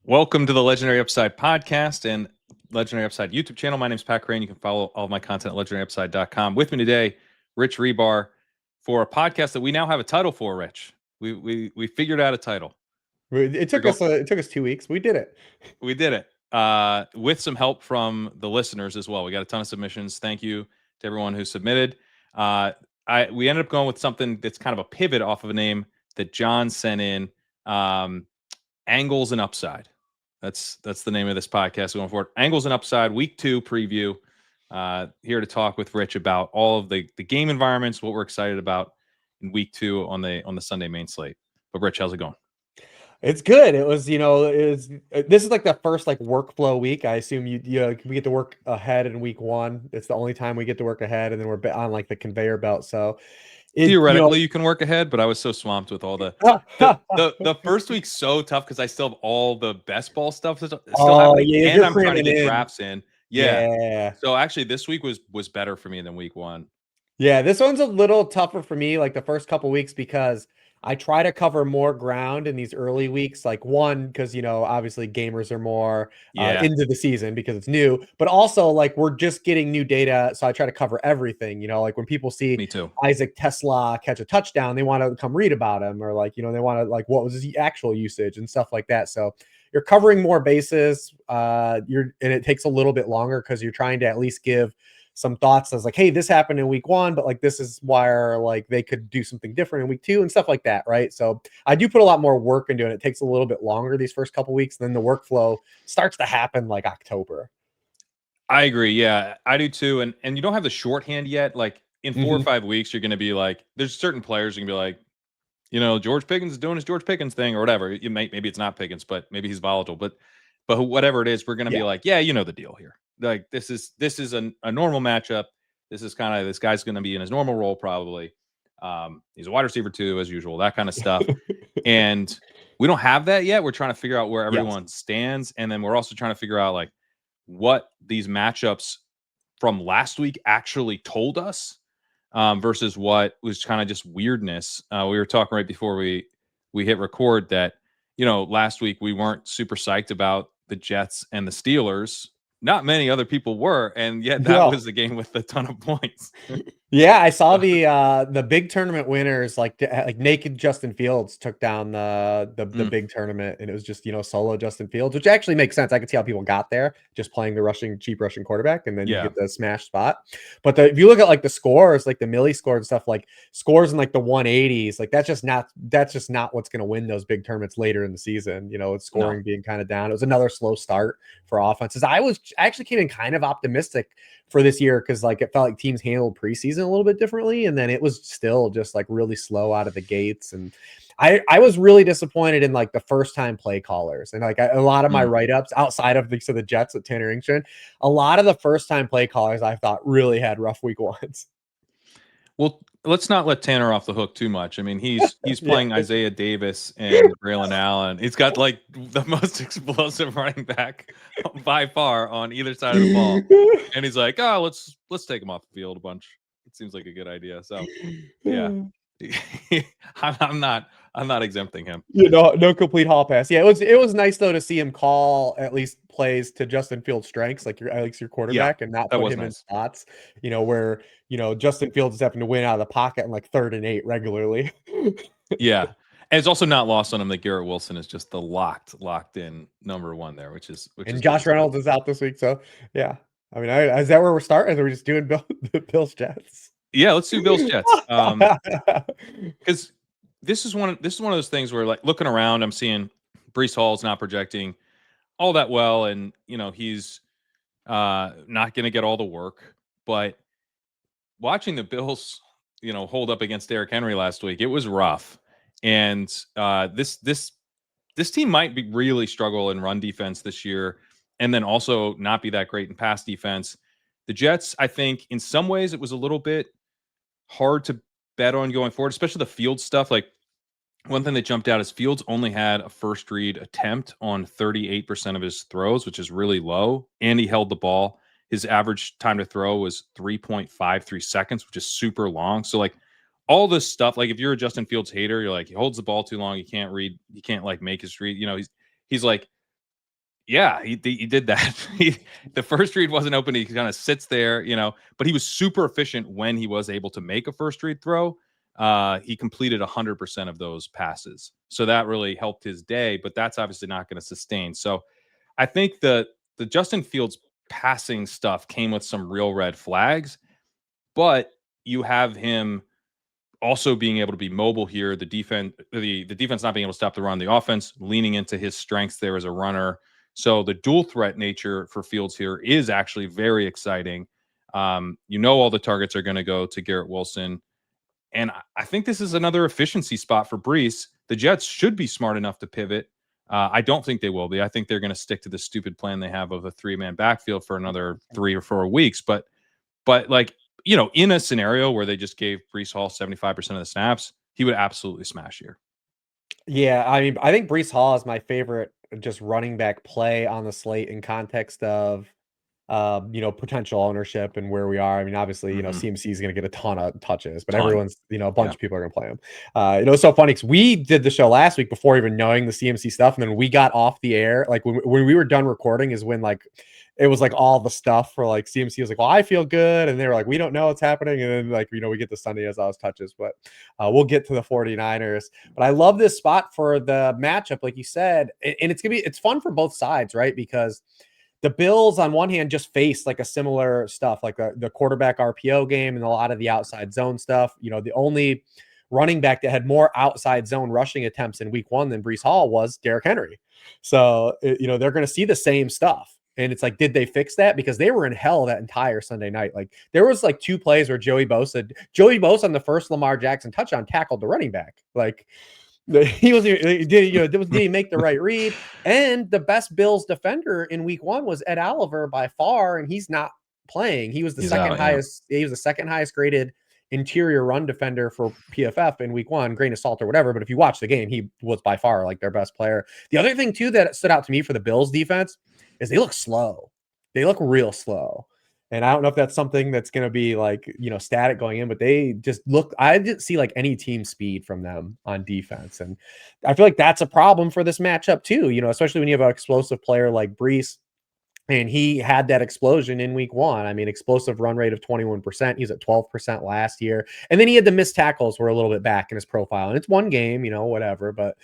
Welcome to the Legendary Upside podcast and Legendary Upside YouTube channel. My name is Pat Crane. You can follow all of my content at legendaryupside.com. With me today, Rich Hribar, for a podcast that we now have a title for. Rich, we figured out a title. It took us 2 weeks. We did it. We did it with some help from the listeners as well. We got a ton of submissions. Thank you to everyone who submitted. We ended up going with something that's kind of a pivot off of a name that John sent in. Angles and Upside. That's the name of this podcast going forward. Angles and Upside, week 2 preview. Here to talk with Rich about all of the game environments, what we're excited about in week 2 on the Sunday main slate. But Rich, how's it going? It's good. This is like the first workflow week. I assume we get to work ahead in week 1. It's the only time we get to work ahead, and then we're on like the conveyor belt. So theoretically you can work ahead, but I was so swamped with all the first week's so tough because I still have all the best ball stuff still happening, and I'm trying to get drafts in. Yeah. So actually, this week was better for me than week 1. Yeah, this one's a little tougher for me, like the first couple weeks, because I try to cover more ground in these early weeks. Like one, because obviously gamers are more into the season because it's new, but also like we're just getting new data, so I try to cover everything. Like when people see Me too. Isaac Tesla catch a touchdown, they want to come read about him, or like they want to like what was his actual usage and stuff like that. So you're covering more bases. And it takes a little bit longer because you're trying to at least give some thoughts as like, hey, this happened in week 1, but like this is why like they could do something different in week 2 and stuff like that, right? So I do put a lot more work into it. It takes a little bit longer these first couple weeks, then the workflow starts to happen like October. I agree. Yeah, I do too. And you don't have the shorthand yet. Like in 4 or 5 weeks, you're going to be like, there's certain players you can be like, George Pickens is doing his George Pickens thing or whatever. Maybe it's not Pickens, but maybe he's volatile. But whatever it is, we're going to be like, yeah, you know the deal here. Like this is a normal matchup. This is kind of this guy's going to be in his normal role probably. He's a wide receiver too, as usual. That kind of stuff. And we don't have that yet. We're trying to figure out where everyone stands, and then we're also trying to figure out like what these matchups from last week actually told us. Versus what was kind of just weirdness. We were talking right before we hit record that last week we weren't super psyched about the Jets and the Steelers. Not many other people were, and yet that was the game with a ton of points. Yeah, I saw the big tournament winners like naked Justin Fields took down the big tournament, and it was just solo Justin Fields, which actually makes sense. I could see how people got there just playing the cheap rushing quarterback, and then you get the smash spot. But if you look at like the scores, like the Millie score and stuff, like scores in like the 180s, like that's just not what's going to win those big tournaments later in the season. It's scoring being kind of down. It was another slow start for offenses. I actually came in kind of optimistic for this year because like it felt like teams handled preseason a little bit differently, and then it was still just like really slow out of the gates. And I was really disappointed in like the first time play callers, and like a lot of my write-ups outside of the Jets with Tanner Ingstrom, a lot of the first time play callers I thought really had rough week 1s. Well, let's not let Tanner off the hook too much. I mean, he's playing Isaiah Davis and Braylon Allen. He's got like the most explosive running back by far on either side of the ball, and he's like, "Oh, let's take him off the field a bunch." It seems like a good idea. So, yeah, I'm not exempting him. No complete hall pass. Yeah, it was nice though to see him call at least plays to Justin Fields' strengths, like your quarterback, and not put him in spots, where Justin Fields is having to win out of the pocket in like 3rd and 8 regularly. Yeah. And it's also not lost on him that Garrett Wilson is just the locked in number 1 there, which is Josh Reynolds is out this week, so yeah. I mean, is that where we're starting? Are we just doing Bills Jets? Yeah, let's do Bills Jets. Because this is one of those things where like looking around, I'm seeing Breece Hall's not projecting all that well, and he's not going to get all the work. But watching the Bills, hold up against Derrick Henry last week, it was rough. And this team might be really struggle in run defense this year, and then also not be that great in pass defense. The Jets, I think, in some ways, it was a little bit hard to bet on going forward, especially the Fields stuff. Like one thing that jumped out is Fields only had a first read attempt on 38% of his throws, which is really low, and he held the ball. His average time to throw was 3.53 seconds, which is super long. So like all this stuff, like if you're a Justin Fields hater, you're like, he holds the ball too long. He can't read. He can't like make his read. He's like Yeah, he did that. The first read wasn't open. He kind of sits there, but he was super efficient when he was able to make a first read throw. He completed 100% of those passes. So that really helped his day, but that's obviously not going to sustain. So I think the Justin Fields passing stuff came with some real red flags, but you have him also being able to be mobile here. The defense not being able to stop the run, the offense leaning into his strengths there as a runner. So the dual threat nature for Fields here is actually very exciting. All the targets are going to go to Garrett Wilson. And I think this is another efficiency spot for Brees. The Jets should be smart enough to pivot. I don't think they will be. I think they're going to stick to the stupid plan they have of a 3-man backfield for another 3 or 4 weeks. But like, in a scenario where they just gave Brees Hall 75% of the snaps, he would absolutely smash here. Yeah, I mean, I think Brees Hall is my favorite just running back play on the slate in context of potential ownership and where we are. I mean, obviously, Mhm. CMC is going to get a ton of touches, but Ton. everyone's, a bunch Yeah. of people are going to play him. It's so funny because we did the show last week before even knowing the CMC stuff. And then we got off the air. Like when we were done recording is when like, it was like all the stuff for like CMC was like, well, I feel good. And they were like, we don't know what's happening. And then like, we get the Sunday as those touches, but we'll get to the 49ers. But I love this spot for the matchup, like you said. And it's fun for both sides, right? Because the Bills on one hand just faced like a similar stuff, like the quarterback RPO game and a lot of the outside zone stuff. The only running back that had more outside zone rushing attempts in week 1 than Brees Hall was Derrick Henry. So, they're going to see the same stuff. And it's like, did they fix that? Because they were in hell that entire Sunday night. Like there was like 2 plays where Joey Bosa on the first Lamar Jackson touchdown tackled the running back. Like he was did he make the right read? And the best Bills defender in week 1 was Ed Oliver by far, and he's not playing. He was the He's second out, yeah. highest. He was the second highest graded interior run defender for PFF in week 1, grain of salt or whatever. But if you watch the game, he was by far like their best player. The other thing too that stood out to me for the Bills defense is they look slow. They look real slow. And I don't know if that's something that's going to be like, static going in, but they just look, I didn't see like any team speed from them on defense. And I feel like that's a problem for this matchup too, especially when you have an explosive player like Brees. And he had that explosion in week 1. I mean, explosive run rate of 21%. He's at 12% last year. And then he had the missed tackles were a little bit back in his profile. And it's one game, whatever. But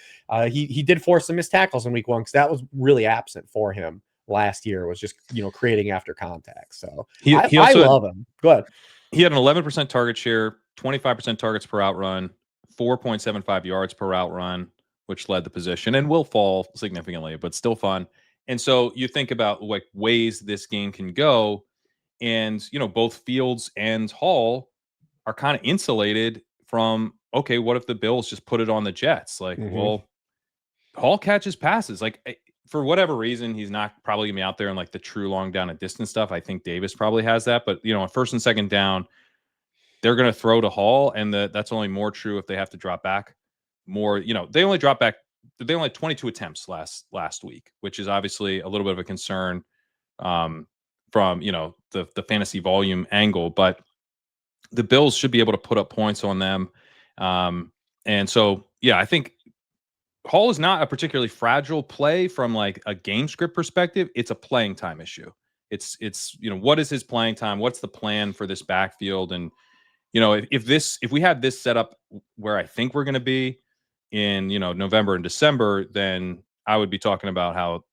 he did force some missed tackles in week 1 because that was really absent for him last year, was just, creating after contact. So He I also love him. Go ahead. He had an 11% target share, 25% targets per outrun, 4.75 yards per outrun, which led the position and will fall significantly, but still fun. And so you think about like ways this game can go, and both Fields and Hall are kind of insulated from, okay, what if the Bills just put it on the Jets? Like, well, Hall catches passes. Like, for whatever reason, he's not probably gonna be out there in like the true long down and distance stuff. I think Davis probably has that, but on first and second down, they're going to throw to Hall, and that's only more true if they have to drop back more. They only drop back. They only had 22 attempts last week, which is obviously a little bit of a concern from the fantasy volume angle. But the Bills should be able to put up points on them, and so yeah, I think Hall is not a particularly fragile play from like a game script perspective. It's a playing time issue. It's what is his playing time? What's the plan for this backfield? And if we have this set up where I think we're going to be in November and December, then I would be talking about how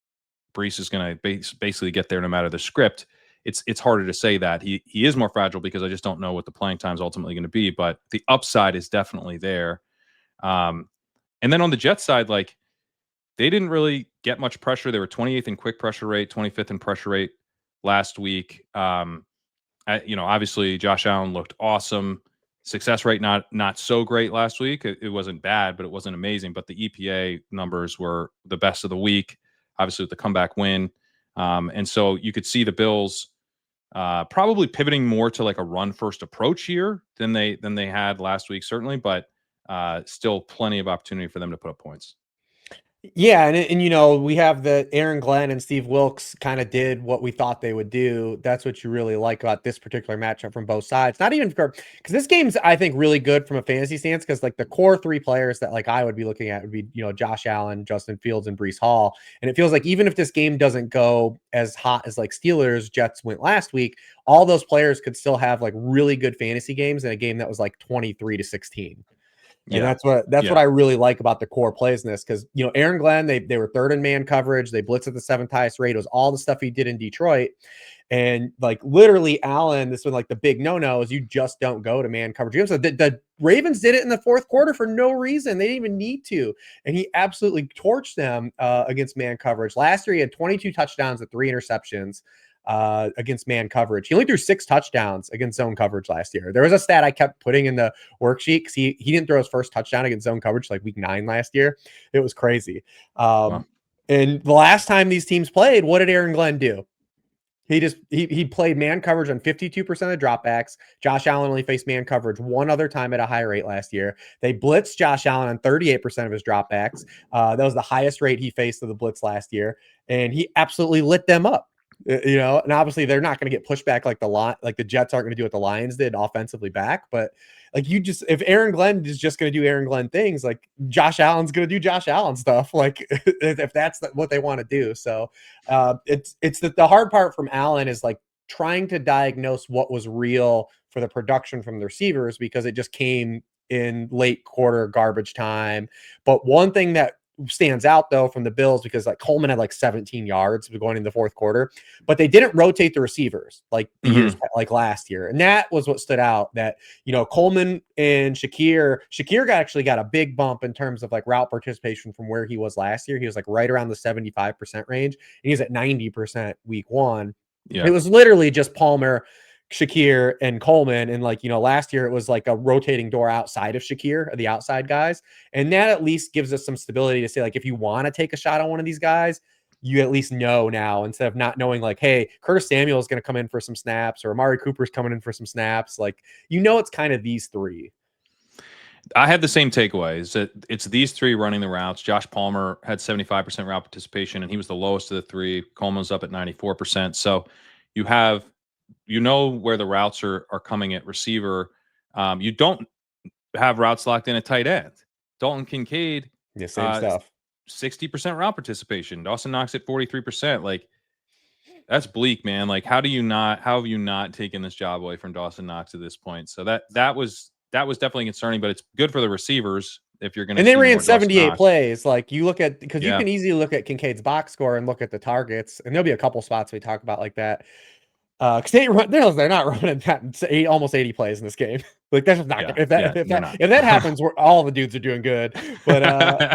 Brees is going to basically get there no matter the script. It's harder to say that he is more fragile because I just don't know what the playing time is ultimately going to be, but the upside is definitely there. And then on the Jets side, like they didn't really get much pressure. They were 28th in quick pressure rate, 25th in pressure rate last week. Obviously Josh Allen looked awesome. Success rate not so great last week. It wasn't bad, but it wasn't amazing. But the EPA numbers were the best of the week, obviously with the comeback win. And so you could see the Bills probably pivoting more to like a run first approach here than they had last week, certainly, but still plenty of opportunity for them to put up points. Yeah, and we have the Aaron Glenn and Steve Wilkes kind of did what we thought they would do. That's what you really like about this particular matchup from both sides. Not even because this game's, I think, really good from a fantasy stance because like the core three players that like I would be looking at would be Josh Allen, Justin Fields, and Breece Hall. And it feels like even if this game doesn't go as hot as like Steelers Jets went last week, all those players could still have like really good fantasy games in a game that was like 23-16. And Yeah. that's what Yeah. I really like about the core plays in this because Aaron Glenn, they were third in man coverage, they blitz at the seventh highest rate. It was all the stuff he did in Detroit. And like literally, Allen, this one like the big no is you just don't go to man coverage. So the Ravens did it in the fourth quarter for no reason. They didn't even need to, and he absolutely torched them against man coverage. Last year, he had 22 touchdowns and 3 interceptions against man coverage. He only threw 6 touchdowns against zone coverage last year. There was a stat I kept putting in the worksheet because he didn't throw his first touchdown against zone coverage like week 9 last year. It was crazy. Well, And the last time these teams played, what did Aaron Glenn do? He played man coverage on 52% of dropbacks. Josh Allen only faced man coverage one other time at a high rate last year. They blitzed Josh Allen on 38% of his dropbacks. That was the highest rate he faced of the blitz last year, and he absolutely lit them up. And obviously they're not going to get pushback like the Jets aren't going to do what the Lions did offensively back, but like if Aaron Glenn is just going to do Aaron Glenn things, like Josh Allen's going to do Josh Allen stuff, like if that's what they want to do. So it's the hard part from Allen is like trying to diagnose what was real for the production from the receivers because it just came in late quarter garbage time. But one thing that stands out though from the Bills because like Coleman had like 17 yards going in the fourth quarter, but they didn't rotate the receivers like the years like last year, and that was what stood out. That Coleman and Shakir actually got a big bump in terms of like route participation from where he was last year. He was like right around the 75% range, and he's at 90% week 1. yeah. It was literally just Palmer, Shakir, and Coleman. And like, last year it was like a rotating door outside of Shakir, the outside guys. And that at least gives us some stability to say, like, if you want to take a shot on one of these guys, you at least know now instead of not knowing, like, hey, Curtis Samuel is going to come in for some snaps or Amari Cooper's coming in for some snaps. Like, it's kind of these three. I had the same takeaways that it's these three running the routes. Josh Palmer had 75% route participation, and he was the lowest of the three. Coleman's up at 94%. So you have, where the routes are coming at receiver. You don't have routes locked in at tight end. Dalton Kincaid, Yeah, same stuff. 60% route participation. Dawson Knox at 43%. Like, that's bleak, man. Like, how have you not taken this job away from Dawson Knox at this point? So that was definitely concerning, but it's good for the receivers if you're going to And they see ran more Dawson 78 Knox. plays. Like you look at, because you Yeah. can easily look at Kincaid's box score and look at the targets, and there'll be a couple spots we talk about like that. Because they're not running that almost 80 plays in this game. Like that's just not Yeah. if Yeah. that if They're that not. if that happens, all the dudes are doing good. But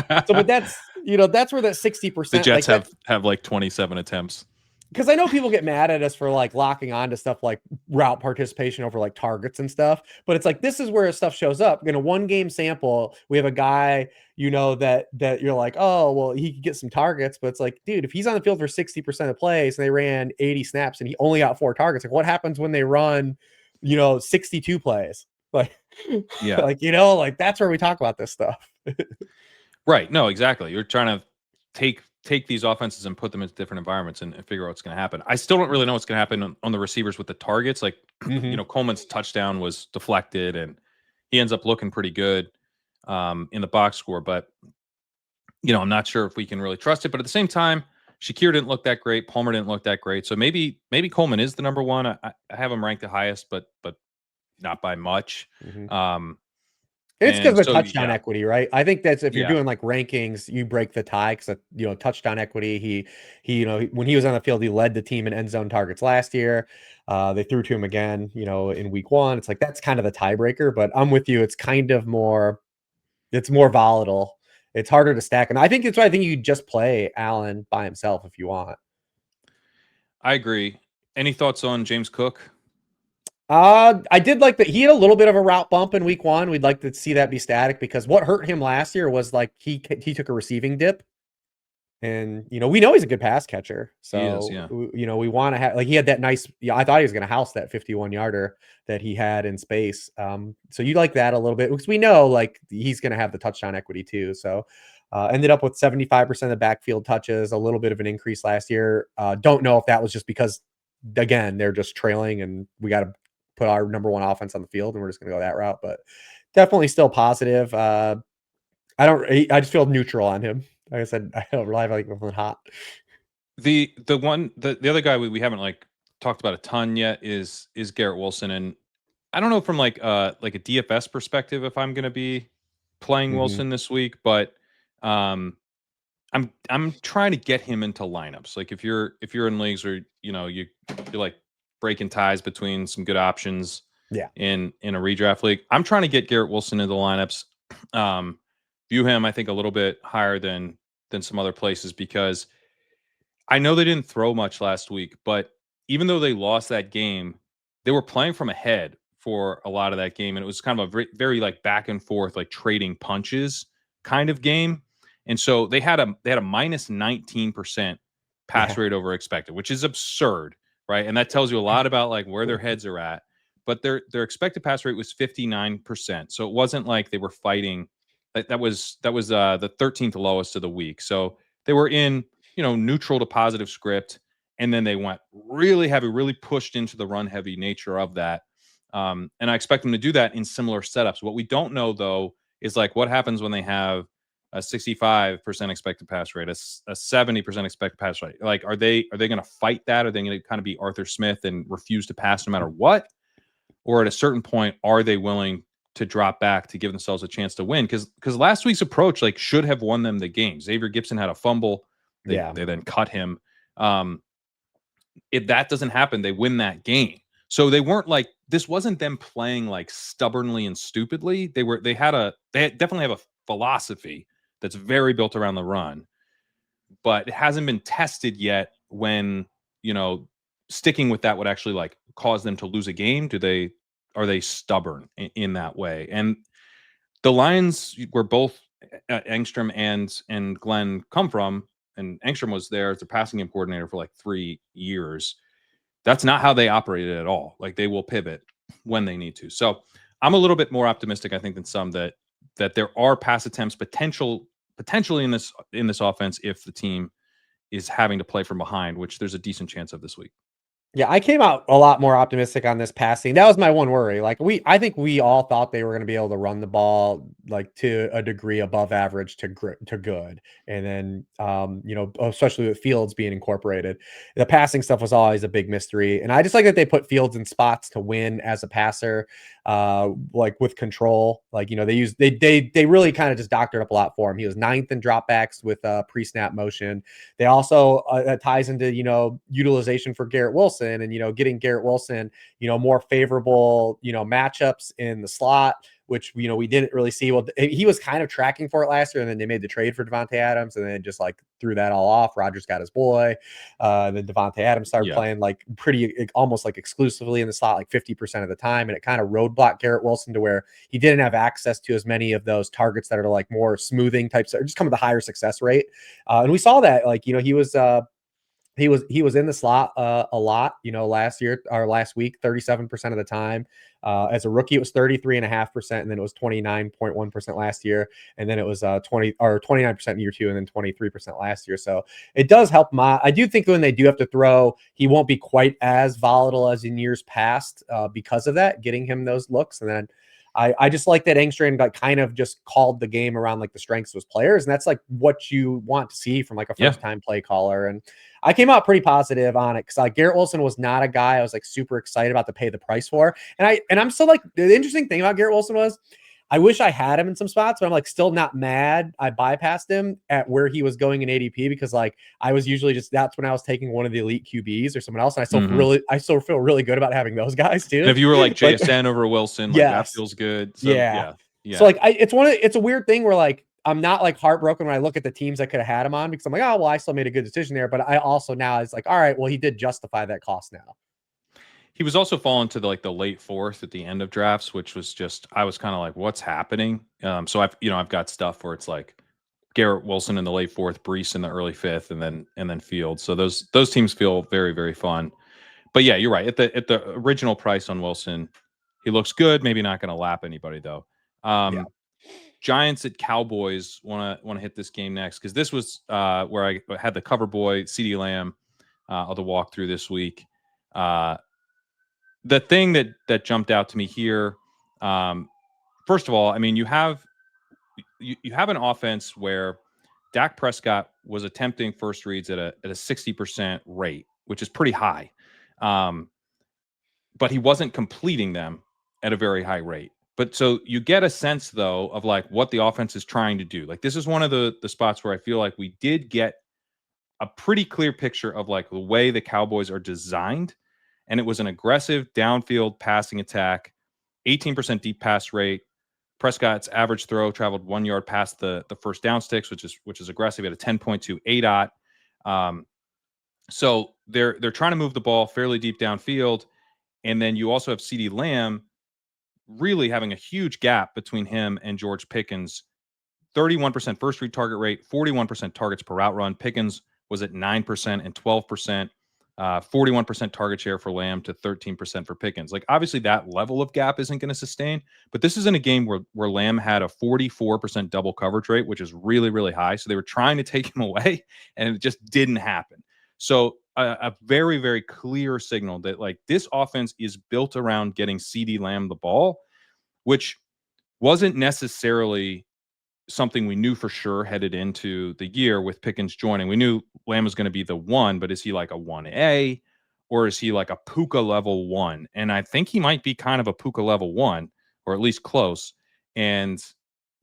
that's where that The 60% Jets like that, have like 27 attempts. because I know people get mad at us for like locking on to stuff like route participation over like targets and stuff, but it's like this is where stuff shows up. In a 1-game sample, we have a guy, that you're like, oh well, he could get some targets, but it's like, dude, if he's on the field for 60% of plays and they ran 80 snaps and he only got 4 targets, like what happens when they run, 62 plays? Like, Yeah. like that's where we talk about this stuff. Right. No, exactly. You're trying to take these offenses and put them into different environments and figure out what's going to happen. I still don't really know what's going to happen on the receivers with the targets. Like, Coleman's touchdown was deflected and he ends up looking pretty good in the box score. But, I'm not sure if we can really trust it. But at the same time, Shakir didn't look that great. Palmer didn't look that great. So maybe Coleman is the number one. I have him ranked the highest, but not by much. It's because And of the so, touchdown yeah, equity, right? I think that's if you're yeah, doing like rankings, you break the tie because touchdown equity. When he was on the field, he led the team in end zone targets last year. They threw to him again, in week 1. It's like that's kind of the tiebreaker. But I'm with you. It's kind of more. It's more volatile. It's harder to stack, and I think that's why I think you just play Allen by himself if you want. I agree. Any thoughts on James Cook? I did like that he had a little bit of a route bump in week 1. We'd like to see that be static because what hurt him last year was like he took a receiving dip. And we know he's a good pass catcher, He is, so yeah. we want to have like he had that nice. Yeah, I thought he was going to house that 51-yarder that he had in space. So you like that a little bit because we know like he's going to have the touchdown equity too. So Ended up with 75% of the backfield touches, a little bit of an increase last year. Don't know if that was just because, again, they're just trailing and we got to put our number one offense on the field and we're just going to go that route. But definitely still positive. I just feel neutral on him. Like I said, I don't really like nothing hot. The other guy we haven't like talked about a ton yet is Garrett Wilson, and I don't know from like a DFS perspective if I'm going to be playing Mm-hmm. Wilson this week, but I'm trying to get him into lineups. Like if you're in leagues where you're like breaking ties between some good options Yeah. in a redraft league, I'm trying to get Garrett Wilson into the lineups. View him, I think, a little bit higher than some other places because I know they didn't throw much last week, but even though they lost that game, they were playing from ahead for a lot of that game, and it was kind of a very, very like back and forth, like trading punches kind of game. And so they had a minus 19% pass Yeah. rate over expected, which is absurd, right? And that tells you a lot about like where their heads are at. But their expected pass rate was 59%, so it wasn't like they were fighting. That was the 13th lowest of the week. So they were in neutral to positive script. And then they went really heavy, really pushed into the run heavy nature of that. And I expect them to do that in similar setups. What we don't know, though, is like what happens when they have a 65% expected pass rate, a 70% expected pass rate. Like, are they going to fight that? Are they going to kind of be Arthur Smith and refuse to pass no matter what? Or at a certain point, are they willing to drop back to give themselves a chance to win? Because last week's approach like should have won them the game. Xavier Gibson had a fumble. They Yeah. then cut him. If that doesn't happen, they win that game. So they weren't like this wasn't them playing like stubbornly and stupidly. They definitely have a philosophy that's very built around the run, but it hasn't been tested yet when, sticking with that would actually like cause them to lose a game. Are they stubborn in that way? And the Lions were both Engstrom and Glenn come from, and Engstrom was there as a passing game coordinator for like 3 years. That's not how they operated at all. Like they will pivot when they need to. So I'm a little bit more optimistic, I think, than some that there are pass attempts potentially in this offense if the team is having to play from behind, which there's a decent chance of this week. Yeah, I came out a lot more optimistic on this passing. That was my one worry. Like I think we all thought they were going to be able to run the ball like to a degree above average to good, and then especially with Fields being incorporated, the passing stuff was always a big mystery. And I just like that they put Fields in spots to win as a passer, like with control. Like they really kind of just doctored up a lot for him. He was 9th in dropbacks with pre-snap motion. They also ties into utilization for Garrett Wilson and getting Garrett Wilson more favorable matchups in the slot, which we didn't really see. Well, he was kind of tracking for it last year, and then they made the trade for Devontae Adams, and then just like threw that all off. Rodgers got his boy, then Devontae Adams started playing like pretty almost like exclusively in the slot like 50% of the time, and it kind of roadblocked Garrett Wilson to where he didn't have access to as many of those targets that are like more smoothing types, or just come with a higher success rate. And we saw that like he was in the slot a lot, last year or last week, 37% of the time. As a rookie, it was 33.5%, and then it was 29.1% last year, and then it was 29% year 2, and then 23% last year. So it does help. I do think when they do have to throw, he won't be quite as volatile as in years past because of that, getting him those looks. And then I just like that Engstrand got kind of just called the game around like the strengths of his players. And that's like what you want to see from like a first time play caller. And I came out pretty positive on it because Garrett Wilson was not a guy I was like super excited about to pay the price for. And I'm still like, the interesting thing about Garrett Wilson was I wish I had him in some spots, but I'm like still not mad. I bypassed him at where he was going in ADP because like I was usually that's when I was taking one of the elite QBs or someone else. And I still feel really good about having those guys too. And if you were like JSN over Wilson, like that feels good. So yeah. So like it's a weird thing where like I'm not like heartbroken when I look at the teams I could have had him on because I'm like, oh well, I still made a good decision there. But I also now it's like, all right, well, he did justify that cost now. He was also falling to the late 4th at the end of drafts, which was just I was kind of like, what's happening? So I've got stuff where it's like Garrett Wilson in the late 4th, Brees in the early 5th, and then Fields. So those teams feel very, very fun. But yeah, you're right. At the original price on Wilson, he looks good. Maybe not going to lap anybody though. Giants at Cowboys. Want to hit this game next because this was where I had the cover boy CeeDee Lamb of the walkthrough this week. The thing that jumped out to me here, first of all, I mean, you have an offense where Dak Prescott was attempting first reads at a 60% rate, which is pretty high, but he wasn't completing them at a very high rate. But so you get a sense though of like what the offense is trying to do. Like this is one of the spots where I feel like we did get a pretty clear picture of like the way the Cowboys are designed. And it was an aggressive downfield passing attack, 18% deep pass rate. Prescott's average throw traveled 1 yard past the first down sticks, which is aggressive at a 10.2 ADOT. So they're trying to move the ball fairly deep downfield. And then you also have CeeDee Lamb really having a huge gap between him and George Pickens. 31% first read target rate, 41% targets per route run. Pickens was at 9% and 12%, 41% target share for Lamb to 13% for Pickens. Like obviously that level of gap isn't going to sustain, but this isn't a game where Lamb had a 44% double coverage rate, which is really, really high. So they were trying to take him away and it just didn't happen. So a very, very clear signal that like this offense is built around getting CeeDee Lamb the ball, which wasn't necessarily something we knew for sure headed into the year with Pickens joining. We knew Lamb was going to be the one, but is he like a 1A or is he like a Puka level 1? And I think he might be kind of a Puka level 1 or at least close. And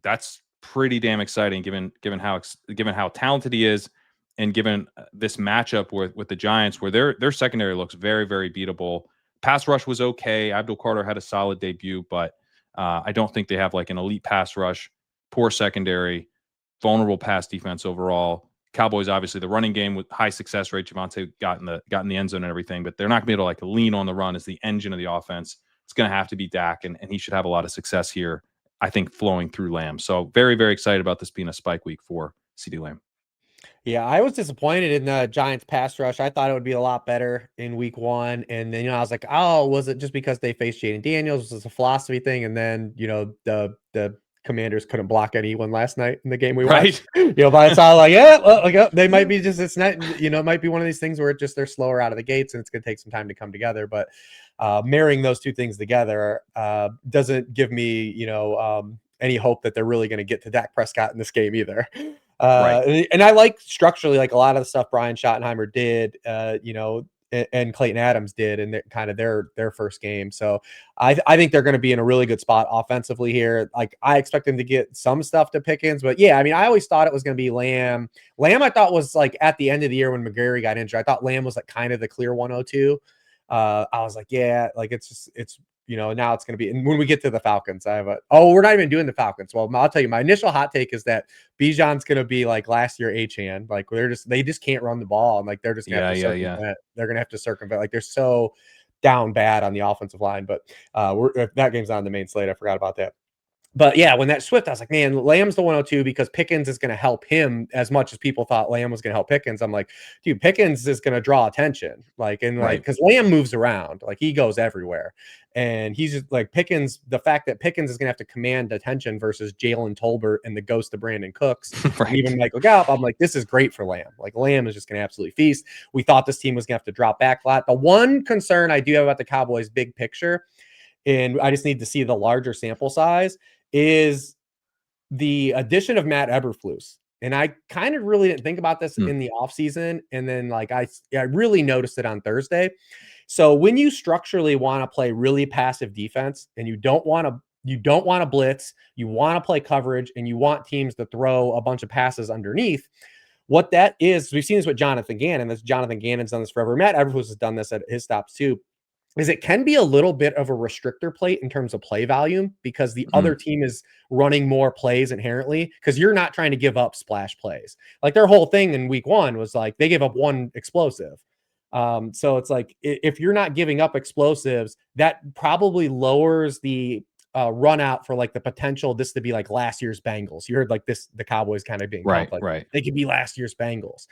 that's pretty damn exciting given how talented he is and given this matchup with the Giants where their secondary looks very, very beatable. Pass rush was okay. Abdul Carter had a solid debut, but I don't think they have like an elite pass rush. Poor secondary, vulnerable pass defense overall. Cowboys, obviously, the running game with high success rate. Javonte got in the end zone and everything, but they're not going to be able to like lean on the run as the engine of the offense. It's going to have to be Dak, and he should have a lot of success here, I think, flowing through Lamb. So very, very excited about this being a spike week for CeeDee Lamb. Yeah, I was disappointed in the Giants pass rush. I thought it would be a lot better in week 1. And then, I was like, oh, was it just because they faced Jaden Daniels? Was this a philosophy thing? And then, the Commanders couldn't block anyone last night in the game we watched. Right. But it's all like, yeah, well, like, they might be just, it's not, it might be one of these things where it just they're slower out of the gates and it's going to take some time to come together. But marrying those two things together doesn't give me, any hope that they're really going to get to Dak Prescott in this game either. Right. And I like structurally, like a lot of the stuff Brian Schottenheimer did, and Clayton Adams did in kind of their first game. So I think they're going to be in a really good spot offensively here. Like I expect them to get some stuff to Pickens, but yeah, I mean, I always thought it was going to be Lamb. Lamb, I thought was like at the end of the year when McGarry got injured, I thought Lamb was like kind of the clear 102. I was like, yeah, like it's now it's going to be, and when we get to the Falcons, we're not even doing the Falcons. Well, I'll tell you, my initial hot take is that Bijan's going to be like last year Achane. Like they just can't run the ball. And like, they're just going to have to circumvent. They're going to have to circumvent. Like they're so down bad on the offensive line, but that game's on the main slate. I forgot about that. But yeah, when that Swift, I was like, man, Lamb's the 102 because Pickens is going to help him as much as people thought Lamb was going to help Pickens. I'm like, dude, Pickens is going to draw attention. Like, and like, because Lamb moves around, like he goes everywhere. And he's just like Pickens, the fact that Pickens is going to have to command attention versus Jalen Tolbert and the ghost of Brandon Cooks, and even Michael Gallup. I'm like, this is great for Lamb. Like Lamb is just going to absolutely feast. We thought this team was going to have to drop back flat. The one concern I do have about the Cowboys big picture, and I just need to see the larger sample size, is the addition of Matt Eberflus. And I kind of really didn't think about this in the offseason. And then like I really noticed it on Thursday. So when you structurally want to play really passive defense and you don't want to blitz, you want to play coverage, and you want teams to throw a bunch of passes underneath, what that is, we've seen this with Jonathan Gannon. Jonathan Gannon's done this forever. Matt Eberflus has done this at his stops too. Is it can be a little bit of a restrictor plate in terms of play volume because the other team is running more plays inherently because you're not trying to give up splash plays. Like their whole thing in week 1 was like they gave up one explosive. So it's like if you're not giving up explosives, that probably lowers the run out for like the potential this to be like last year's Bengals. You heard like this, the Cowboys kind of being right. They could be last year's Bengals,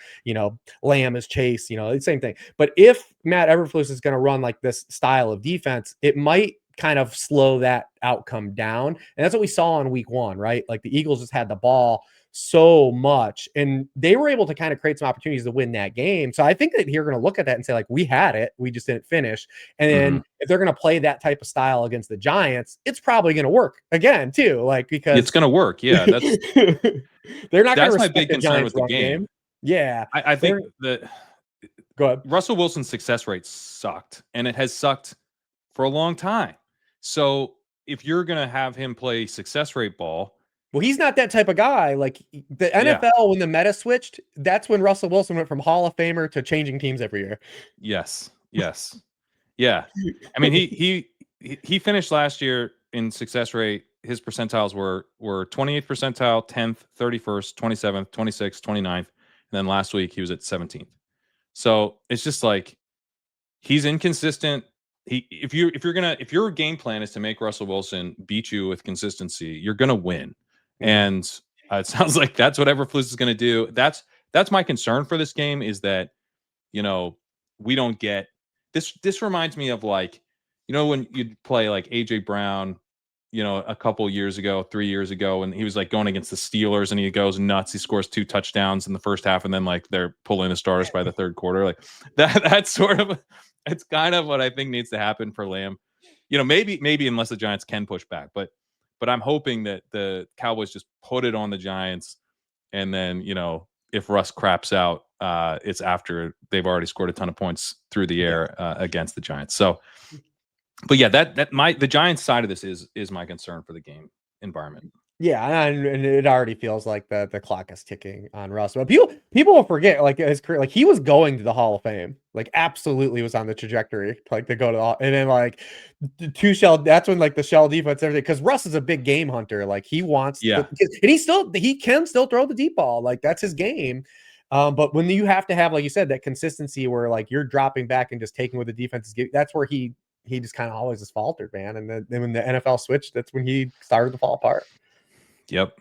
Lamb is Chase, the same thing. But if Matt Eberflus is going to run like this style of defense, it might kind of slow that outcome down. And that's what we saw in week 1, right? Like the Eagles just had the ball so much and they were able to kind of create some opportunities to win that game. So I think that you're going to look at that and say, like, we had it, we just didn't finish. And then if they're going to play that type of style against the Giants, it's probably going to work again too. Like, because it's going to work. Yeah. they're not going to That's my respect big the concern Giants with the run game. game. Yeah. I think that Go ahead. Russell Wilson's success rate sucked, and it has sucked for a long time. So if you're going to have him play success rate ball, well, he's not that type of guy. Like the NFL, when the meta switched, that's when Russell Wilson went from Hall of Famer to changing teams every year. Yes. Yeah. I mean, he finished last year in success rate. His percentiles were 28th percentile, 10th, 31st, 27th, 26th, 29th, and then last week he was at 17th. So it's just like he's inconsistent. If your game plan is to make Russell Wilson beat you with consistency, you're gonna win. And it sounds like that's what Eberflus is gonna do. That's my concern for this game, is that, we don't get this. This reminds me of, like, when you'd play like AJ Brown, a couple years ago, 3 years ago, and he was like going against the Steelers and he goes nuts. He scores 2 touchdowns in the first half, and then like they're pulling the starters by the third quarter. Like that's it's kind of what I think needs to happen for Lamb. Maybe unless the Giants can push back, but I'm hoping that the Cowboys just put it on the Giants, and then, if Russ craps out, it's after they've already scored a ton of points through the air against the Giants. So, but yeah, the Giants side of this is my concern for the game environment. Yeah, and it already feels like the clock is ticking on Russ. But people will forget, like, his career, like he was going to the Hall of Fame, like absolutely was on the trajectory, like to go to the, and then like two shell. That's when like the shell defense, everything, because Russ is a big game hunter. Like he wants, and he can still throw the deep ball. Like that's his game. But when you have to have, like you said, that consistency where like you're dropping back and just taking what the defense is giving, that's where he just kind of always has faltered, man. And then when the NFL switched, that's when he started to fall apart. Yep.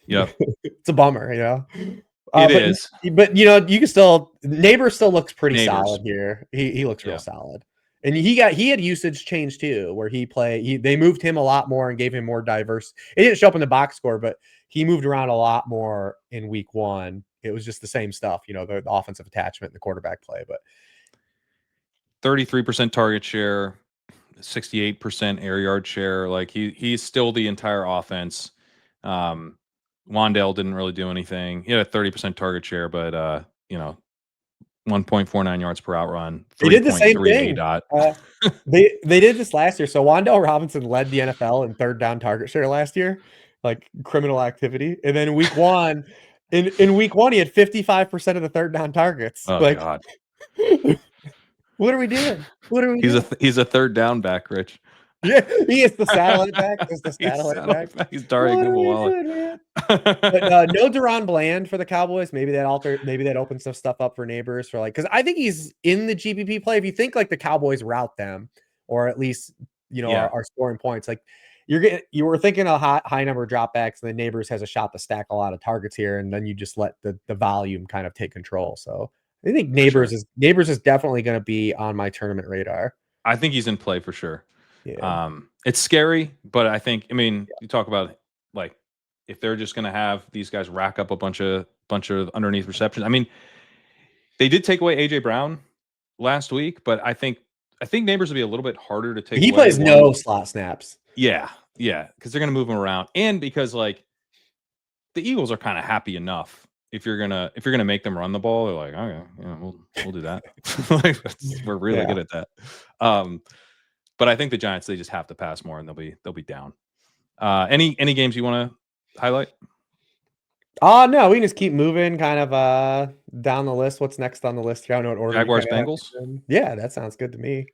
It's a bummer, It is. But you can still, Neighbors still looks pretty solid here. He looks real solid. And he had usage change too, where they moved him a lot more and gave him more diverse. It didn't show up in the box score, but he moved around a lot more in week 1. It was just the same stuff, the offensive attachment and the quarterback play. But 33% target share, 68% air yard share. Like he's still the entire offense. Wandale didn't really do anything. He had a 30% target share, but 1.49 yards per out run. They did the same thing. They did this last year. So Wandale Robinson led the NFL in third down target share last year, like criminal activity. And then week 1, in week 1, he had 55% of the third down targets. Oh, like, God. What are we doing? He's a third down back, Rich. Yeah, he is the satellite back. He's Dario Gumawala. But no Deron Bland for the Cowboys. Maybe that opens some stuff up for Neighbors for, like, because I think he's in the GPP play. If you think like the Cowboys route them, or at least are scoring points, like you were thinking a high number of dropbacks, and then Neighbors has a shot to stack a lot of targets here, and then you just let the volume kind of take control. So I think Neighbors is definitely going to be on my tournament radar. I think he's in play for sure. Yeah. It's scary, but you talk about, like, if they're just going to have these guys rack up a bunch of underneath receptions. I mean, they did take away AJ Brown last week, but I think Neighbors will be a little bit harder to take away. He plays no slot snaps. Yeah, because they're going to move him around, and because like the Eagles are kind of happy enough. If you're gonna make them run the ball, they're like, okay, we'll do that. Like, we're really good at that. But I think the Giants, they just have to pass more, and they'll be down. Any games you want to highlight? No, we can just keep moving, kind of down the list. What's next on the list here? I don't know what order. Jaguars Bengals. Yeah, that sounds good to me.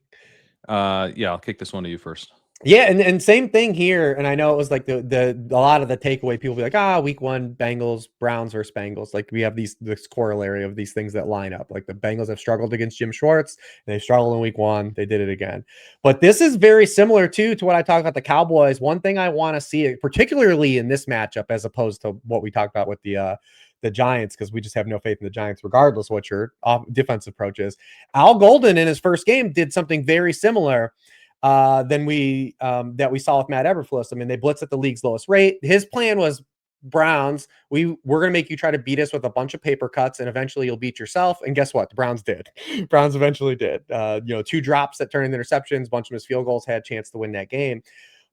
I'll kick this one to you first. Yeah, and same thing here. And I know it was like a lot of the takeaway, people be like, week 1 Bengals, Browns versus Bengals. Like we have this corollary of these things that line up. Like the Bengals have struggled against Jim Schwartz. They struggled in week 1. They did it again. But this is very similar to what I talked about the Cowboys. One thing I want to see, particularly in this matchup, as opposed to what we talked about with the Giants, because we just have no faith in the Giants, regardless of what your defensive approach is. Al Golden in his first game did something very similar. than we that we saw with Matt Eberflus. I mean, they blitz at the league's lowest rate. His plan was Browns, we're going to make you try to beat us with a bunch of paper cuts, and eventually you'll beat yourself. And guess what? The Browns did. Browns eventually did. 2 drops that turned into interceptions, a bunch of missed field goals, had a chance to win that game.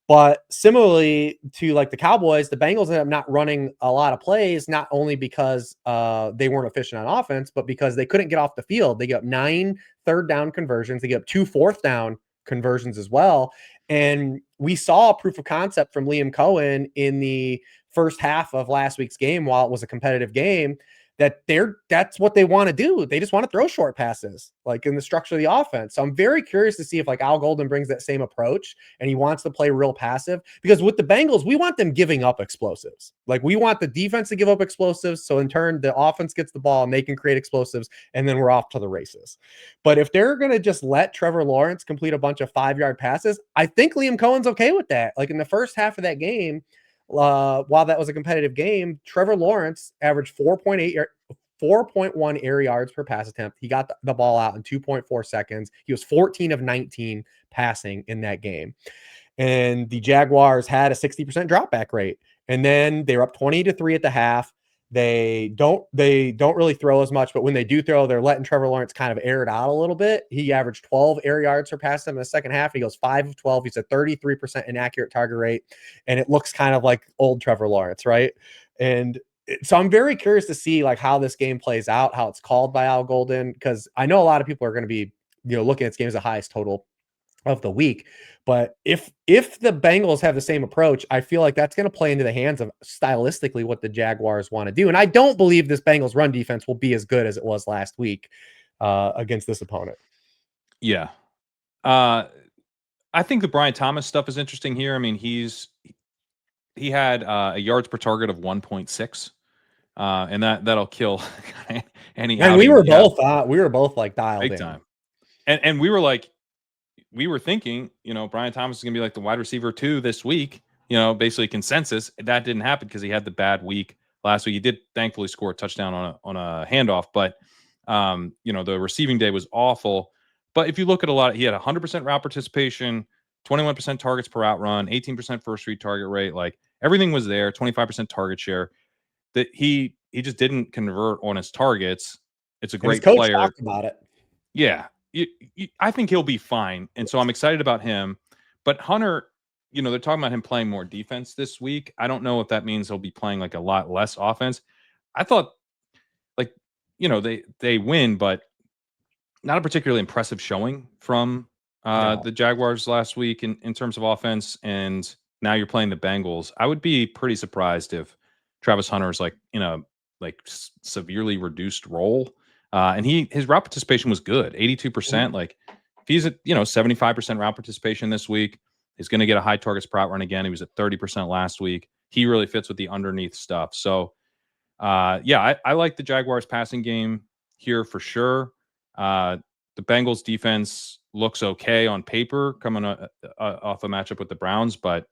But similarly to like the Cowboys, the Bengals ended up not running a lot of plays, not only because they weren't efficient on offense, but because they couldn't get off the field. They got 9 third down conversions. They got 2 fourth down conversions as well. And we saw proof of concept from Liam Cohen in the first half of last week's game, while it was a competitive game, that that's what they want to do. They just want to throw short passes, like in the structure of the offense. So I'm very curious to see if like Al Golden brings that same approach and he wants to play real passive, because with the Bengals, we want them giving up explosives. Like we want the defense to give up explosives. So in turn, the offense gets the ball and they can create explosives, and then we're off to the races. But if they're going to just let Trevor Lawrence complete a bunch of 5-yard passes, I think Liam Cohen's okay with that. Like in the first half of that game, while that was a competitive game, Trevor Lawrence averaged 4.1 air yards per pass attempt. He got the ball out in 2.4 seconds. He was 14 of 19 passing in that game. And the Jaguars had a 60% dropback rate. And then they were up 20-3 at the half. They don't really throw as much, but when they do throw, they're letting Trevor Lawrence kind of air it out a little bit. He averaged 12 air yards per pass in the second half. He goes 5 of 12. He's a 33% inaccurate target rate, and it looks kind of like old Trevor Lawrence, right? And so I'm very curious to see like how this game plays out, how it's called by Al Golden, because I know a lot of people are going to be looking at this game as the highest total of the week. But if the Bengals have the same approach, I feel like that's going to play into the hands of stylistically what the Jaguars want to do. And I don't believe this Bengals run defense will be as good as it was last week against this opponent. Yeah. I think the Brian Thomas stuff is interesting here. I mean, he had a yards per target of 1.6. And that'll kill any And we outing. were both like dialed Big in. time. And we were thinking, Brian Thomas is going to be like the wide receiver 2 this week, basically consensus. That didn't happen because he had the bad week last week. He did thankfully score a touchdown on a handoff, but the receiving day was awful. But if you look at he had 100% route participation, 21% targets per out run, 18% first read target rate, like everything was there, 25% target share. That he just didn't convert on his targets. It's a And his great coach player. talked about it. Yeah. I think he'll be fine. And so I'm excited about him. But Hunter, they're talking about him playing more defense this week. I don't know if that means he'll be playing like a lot less offense. I thought like, they win, but not a particularly impressive showing from the Jaguars last week in terms of offense. And now you're playing the Bengals. I would be pretty surprised if Travis Hunter is like in a severely reduced role. And his route participation was good, 82%. Like if he's at 75% route participation this week, he's going to get a high targets per out run again. He was at 30% last week. He really fits with the underneath stuff. So I like the Jaguars passing game here for sure. The Bengals defense looks okay on paper coming off a matchup with the Browns, but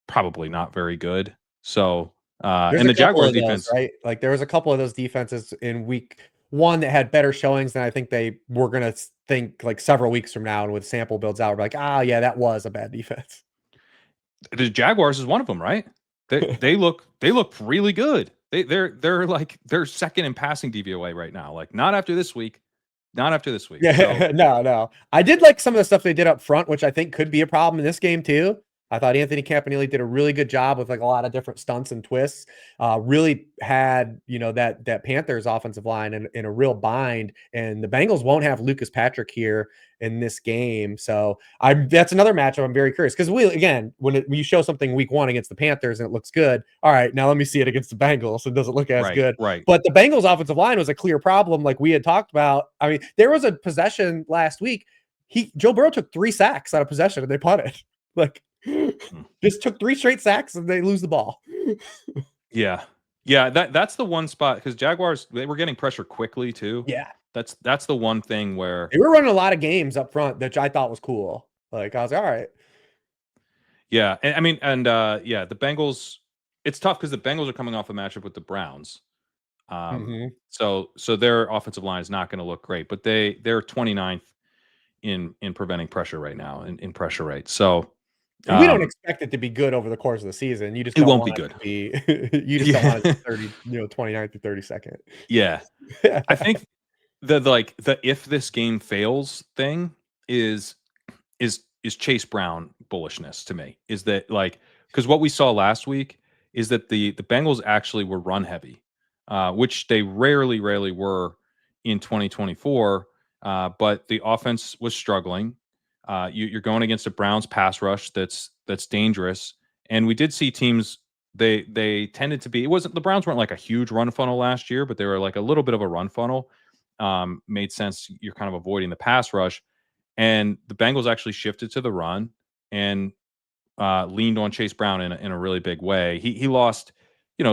probably not very good. So There's and a the couple Jaguars of those, defense, right? Like there was a couple of those defenses in week 1 that had better showings than I think they were going to think like several weeks from now. And with sample builds out, we're like, yeah, that was a bad defense. the Jaguars is one of them, right? They look really good. They're second in passing DVOA right now. Like not after this week. Not after this week. Yeah, So no. I did like some of the stuff they did up front, which I think could be a problem in this game too. I thought Anthony Campanile did a really good job with like a lot of different stunts and twists. Really had that Panthers offensive line in a real bind, and the Bengals won't have Lucas Patrick here in this game. So that's another matchup I'm very curious, because when you show something week 1 against the Panthers and it looks good, all right, now let me see it against the Bengals. It doesn't look as good. right. But the Bengals offensive line was a clear problem, like we had talked about. I mean, there was a possession last week. Joe Burrow took 3 sacks out of possession and they punted. Like just took 3 straight sacks and they lose the ball. Yeah. That's the one spot, because Jaguars, they were getting pressure quickly too. Yeah. That's the one thing where they were running a lot of games up front, which I thought was cool. Like I was like, all right. Yeah, and I mean, the Bengals. It's tough because the Bengals are coming off a matchup with the Browns. So their offensive line is not going to look great, but they're 29th in preventing pressure right now in pressure rate. So And we don't expect it to be good over the course of the season. You just it don't won't be want it good. to be you just don't want it Yeah. to be 30, 29th through 32nd. Yeah. I think the if this game fails thing is is Chase Brown bullishness to me. Is that like because what we saw last week is that the Bengals actually were run heavy, which they rarely were in 2024. But the offense was struggling. You're going against a Browns pass rush that's dangerous, and we did see teams. They tended to be. It wasn't the Browns weren't like a huge run funnel last year, but they were like a little bit of a run funnel. Made sense. You're kind of avoiding the pass rush, and the Bengals actually shifted to the run and leaned on Chase Brown in a really big way. He lost,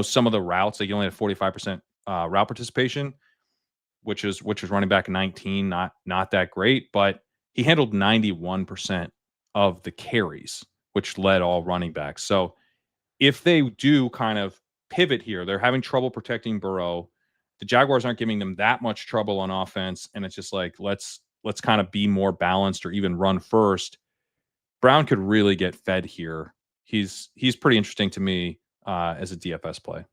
some of the routes. Like he only had 45% route participation, which is running back 19, not that great, but he handled 91% of the carries, which led all running backs. So if they do kind of pivot here, they're having trouble protecting Burrow. The Jaguars aren't giving them that much trouble on offense, and it's just like let's kind of be more balanced or even run first. Brown could really get fed here. He's pretty interesting to me as a DFS play.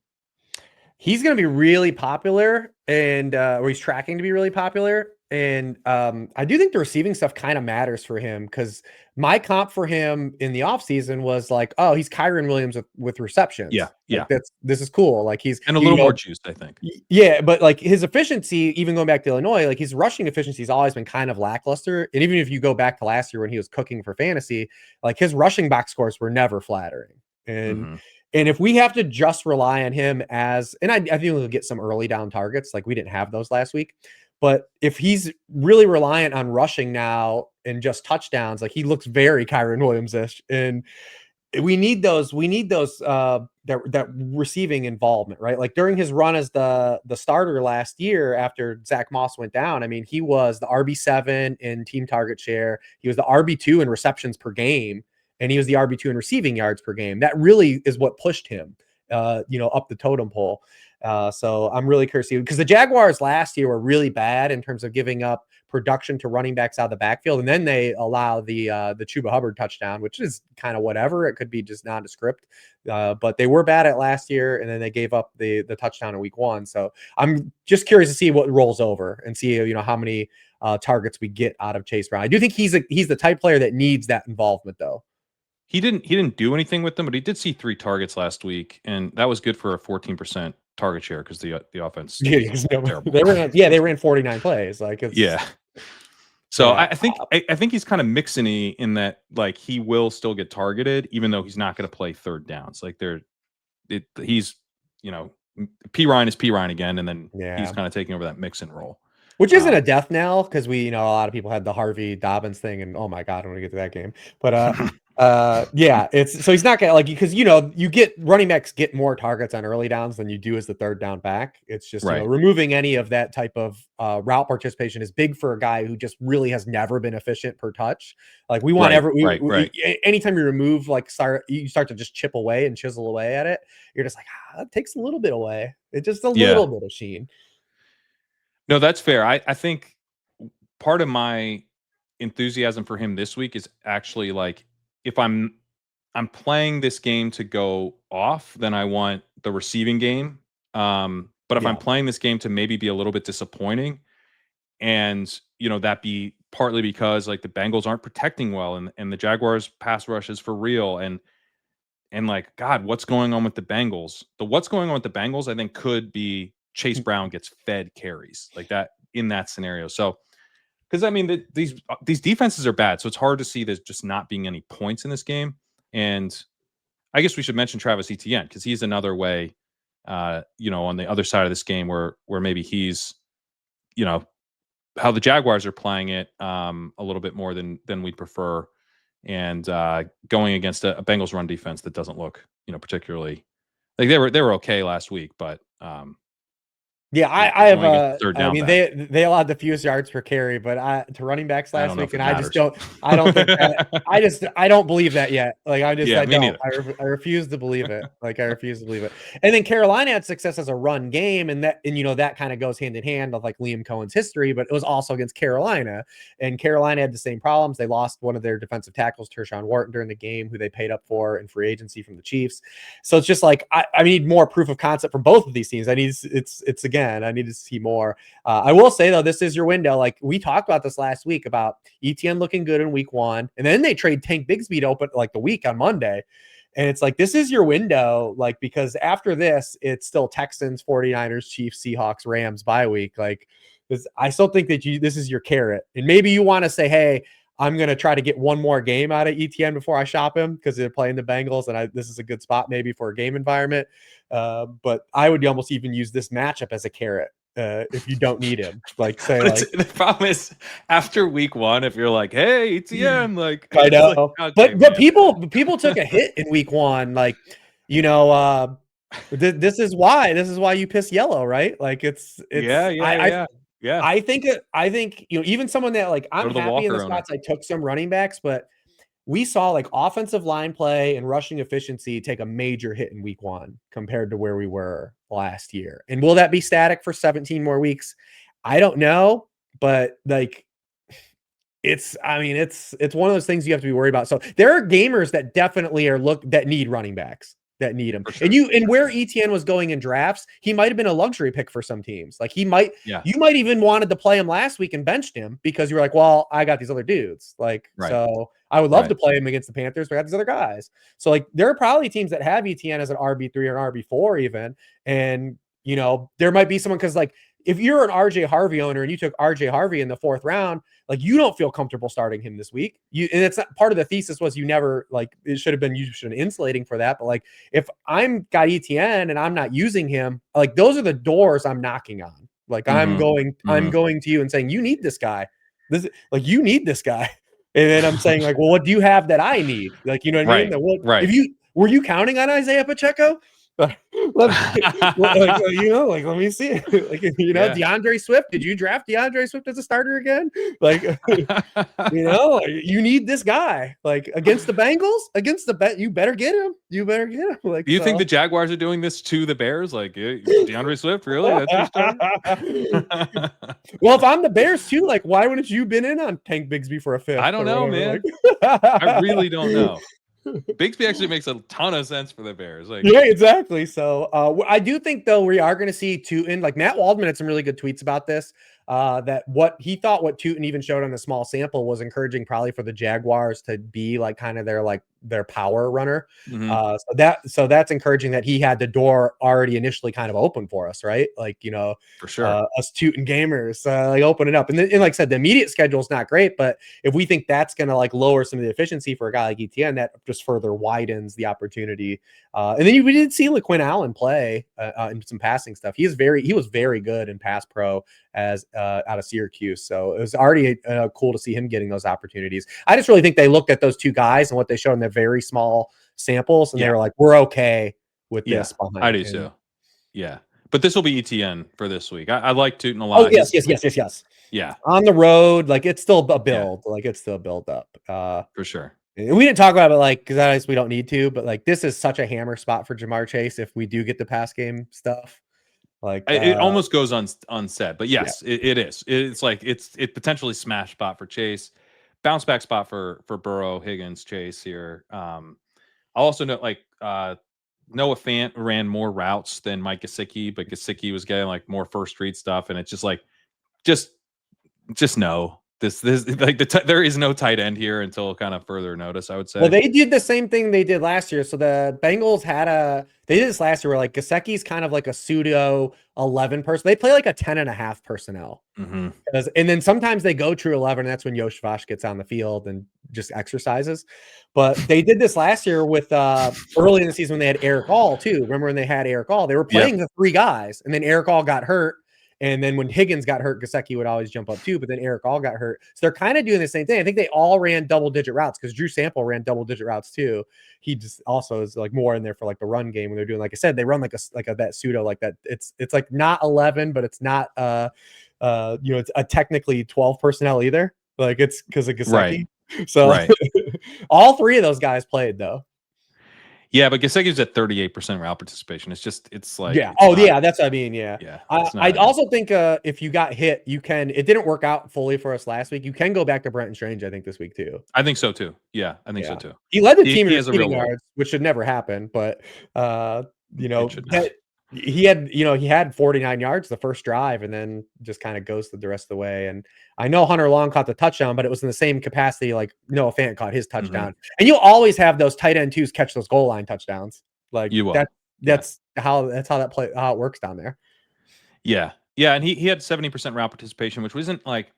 He's going to be really popular and or he's tracking to be really popular. And I do think the receiving stuff kind of matters for him because my comp for him in the offseason was like, oh, he's Kyron Williams with Yeah, receptions. Like yeah, this is cool. Like he's, and a little more juiced, I think. Yeah, but like his efficiency, even going back to Illinois, like his rushing efficiency has always been kind of lackluster. And even if you go back to last year when he was cooking for fantasy, like his rushing box scores were never flattering. And Mm-hmm. and if we have to just rely on him as, and I think we'll get some early down targets, like we didn't have those last week. But if he's really reliant on rushing now and just touchdowns, like he looks very Kyron Williams-ish. And we need those that receiving involvement, right? Like during his run as the starter last year after Zach Moss went down, I mean, he was the RB7 in team target share. He was the RB2 in receptions per game, and he was the RB2 in receiving yards per game. That really is what pushed him up the totem pole. So I'm really curious because the Jaguars last year were really bad in terms of giving up production to running backs out of the backfield, and then they allow the Chuba Hubbard touchdown, which is kind of whatever. It could be just nondescript, but they were bad at last year, and then they gave up the touchdown in week 1. So I'm just curious to see what rolls over and see how many targets we get out of Chase Brown. I do think he's the type player that needs that involvement though. He didn't do anything with them, but he did see 3 targets last week, and that was good for a 14% target share because the offense Yeah, was terrible. they ran 49 plays. Like it's Yeah. So yeah. I think he's kind of mixing in that like he will still get targeted even though he's not going to play third downs. Like he's P Ryan is P Ryan again, and then he's Yeah. kind of taking over that mixing role. Which isn't a death knell because we, a lot of people had the Harvey Dobbins thing, and oh my god, I want to get to that game. But yeah, it's so he's not gonna like because you get running backs get more targets on early downs than you do as the third down back. It's just Right. removing any of that type of route participation is big for a guy who just really has never been efficient per touch. Like we want Right. anytime you remove you start to just chip away and chisel away at it. You're just like it takes a little bit away. It's just a Yeah. little bit of sheen. No, that's fair. I think part of my enthusiasm for him this week is actually like if I'm playing this game to go off, then I want the receiving game. But if I'm Yeah. playing this game to maybe be a little bit disappointing, and that be partly because like the Bengals aren't protecting well, and the Jaguars pass rush is for real, and like God, what's going on with the Bengals? What's going on with the Bengals, I think could be Chase Brown gets fed carries like that in that scenario. So because I mean these defenses are bad, so it's hard to see there's just not being any points in this game. And I guess we should mention Travis Etienne because he's another way, on the other side of this game where maybe he's, how the Jaguars are playing it a little bit more than we'd prefer, and going against a Bengals run defense that doesn't look, particularly like they were okay last week, but Yeah, It's I have only against third I down mean back. they allowed the fewest yards per carry, but to running backs I last don't know week, if it and matters. I don't think that I don't believe that yet. Like Yeah, I me don't. neither. I refuse to believe it. Like I refuse to believe it. And then Carolina had success as a run game, and that kind of goes hand in hand of like Liam Cohen's history, but it was also against Carolina, and Carolina had the same problems. They lost one of their defensive tackles, Tershawn Wharton, during the game, who they paid up for in free agency from the Chiefs. So it's just like I need more proof of concept from both of these teams. It's again, I need to see more. I will say though, this is your window. Like we talked about this last week about ETN looking good in week 1, and then they trade Tank Bigsby to open like the week on Monday. And it's like, this is your window, like, because after this, it's still Texans, 49ers, Chiefs, Seahawks, Rams bye week. Like, I still think that this is your carrot. And maybe you want to say, hey, I'm going to try to get one more game out of ETN before I shop him because they're playing the Bengals. And this is a good spot maybe for a game environment. But I would almost even use this matchup as a carrot if you don't need him. Like, say, But like, the problem is after week 1, if you're like, hey, ETN, like I it's like, know, okay, but man. people took a hit in week 1, like, you know, this is why you piss yellow, right? Like Yeah, yeah, yeah. Yeah. I think even someone that like Go I'm to the happy in the Walker owner. spots I took some running backs, but we saw like offensive line play and rushing efficiency take a major hit in week 1 compared to where we were last year. And will that be static for 17 more weeks? I don't know, but like it's one of those things you have to be worried about. So there are gamers that definitely that need running backs that need him. For And sure. where ETN was going in drafts, he might have been a luxury pick for some teams. Like you might even wanted to play him last week and benched him because you were like, well, I got these other dudes. Like, Right. so I would love Right. to play him against the Panthers, but I got these other guys. So like there are probably teams that have ETN as an RB3 or an RB4 even. And there might be someone because like if you're an RJ Harvey owner and you took RJ Harvey in the 4th round, like you don't feel comfortable starting him this week. And it's not part of the thesis was you never like it should have been insulating for that. But like if I'm got ETN and I'm not using him, like those are the doors I'm knocking on. Like I'm going to you and saying, you need this guy. You need this guy. And then I'm saying, like, well, what do you have that I need? Like, you know what I mean? Right. What Right. if were you counting on Isaiah Pacheco? Let me see. Like, Yeah. DeAndre Swift. Did you draft DeAndre Swift as a starter again? Like, you need this guy. Like against the Bengals, you better get him. You better get him. Like, Do you think the Jaguars are doing this to the Bears? Like DeAndre Swift, really? That's your starter? Well, if I'm the Bears too, like, why wouldn't you been in on Tank Bigsby for a 5th? I don't know, man. Like, I really don't know. Bigsby actually makes a ton of sense for the Bears. Like, yeah, exactly. So I do think though we are going to see Tootin. Like Matt Waldman had some really good tweets about this. That what Tootin even showed on a small sample was encouraging, probably for the Jaguars to be like kind of their power runner. So that's encouraging that he had the door already initially kind of open for us, right? Like for sure. us Tootin gamers like open it up, and like I said, the immediate schedule is not great, but if we think that's going to like lower some of the efficiency for a guy like ETN, that just further widens the opportunity. And then we did see LaQuinn Allen play in some passing stuff. He was very good in pass pro as out of Syracuse. So it was already cool to see him getting those opportunities. I just really think they looked at those two guys and what they showed in their very small samples, and they were like, we're okay with this. I do too. Yeah. But this will be ETN for this week. I like Tootin a Oh, lot. yes. Yeah. On the road, like it's still a build. Like it's still a build up. For sure. And we didn't talk about it, like, because we don't need to, but like this is such a hammer spot for Jamar Chase if we do get the pass game stuff. Like it almost goes unsaid, but yes, it is. It's like it potentially smash spot for Chase, bounce back spot for Burrow, Higgins, Chase here. I'll also note like Noah Fant ran more routes than Mike Gesicki, but Gesicki was getting like more first read stuff, and it's just like just no. This like there is no tight end here until kind of further notice, I would say. Well, they did the same thing they did last year. So the Bengals they did this last year where like Gesicki's kind of like a pseudo 11 person. They play like a 10.5 personnel. And then sometimes they go true 11, and that's when Yosh Vash gets on the field and just exercises. But they did this last year with early in the season when they had Eric All too. Remember when they had Eric All? They were playing the 3 guys, and then Eric All got hurt. And then when Higgins got hurt, Gesicki would always jump up too. But then Eric All got hurt, so they're kind of doing the same thing. I think they all ran double-digit routes because Drew Sample ran double-digit routes too. He just also is like more in there for like the run game when they're doing, like I said, they run like a that pseudo like that. It's like not 11, but it's not it's a technically 12 personnel either. Like it's because of Right. Gesicki. So Right. all three of those guys played though. Yeah, but Gesicki's at 38% route participation. It's like Yeah. it's Oh not. yeah, that's what I mean. Yeah. Yeah, I it's not I ideal. also think if you got hit, you can. It didn't work out fully for us last week. You can go back to Brenton Strange, I think, this week too. I think so too. Yeah, I think so Yeah. too. He led the team in He has a real receiving role. yards, which should never happen, but It should not. that he had 49 yards the first drive and then just kind of ghosted the rest of the way. And I know Hunter Long caught the touchdown, but it was in the same capacity like Noah Fant caught his Mhm. touchdown. And you always have those tight end twos catch those goal line touchdowns. Like You will. Yeah. that's how it works down there. Yeah. Yeah, and he had 70% route participation, which wasn't like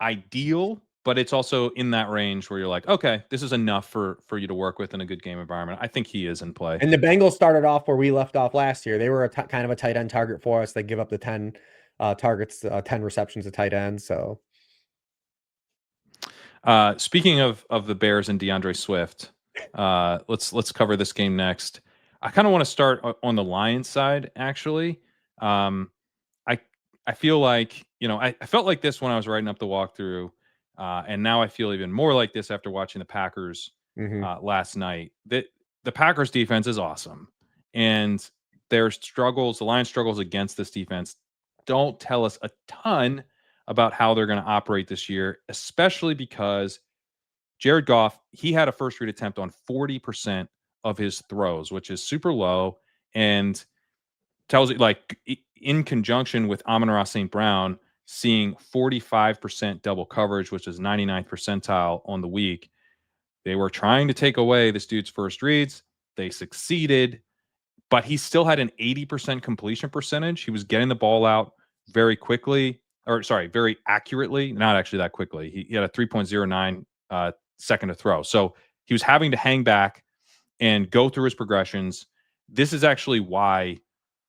ideal, but it's also in that range where you're like, okay, this is enough for you to work with in a good game environment. I think he is in play. And the Bengals started off where we left off last year. They were kind of a tight end target for us. They give up the 10 targets, 10 receptions to tight end. So Speaking of the Bears and DeAndre Swift, let's cover this game next. I kind of want to start on the Lions side, actually. Um, I I feel like I felt like this when I was writing up the walkthrough, and now I feel even more like this after watching the Packers mhm. last night. That the Packers defense is awesome, and their struggles, the Lions struggles against this defense, don't tell us a ton about how they're going to operate this year, especially because Jared Goff, he had a first read attempt on 40% of his throws, which is super low and tells you like in conjunction with Amon-Ra St. Brown seeing 45% double coverage, which is 99th percentile on the week. They were trying to take away this dude's first reads. They succeeded, but he still had an 80% completion percentage. He was getting the ball out very quickly, or sorry, very accurately. Not actually that quickly. He had a 3.09 second to throw. So he was having to hang back and go through his progressions. This is actually why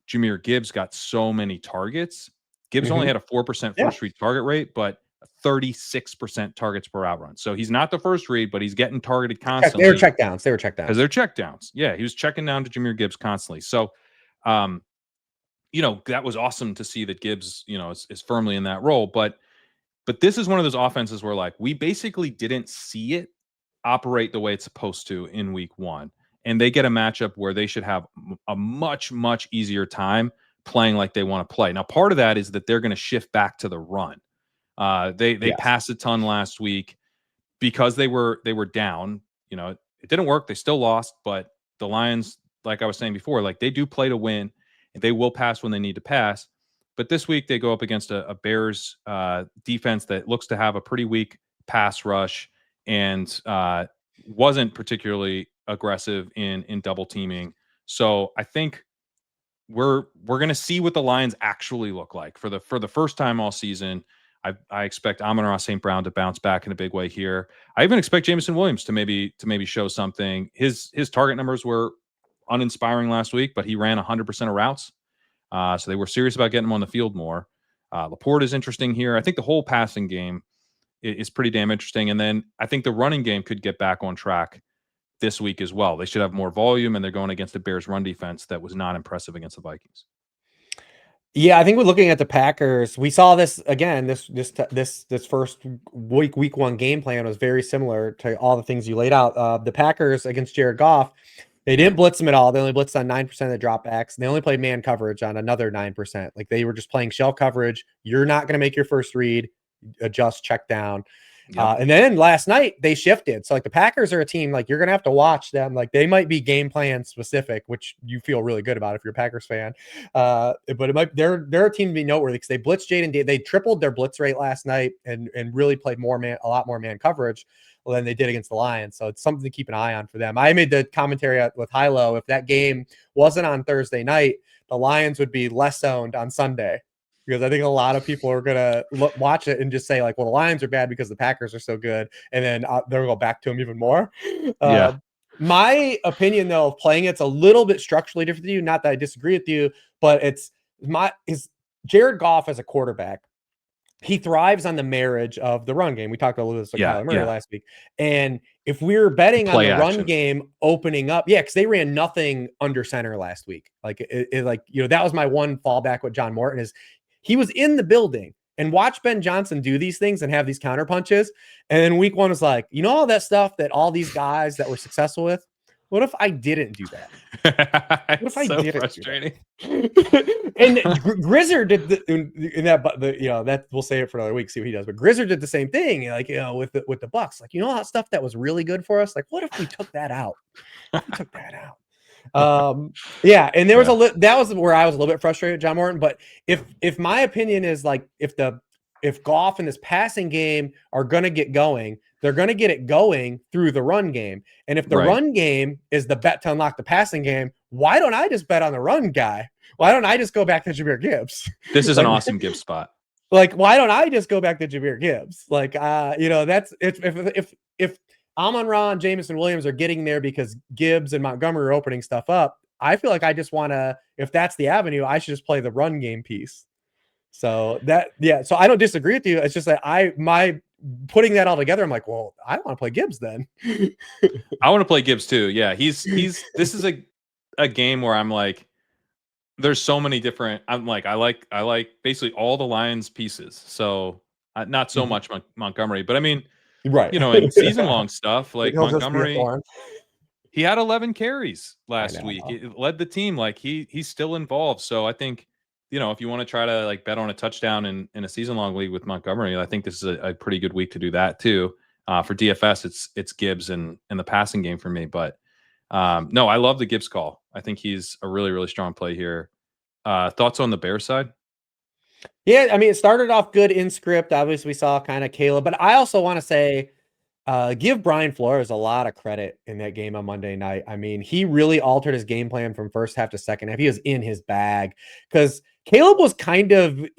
Jahmyr Gibbs got so many targets. Gibbs only Mhm. had a 4% Yeah. first read target rate, but 36% targets per out run. So he's not the first read, but he's getting targeted They were constantly check downs. They were check because downs. they're check downs. Yeah, he was checking down to Jahmyr Gibbs constantly. So, um, that was awesome to see that Gibbs, is firmly in that role. But this is one of those offenses where like we basically didn't see it operate the way it's supposed to in week one. And they get a matchup where they should have a much, much easier time playing like they want to play. Now, part of that is that they're going to shift back to the run. They Yes. passed a ton last week because they were down. It didn't work. They still lost, but the Lions, like I was saying before, like they do play to win, and they will pass when they need to pass. But this week they go up against a Bears defense that looks to have a pretty weak pass rush and wasn't particularly aggressive in double teaming. So I think we're going to see what the Lions actually look like for the first time all season. I expect Amon-Ra St. Brown to bounce back in a big way here. I even expect Jameson Williams to maybe show something. His target numbers were uninspiring last week, but he ran 100% of routes. So they were serious about getting him on the field more. Laporte is interesting here. I think the whole passing game is pretty damn interesting. And then I think the running game could get back on track this week as well. They should have more volume, and they're going against the Bears' run defense that was not impressive against the Vikings. Yeah, I think we're looking at the Packers. We saw this again. This first week one game plan was very similar to all the things you laid out. The Packers against Jared Goff, they didn't blitz him at all. They only blitzed on 9% of the dropbacks, and they only played man coverage on another 9%. Like they were just playing shell coverage. You're not going to make your first read, adjust, check down. Yep. And then last night they shifted. So like the Packers are a team like you're gonna have to watch them. Like they might be game plan specific, which you feel really good about if you're a Packers fan. But they're a team to be noteworthy because they blitzed Jaden. They tripled their blitz rate last night and really played a lot more man coverage than they did against the Lions. So it's something to keep an eye on for them. I made the commentary with Hilo. If that game wasn't on Thursday night, the Lions would be less owned on Sunday because I think a lot of people are gonna watch it and just say like, "Well, the Lions are bad because the Packers are so good," and then they'll go back to them even more. Yeah. My opinion, though, of playing it's a little bit structurally different than you. Not that I disagree with you, but it's Jared Goff as a quarterback, he thrives on the marriage of the run game. We talked a little bit with Yeah, Kyler Murray yeah. last week. And if we were betting on Play the run action. game opening up, because they ran nothing under center last week. Like, that was my one fallback with John Morton is he was in the building and watch Ben Johnson do these things and have these counter punches. And then week one was like, all that stuff that all these guys that were successful with, what if I didn't do that? What if It's I so didn't frustrating. do that? And Grizzer did that we'll say it for another week, see what he does. But Grizzer did the same thing, like with the Bucks, like that stuff that was really good for us. Like, what if we took that out? We took that out. And there was that was where I was a little bit frustrated with John Morton. But if my opinion is like if Goff and this passing game are going to get going, they're going to get it going through the run game. And if the run game is the bet to unlock the passing game, why don't I just bet on the run guy? Why don't I just go back to Jahmyr Gibbs? This is an awesome Gibbs spot. Like, why don't I just go back to Jahmyr Gibbs? Like, that's if Amon-Ra and Jameson Williams are getting there because Gibbs and Montgomery are opening stuff up, I feel like I just want to, if that's the avenue, I should just play the run game piece. So so I don't disagree with you. It's just that my putting that all together, I'm like, well, I want to play Gibbs then. I want to play Gibbs too. Yeah, he's this is a game where I'm like, there's so many different. I'm like, I like basically all the Lions pieces. So not so much Montgomery, but I mean, right? In season long stuff like He'll Montgomery, he had 11 carries last week. He led the team. Like he's still involved. So I think, if you want to try to like bet on a touchdown in a season long league with Montgomery, I think this is a pretty good week to do that too. For DFS, it's Gibbs and the passing game for me. But no, I love the Gibbs call. I think he's a really, really strong play here. Thoughts on the Bears side? Yeah, I mean, it started off good in script. Obviously, we saw kind of Caleb, but I also want to say, give Brian Flores a lot of credit in that game on Monday night. I mean, he really altered his game plan from first half to second half. He was in his bag because Caleb was kind of,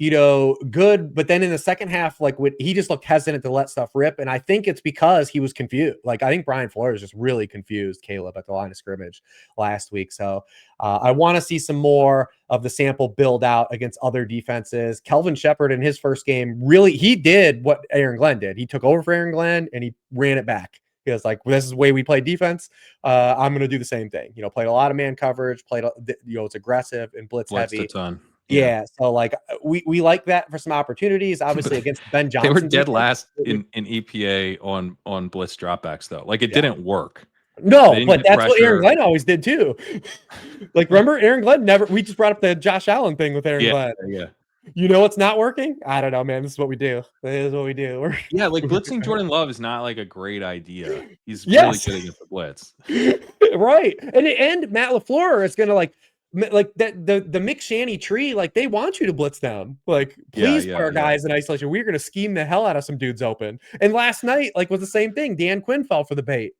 good, but then in the second half, like he just looked hesitant to let stuff rip. And I think it's because he was confused. Like, I think Brian Flores just really confused Caleb at the line of scrimmage last week. So I want to see some more of the sample build out against other defenses. Kelvin Shepherd in his first game, really, he did what Aaron Glenn did. He took over for Aaron Glenn and he ran it back. He was like, this is the way we play defense. I'm going to do the same thing. Played a lot of man coverage, it's aggressive and blitz heavy. A ton. Yeah. So like we like that for some opportunities, obviously against Ben Johnson. They were dead last in EPA on blitz dropbacks though. Like it didn't work. No, but that's what Aaron Glenn always did too. Like, remember Aaron Glenn we just brought up the Josh Allen thing with Aaron Glenn. Yeah. What's not working? I don't know, man. This is what we do. This is what we do. Like blitzing Jordan Love is not like a great idea. He's really good against the blitz. Right. And Matt LaFleur is gonna like that the Mick Shanny tree, like they want you to blitz them. Like, please put our guys in isolation. We're gonna scheme the hell out of some dudes open. And last night, like, was the same thing. Dan Quinn fell for the bait.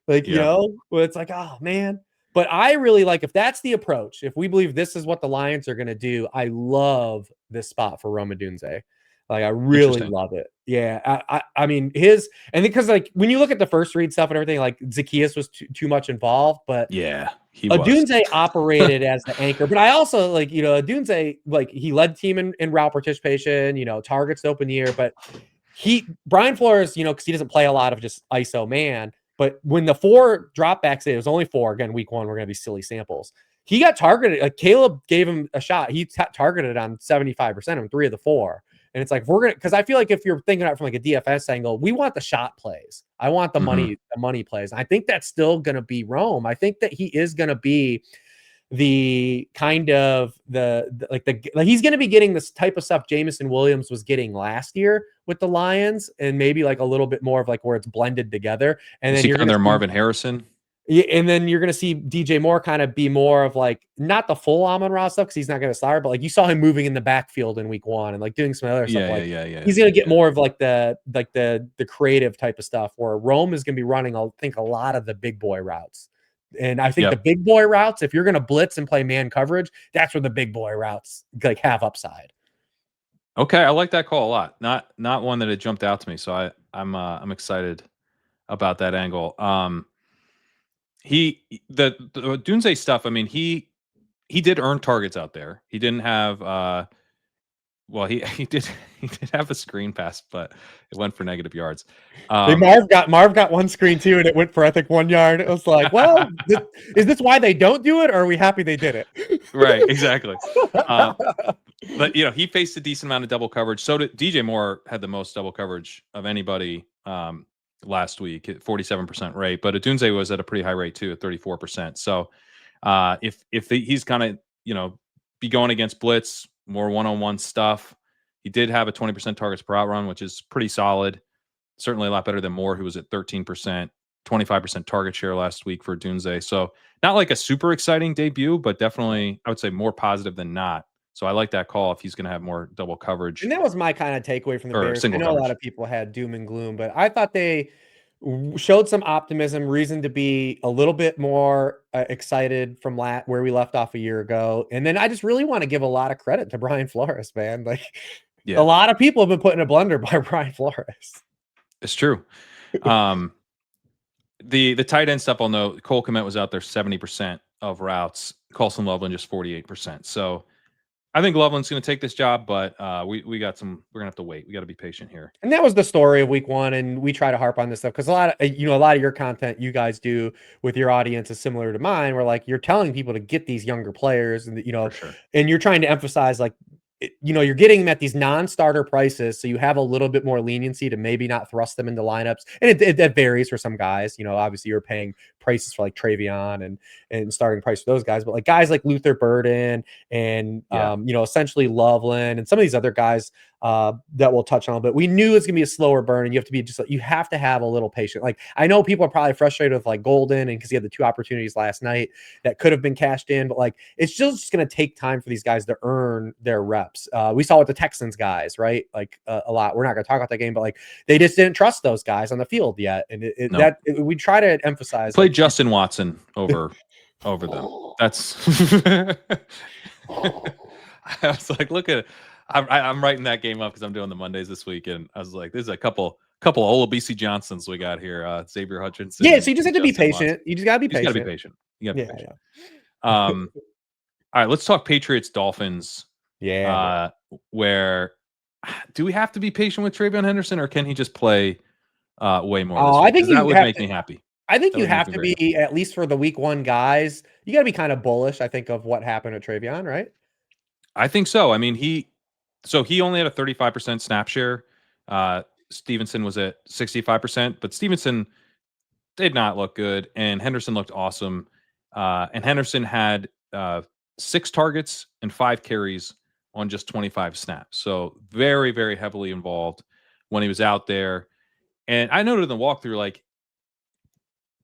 Like, where it's like, oh man. But I really like, if that's the approach, if we believe this is what the Lions are going to do, I love this spot for Rome Odunze. Like, I really love it. Yeah. I mean, because like when you look at the first read stuff and everything, like Zacchaeus was too much involved, but yeah, Odunze operated as the anchor. But I also like, Odunze, like he led the team in route participation, targets to open the year, but Brian Flores, because he doesn't play a lot of just ISO man. But when the 4 dropbacks, it was only 4. Again, week 1, we're going to be silly samples. He got targeted. Like Caleb gave him a shot. He targeted on 75% of them, 3 of the 4. And it's like, because I feel like if you're thinking about it from like a DFS angle, we want the shot plays. I want the money plays. I think that's still going to be Rome. I think that he is going to be the kind of he's going to be getting this type of stuff Jameson Williams was getting last year with the Lions, and maybe like a little bit more of like where it's blended together. And then you're going to Marvin Harrison. Yeah, and then you're going to see DJ Moore kind of be more of like not the full Amon-Ra stuff because he's not going to start, but like you saw him moving in the backfield in week 1 and like doing some other stuff. He's going to get more of like the creative type of stuff where Rome is going to be running, I think, a lot of the big boy routes. And I think the big boy routes, if you're going to blitz and play man coverage, that's where the big boy routes like have upside. Okay, I like that call a lot. Not one that had jumped out to me, so I'm excited about that angle. The Dunze stuff. I mean, he did earn targets out there. He didn't have Well, he did have a screen pass, but it went for negative yards. Hey, Marv got one screen too, and it went for I think 1 yard. It was like, well, is this why they don't do it, or are we happy they did it? Right, exactly. But he faced a decent amount of double coverage. So did DJ Moore. Had the most double coverage of anybody last week at 47% rate, but Adunze was at a pretty high rate too, at 34%. So he's kind of be going against blitz, more one-on-one stuff. He did have a 20% targets per out run, which is pretty solid. Certainly a lot better than Moore, who was at 13%, 25% target share last week for Dunze. So not like a super exciting debut, but definitely I would say more positive than not. So I like that call if he's going to have more double coverage And that was my kind of takeaway from the or Bears. I single know a lot coverage. of people had doom and gloom, but I thought they showed some optimism, reason to be a little bit more excited from where we left off a year ago. And then I just really want to give a lot of credit to Brian Flores, man. Like a Yeah, lot of people have been put in a blender by Brian Flores. it's true. The tight end stuff, I'll note, Cole Kmet was out there 70% of routes. Colson Loveland just 48%. So I think Loveland's going to take this job, but we're going to have to wait. We got to be patient here. And that was the story of week 1. And we try to harp on this stuff because a lot of your content you guys do with your audience is similar to mine, where like you're telling people to get these younger players and For sure. and you're trying to emphasize like, you're getting them at these non-starter prices. So you have a little bit more leniency to maybe not thrust them into lineups. And it varies for some guys, obviously you're paying prices for like Travion and starting price for those guys, but like guys like Luther Burden and, essentially Loveland and some of these other guys that we'll touch on, but we knew it's gonna be a slower burn and you have to have a little patience. Like I know people are probably frustrated with like Golden and because he had the 2 opportunities last night that could have been cashed in, but like it's just going to take time for these guys to earn their reps. We saw with the Texans guys, right? Like a lot. We're not going to talk about that game, but like they just didn't trust those guys on the field yet, and we try to emphasize. Play like, Justin Watson over them. That's. I was like, look at. I'm writing that game up because I'm doing the Mondays this week, and I was like, there's a couple Olabisi Johnsons we got here. Xavier Hutchinson. Yeah, so you just have to be patient. Watson. You just gotta be patient. You gotta be patient. You gotta be patient. All right, let's talk Patriots Dolphins. Yeah. Where do we have to be patient with Travion Henderson, or can he just play way more? Oh, I think that would make me happy. I think you have to be, at least for the week 1 guys, you got to be kind of bullish, I think, of what happened at Travion, right? I think so. I mean, he only had a 35% snap share. Stevenson was at 65%, but Stevenson did not look good, and Henderson looked awesome. And Henderson had 6 targets and 5 carries on just 25 snaps. So very, very heavily involved when he was out there. And I noted in the walkthrough, like,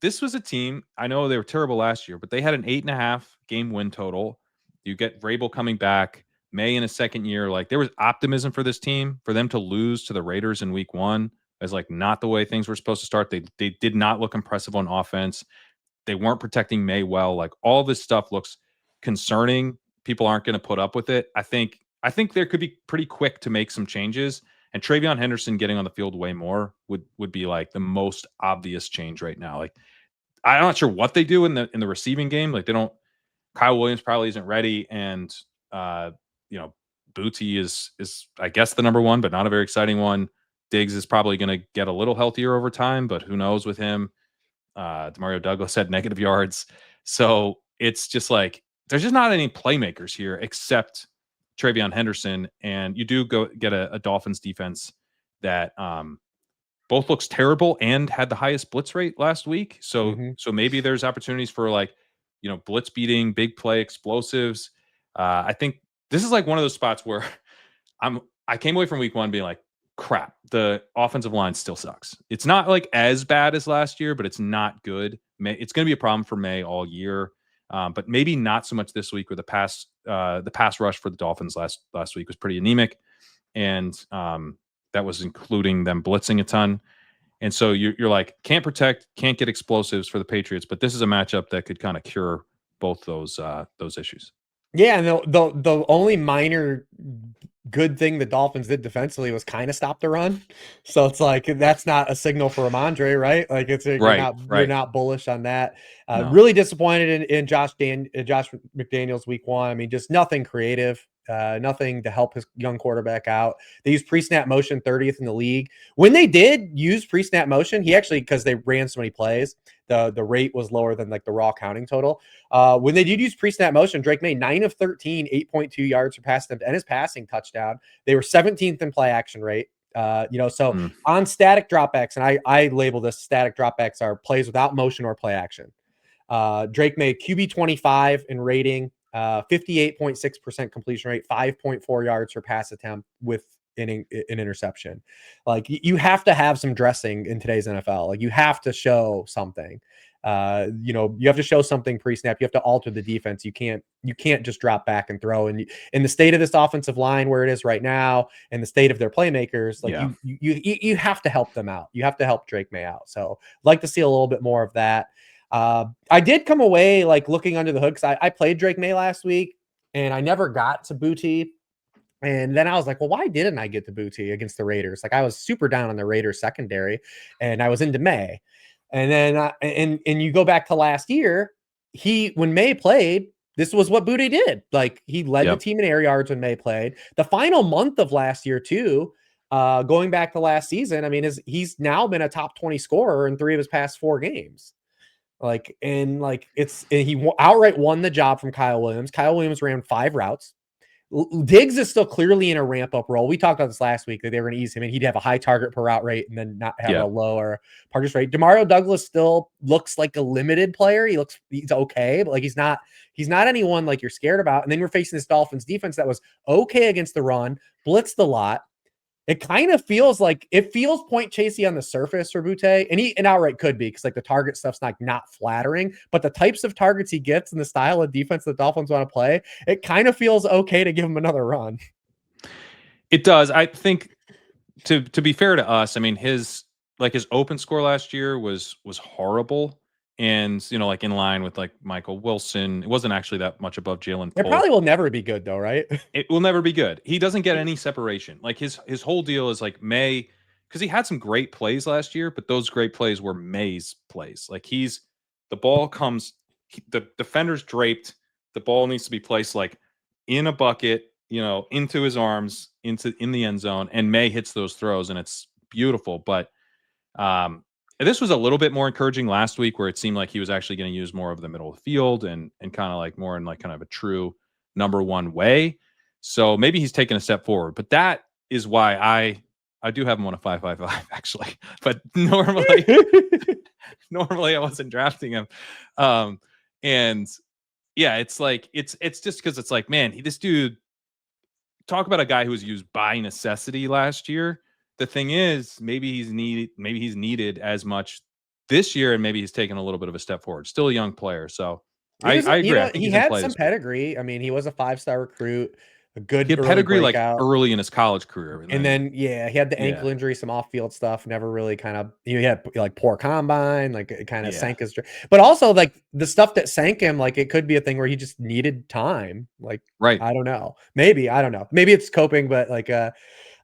this was a team, I know they were terrible last year, but they had an 8.5 game win total. You get Vrabel coming back, May in his second year. Like, there was optimism for this team. For them to lose to the Raiders in week 1 is like not the way things were supposed to start. They did not look impressive on offense. They weren't protecting May well. Like, all this stuff looks concerning. People aren't going to put up with it. I think there could be pretty quick to make some changes. And Travion Henderson getting on the field way more would be like the most obvious change right now. Like, I'm not sure what they do in the receiving game. Like, they don't. Kyle Williams probably isn't ready, and Booty is I guess the number 1, but not a very exciting one. Diggs is probably going to get a little healthier over time, but who knows with him. Demario Douglas had negative yards, so it's just like there's just not any playmakers here except Travion Henderson, and you do go get a Dolphins defense that both looks terrible and had the highest blitz rate last week. So maybe there's opportunities for like blitz beating, big play explosives. I think this is like one of those spots where I came away from week 1 being like, crap, the offensive line still sucks. It's not like as bad as last year, but it's not good. It's going to be a problem for May all year, but maybe not so much this week. Where the pass rush for the Dolphins last week was pretty anemic, and that was including them blitzing a ton. And so you're like, can't protect, can't get explosives for the Patriots, but this is a matchup that could kind of cure both those issues. Yeah, and the only minor good thing the Dolphins did defensively was kind of stop the run. So it's like that's not a signal for Ramondre, right? Like it's you're not bullish on that. No. Really disappointed in Josh McDaniels week 1. I mean, just nothing creative nothing to help his young quarterback out. They used pre-snap motion 30th in the league. When they did use pre-snap motion, he actually, because they ran so many plays, the rate was lower than like the raw counting total. When they did use pre-snap motion, Drake May 9 of 13, 8.2 yards per pass attempt, and his passing touchdown. They were 17th in play action rate. So on static dropbacks, and I label this static dropbacks are plays without motion or play action. Drake made QB 25 in rating, 58.6% completion rate, 5.4 yards per pass attempt with an interception. Like you have to have some dressing in today's NFL. Like you have to show something. You have to show something pre-snap. You have to alter the defense. You can't just drop back and throw. And in the state of this offensive line where it is right now, and the state of their playmakers, like you have to help them out. You have to help Drake May out. So I'd like to see a little bit more of that. I did come away like looking under the hood because I played Drake May last week and I never got to Booty. And then I was like, well, why didn't I get to Booty against the Raiders? Like I was super down on the Raiders secondary and I was into May. And then and you go back to last year, when May played, this was what Booty did. Like he led the team in air yards when May played. The final month of last year too, going back to last season, I mean, he's now been a top 20 scorer in 3 of his past 4 games. He outright won the job from Kyle Williams. Kyle Williams ran 5 routes. Diggs is still clearly in a ramp up role. We talked about this last week that they were going to ease him and he'd have a high target per route rate and then not have a lower target rate. Demario Douglas still looks like a limited player. He's okay, but like he's not anyone like you're scared about. And then we're facing this Dolphins defense that was okay against the run, blitzed a lot. It kind of feels point chasey on the surface for Butte, and outright could be because like the target stuff's not flattering, but the types of targets he gets and the style of defense the Dolphins want to play, it kind of feels okay to give him another run. It does. I think to be fair to us, I mean his open score last year was horrible. And, like in line with like Michael Wilson, it wasn't actually that much above Jalen Polk. It probably will never be good though, right? It will never be good. He doesn't get any separation. Like his whole deal is like May, because he had some great plays last year, but those great plays were May's plays. Like the ball comes, the defender's draped, the ball needs to be placed like in a bucket, into his arms, in the end zone, and May hits those throws, and it's beautiful. But this was a little bit more encouraging last week, where it seemed like he was actually going to use more of the middle of the field and kind of like more in like kind of a true number one way. So maybe he's taken a step forward. But that is why I do have him on a 5.55 actually. But normally I wasn't drafting him. And yeah, it's like it's just because it's like, man, this dude, talk about a guy who was used by necessity last year. The thing is, maybe he's needed as much this year, and maybe he's taken a little bit of a step forward. Still a young player, so I agree. I think he had some pedigree. I mean, he was a 5-star recruit, a good pedigree breakout. like early in his college career, and then he had the ankle injury, some off-field stuff. Never really kind of he had like poor combine, like it kind of sank his. But also like the stuff that sank him, like it could be a thing where he just needed time. Like right, I don't know. Maybe it's coping, but like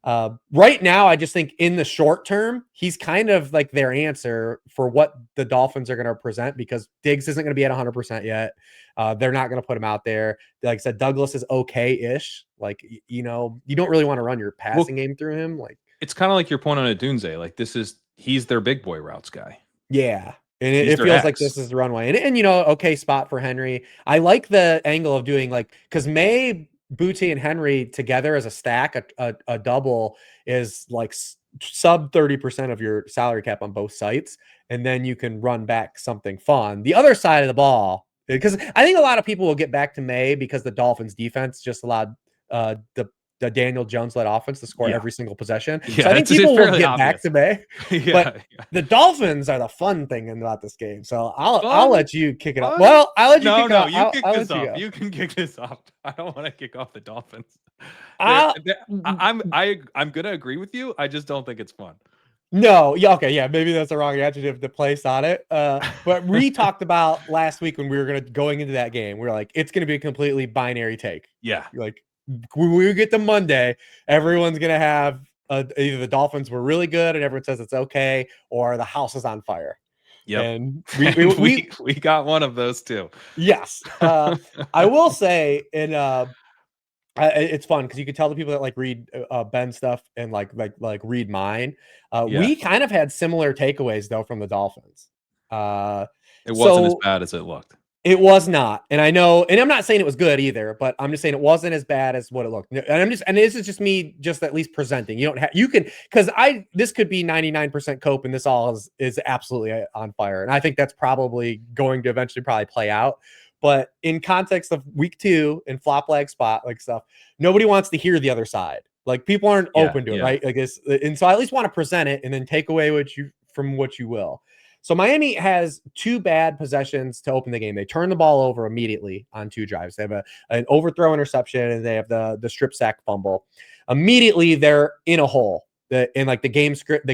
right now, I just think in the short term, he's kind of like their answer for what the Dolphins are going to present, because Diggs isn't going to be at 100% yet. They're not going to put him out there. Like I said, Douglas is okay-ish. Like, you don't really want to run your passing game through him. Like it's kind of like your point on Adunze. Like he's their big boy routes guy. Yeah. And it feels like this is the runway. And okay spot for Henry. I like the angle of doing because May, Booty, and Henry together as a stack, a double is like sub 30% of your salary cap on both sites. And then you can run back something fun. The other side of the ball, because I think a lot of people will get back to May because the Dolphins defense just allowed the Daniel Jones-led offense to score every single possession. Yeah, so I think people will get obvious. back to May. But the Dolphins are the fun thing about this game. So I'll let you kick it off. Well, I'll let you kick it off. You kick this off. You can kick this off. I don't want to kick off the Dolphins. I'm gonna agree with you. I just don't think it's fun. No, yeah, okay, yeah, maybe that's the wrong adjective to place on it. But we talked about last week when we were going into that game. We were like, it's gonna be a completely binary take. Yeah, like when we get to Monday, everyone's gonna have either the Dolphins were really good and everyone says it's okay, or the house is on fire. Yep. And we got one of those too. Yes. I will say, and It's fun because you can tell the people that like read Ben stuff and read mine. Yeah, We kind of had similar takeaways though from the Dolphins. Uh, it wasn't as so bad as it looked. it was not, and I know, and I'm not saying it was good either, but I'm just saying it wasn't as bad as what it looked. And this is just me, just at least presenting. You don't have, you can, because this could be 99% cope, and this all is absolutely on fire, and I think that's probably going to eventually probably play out. But in context of week 2 and flop lag spot like stuff, nobody wants to hear the other side. Like people aren't Yeah, open to it, yeah. right? I guess, and so I at least want to present it and then take away what you will. So Miami has 2 bad possessions to open the game. They turn the ball over immediately on 2 drives. They have an overthrow interception, and they have the strip sack fumble. Immediately they're in a hole. The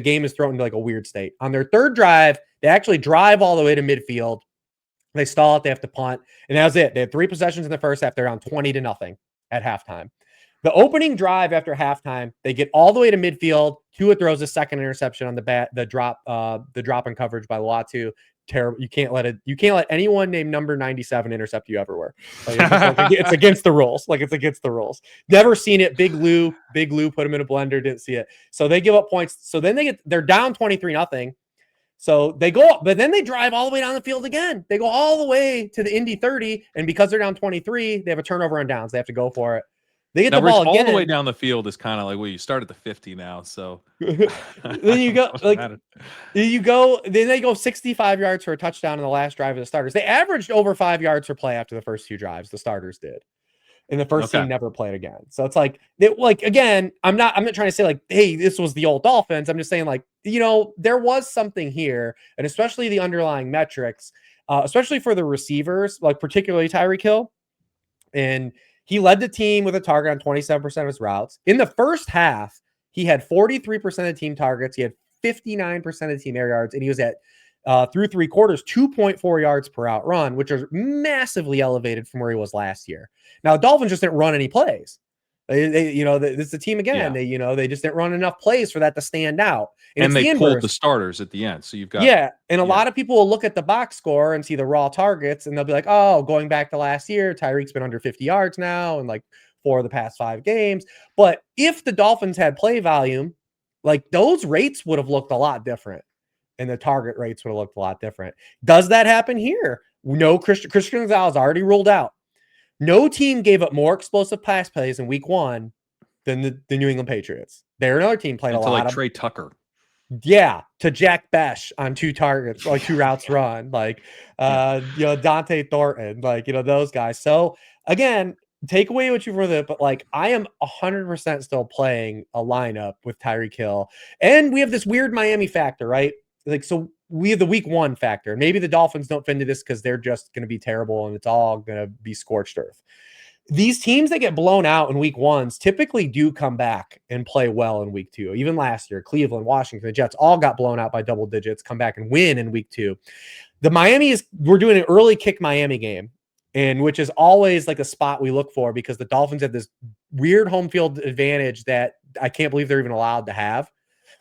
game is thrown into like a weird state. On their 3rd drive, they actually drive all the way to midfield. They stall it. They have to punt, and that was it. They had 3 possessions in the first half. They're down 20-0 at halftime. The opening drive after halftime, they get all the way to midfield. Tua throws a second interception on the drop in coverage by Latu. Terrible. You can't let anyone named number 97 intercept you everywhere. Like it's against the rules. Like it's against the rules. Never seen it. Big Lou put him in a blender. Didn't see it. So they give up points. So then they're down 23-0. So they go up, but then they drive all the way down the field again. They go all the way to the Indy 30, and because they're down 23, they have a turnover on downs. They have to go for it. They get Now, the ball again. All the way down the field is kind of like, well, you start at the 50 now, so then you go then they go 65 yards for a touchdown in the last drive of the starters. They averaged over 5 yards per play after the first 2 drives. The starters did. And the first team never played again. So it's like again, I'm not trying to say like, hey, this was the old Dolphins. I'm just saying like, there was something here, and especially the underlying metrics, especially for the receivers, like particularly Tyreek Hill. And he led the team with a target on 27% of his routes. In the first half, he had 43% of team targets. He had 59% of team air yards, and he was at through 3 quarters, 2.4 yards per out run, which is massively elevated from where he was last year. Now, the Dolphins just didn't run any plays. This is the team again. Yeah. They just didn't run enough plays for that to stand out. And they pulled the starters at the end. So you've got a lot of people will look at the box score and see the raw targets, and they'll be like, oh, going back to last year, Tyreek's been under 50 yards now, and like 4 of the past 5 games. But if the Dolphins had play volume, like those rates would have looked a lot different, and the target rates would have looked a lot different. Does that happen here? No, Christian Gonzalez already ruled out. No team gave up more explosive pass plays in week 1 than the New England Patriots. They're another team played a lot of Trey Tucker. Yeah, to Jack Besh on 2 targets, like 2 routes run, like Dante Thornton, like those guys. So again, take away what you've read, but like I am 100% still playing a lineup with Tyreek Hill, and we have this weird Miami factor, right? Like, so we have the week 1 factor. Maybe the Dolphins don't fit into this because they're just going to be terrible and it's all going to be scorched earth. These teams that get blown out in week 1s typically do come back and play well in week 2. Even last year, Cleveland, Washington, the Jets all got blown out by double digits, come back and win in week 2. We're doing an early kick Miami game, and which is always like a spot we look for because the Dolphins have this weird home field advantage that I can't believe they're even allowed to have.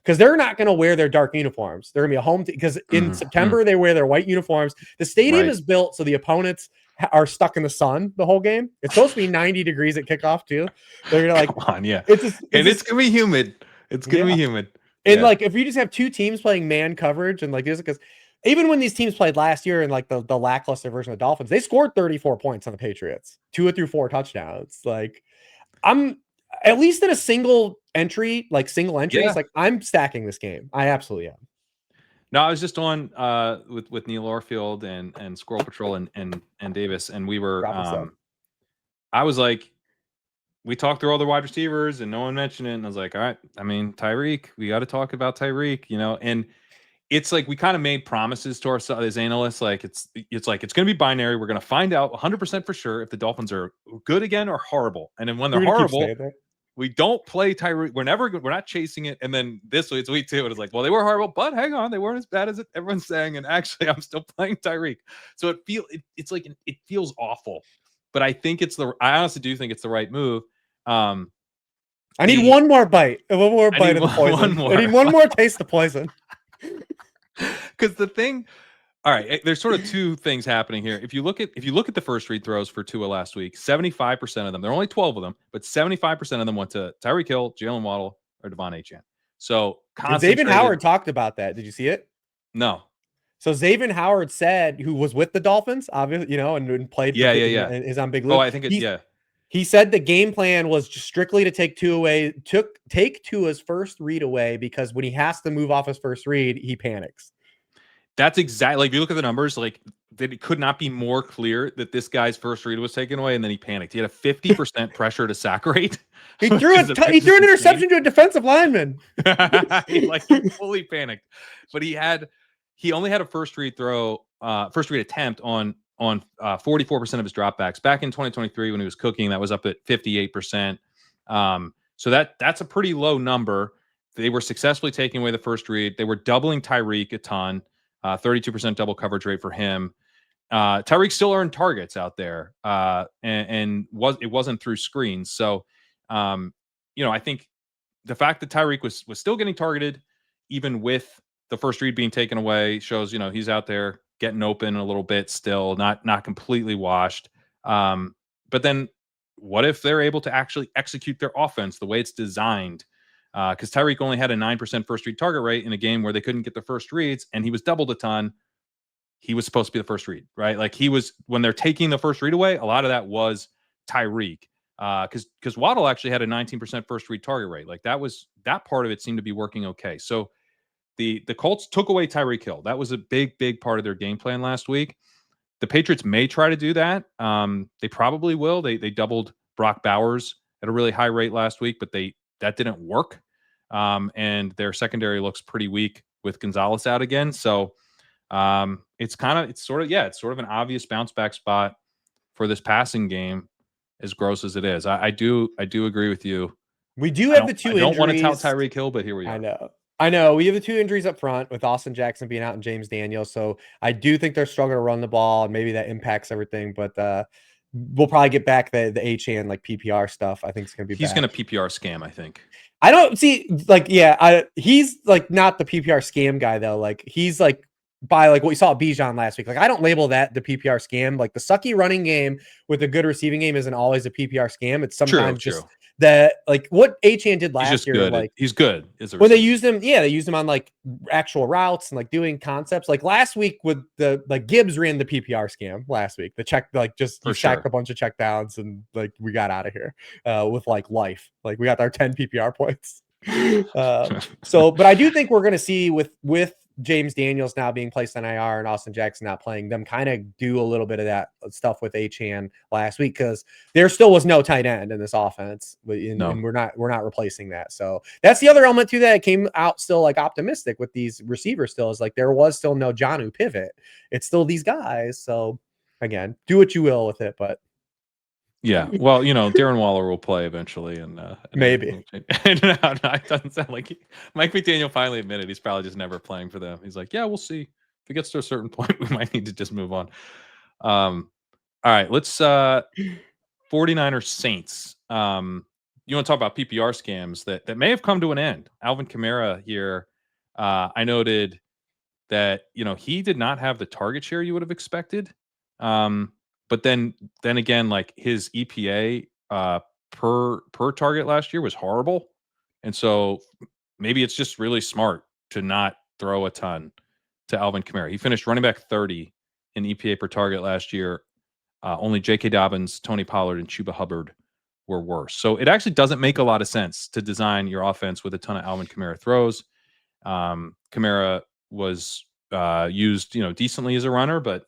Because they're not going to wear their dark uniforms. They're going to be a home because in September they wear their white uniforms. The stadium is built so the opponents are stuck in the sun the whole game. It's supposed to be 90 degrees at kickoff too. They're like, come on, yeah. It's gonna be humid. It's gonna be humid. And like, if you just have 2 teams playing man coverage and like this, because even when these teams played last year in like the lackluster version of the Dolphins, they scored 34 points on the Patriots, 2 through 4 touchdowns. Like, I'm at least in a single entries, like I'm stacking this game. I absolutely am. No, I was just on with Neil Orfield and Squirrel Patrol and Davis, and we were I was like, we talked through all the wide receivers and no one mentioned it, and I was like, all right, I mean, Tyreek, we got to talk about Tyreek, and it's like we kind of made promises to ourselves as analysts, like it's going to be binary. We're going to find out 100% for sure if the Dolphins are good again or horrible, and then when they're horrible, we don't play Tyreek. We're not chasing it. And then it's week 2. And it's like, well, they were horrible, but hang on, they weren't as bad as everyone's saying. And actually, I'm still playing Tyreek. So it feels awful. But I think I honestly do think it's the right move. I need one more bite. One more bite of the poison. I need one more taste of poison. Because the thing, All right, there's sort of two things happening here. If you look at the first read throws for Tua last week, 75% of them, there are only 12 of them, but 75% of them went to Tyreek Hill, Jalen Waddle, or Devon Achane. So And Xavier concentrated. Howard talked about that. Did you see it? No. So Xavier Howard said, who was with the Dolphins, obviously, and played for, Yeah. is on big Oh, league. I think yeah. He said the game plan was just strictly to take Tua's first read away, because when he has to move off his first read, he panics. That's exactly, like, if you look at the numbers, like, that it could not be more clear that this guy's first read was taken away, and then he panicked. He had a 50% pressure to sack rate. He threw an interception to a defensive lineman. he fully panicked. But he only had a first read attempt on 44% of his dropbacks. Back in 2023, when he was cooking, that was up at 58%. So that's a pretty low number. They were successfully taking away the first read. They were doubling Tyreek a ton. 32% double coverage rate for him. Tyreek still earned targets out there, and it wasn't through screens. So, I think the fact that Tyreek was still getting targeted, even with the first read being taken away, shows he's out there getting open a little bit still, not completely washed. But then, what if they're able to actually execute their offense the way it's designed? Because Tyreek only had a 9% first read target rate in a game where they couldn't get the first reads, and he was doubled a ton. He was supposed to be the first read, right? Like, when they're taking the first read away, a lot of that was Tyreek. Because Waddle actually had a 19% first read target rate. Like, that part of it seemed to be working okay. So the Colts took away Tyreek Hill. That was a big part of their game plan last week. The Patriots may try to do that. They probably will. They doubled Brock Bowers at a really high rate last week, but that didn't work. And their secondary looks pretty weak with Gonzalez out again. So it's sort of an obvious bounce back spot for this passing game, as gross as it is. I do agree with you. We do have the two injuries. I don't want to tout Tyreek Hill, but here we are. I know. We have the two injuries up front with Austin Jackson being out and James Daniels. So I do think they're struggling to run the ball, and maybe that impacts everything. But we'll probably get back the HN like PPR stuff. I think it's going to be He's going to PPR scam, I think. I don't see, like, he's like not the PPR scam guy though. Like, he's like, by like what we saw at Bijan last week. Like, I don't label that the PPR scam. Like, the sucky running game with a good receiving game isn't always a PPR scam. It's sometimes just that, like what Achane did last year. Like, he's good. When they used him, they used him on like actual routes and like doing concepts. Like last week with Gibbs ran the PPR scam last week. The check, like, just sacked a bunch of check downs, and like we got out of here with like life. Like, we got our 10 PPR points. But I do think we're going to see with James Daniels now being placed on IR and Austin Jackson not playing, them kind of do a little bit of that stuff with Achane last week, because there still was no tight end in this offense, and we're not replacing that. So that's the other element to that. It came out still like optimistic with these receivers. Still is like there was still no Jonnu pivot. It's still these guys. So again, do what you will with it, but. Yeah, well, Darren Waller will play eventually, and maybe. No, it doesn't sound like Mike McDaniel finally admitted he's probably just never playing for them. He's like, yeah, we'll see. If it gets to a certain point, we might need to just move on. All right, let's 49ers Saints. You want to talk about PPR scams that may have come to an end? Alvin Kamara here. I noted that he did not have the target share you would have expected. But then again, like, his EPA per target last year was horrible. And so maybe it's just really smart to not throw a ton to Alvin Kamara. He finished running back 30 in EPA per target last year. Only J.K. Dobbins, Tony Pollard, and Chuba Hubbard were worse. So it actually doesn't make a lot of sense to design your offense with a ton of Alvin Kamara throws. Kamara was used, decently as a runner, but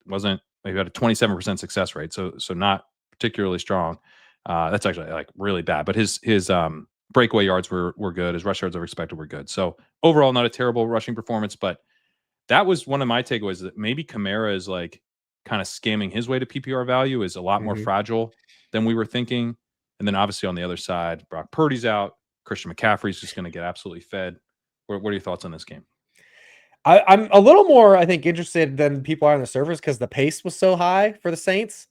wasn't. He had a 27% success rate, so not particularly strong. That's actually like really bad. But his breakaway yards were good. His rush yards over expected were good. So overall, not a terrible rushing performance. But that was one of my takeaways, that maybe Kamara is like kind of scamming his way to PPR value, is a lot more fragile than we were thinking. And then obviously on the other side, Brock Purdy's out. Christian McCaffrey's just going to get absolutely fed. What are your thoughts on this game? I'm a little more, I think, interested than people are on the surface, because the pace was so high for the Saints.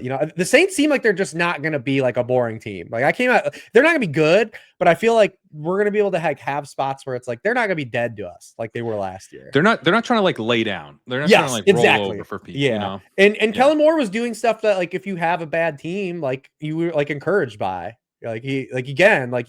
You know, the Saints seem like they're just not going to be like a boring team. Like they're not going to be good, but I feel like we're going to be able to have spots where it's like they're not going to be dead to us like they were last year. They're not trying to like lay down. They're not trying to like roll over for people. Yeah, you know? and Kellen Moore was doing stuff that like if you have a bad team, like you were like encouraged by. Like he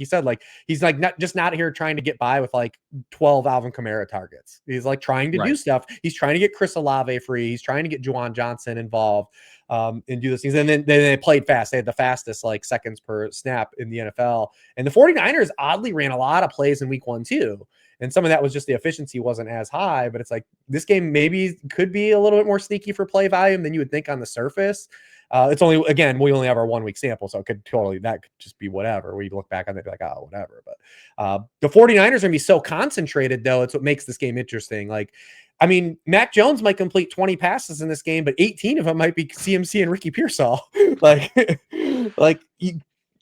said, like he's like not here trying to get by with like 12 Alvin Kamara targets. He's like trying to do stuff. He's trying to get Chris Olave free. He's trying to get Juwan Johnson involved and do those things. And then they played fast. They had the fastest like seconds per snap in the NFL. And the 49ers oddly ran a lot of plays in week 1 too. And some of that was just the efficiency wasn't as high, but it's like this game maybe could be a little bit more sneaky for play volume than you would think on the surface. It's only, again, we only have our 1 week sample, so it could that could just be whatever. We look back on it, be like, oh, whatever. But the 49ers are going to be so concentrated, though. It's what makes this game interesting. Like, I mean, Mac Jones might complete 20 passes in this game, but 18 of them might be CMC and Ricky Pearsall. like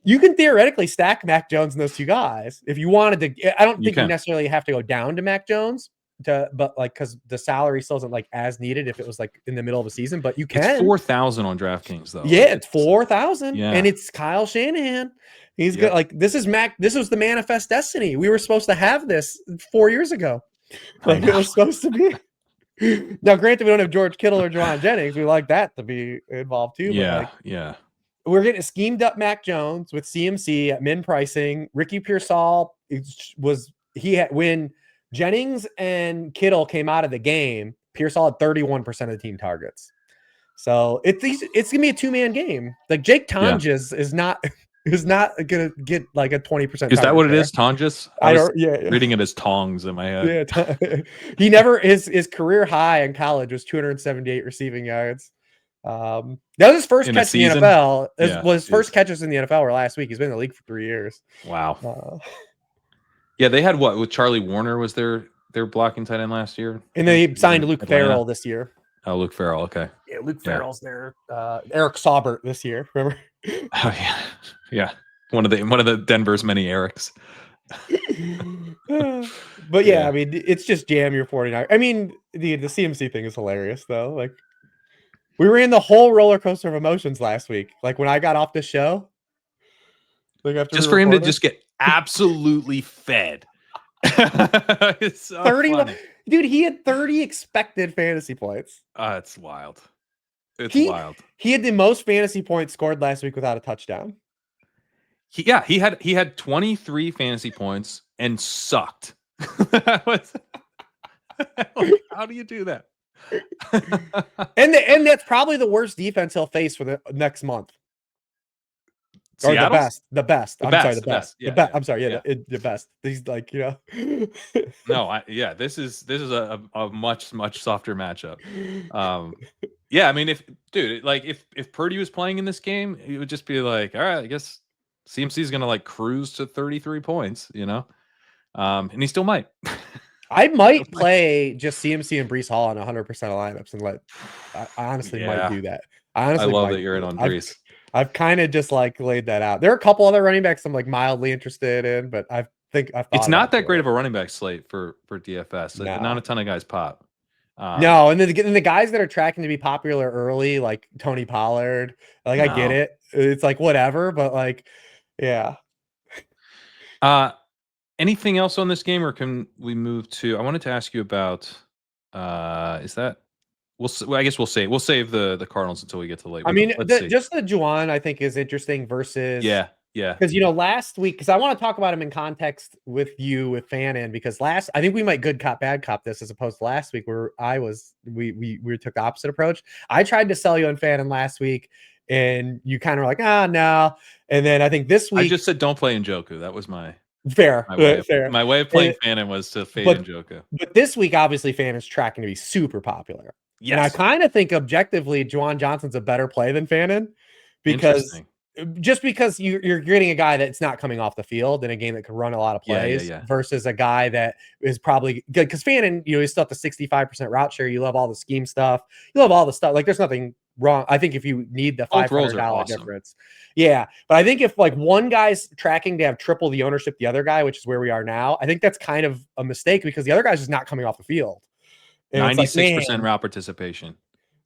you can theoretically stack Mac Jones and those two guys if you wanted to. I don't think you necessarily have to go down to Mac Jones. But like because the salary still isn't like as needed if it was like in the middle of a season, but you can. It's 4,000 on DraftKings though. Yeah, it's 4,000, and it's Kyle Shanahan. He's got like this is Mac. This was the manifest destiny. We were supposed to have this 4 years ago. Like it was supposed to be. Now, granted, we don't have George Kittle or Juwan Jennings. We like that to be involved too. Yeah, but we're getting a schemed up Mac Jones with CMC at min pricing. Ricky Pearsall when Jennings and Kittle came out of the game, Pearsall had 31% of the team targets. So it's gonna be a 2-man game. Like Jake Tonjes is not gonna get like a 20%. Is that what it is, Tonjes? I don't. Reading it as Tongs in my head. Yeah, he never his career high in college was 278 receiving yards. That was his first catch in the NFL. His first catches in the NFL were last week. He's been in the league for 3 years. Wow. Yeah, they had what with Charlie Warner was their blocking tight end last year, and they signed Luke Farrell this year. Oh, Luke Farrell. Okay. Yeah, Luke Farrell's there. Eric Saubert this year. Remember? Oh yeah. One of the Denver's many Erics. But yeah, I mean, it's just jam your 49. I mean, the CMC thing is hilarious though. Like, we ran the whole roller coaster of emotions last week. Like when I got off the show, like after just for him to just get absolutely fed. It's so 30, funny. Dude, he had 30 expected fantasy points. It's wild. It's wild. He had the most fantasy points scored last week without a touchdown. He had 23 fantasy points and sucked. How do you do that? and that's probably the worst defense he'll face for the next month. Or the best. The best. I'm sorry. The best. He's like, No, this is a much softer matchup. I mean, if Purdy was playing in this game, it would just be like, all right, I guess CMC is gonna like cruise to 33 points, and he still might. I might play just CMC and Breece Hall on 100% of lineups and I honestly might do that. I love that you're in on Breece. I've kind of just like laid that out. There are a couple other running backs I'm like mildly interested in, but I think it's not that great of a running back slate for DFS. Not a ton of guys pop. No, and then the guys that are tracking to be popular early, like Tony Pollard, like I get it. It's like whatever, but like, yeah. Anything else on this game, or can we move to? I wanted to ask you about. Is that? I guess we'll save the Cardinals until we get to late. I mean, just the Juwan I think is interesting versus because last week, because I want to talk about him in context with Fannin, because I think we might good cop bad cop this as opposed to last week where we took the opposite approach. I tried to sell you on Fannin last week and you kind of were like, no, and then I think this week I just said don't play Njoku. That was my fair. My way of playing Fannin was to fade Njoku. But this week, obviously, Fannin's tracking to be super popular. Yes. And I kind of think objectively, Juwan Johnson's a better play than Fannin because you're getting a guy that's not coming off the field in a game that can run a lot of plays versus a guy that is probably good. Because Fannin, he's still at the 65% route share. You love all the scheme stuff. You love all the stuff. Like there's nothing wrong. I think if you need the $500 difference. Yeah. But I think if like one guy's tracking to have triple the ownership, the other guy, which is where we are now, I think that's kind of a mistake because the other guy's just not coming off the field. And 96% route participation.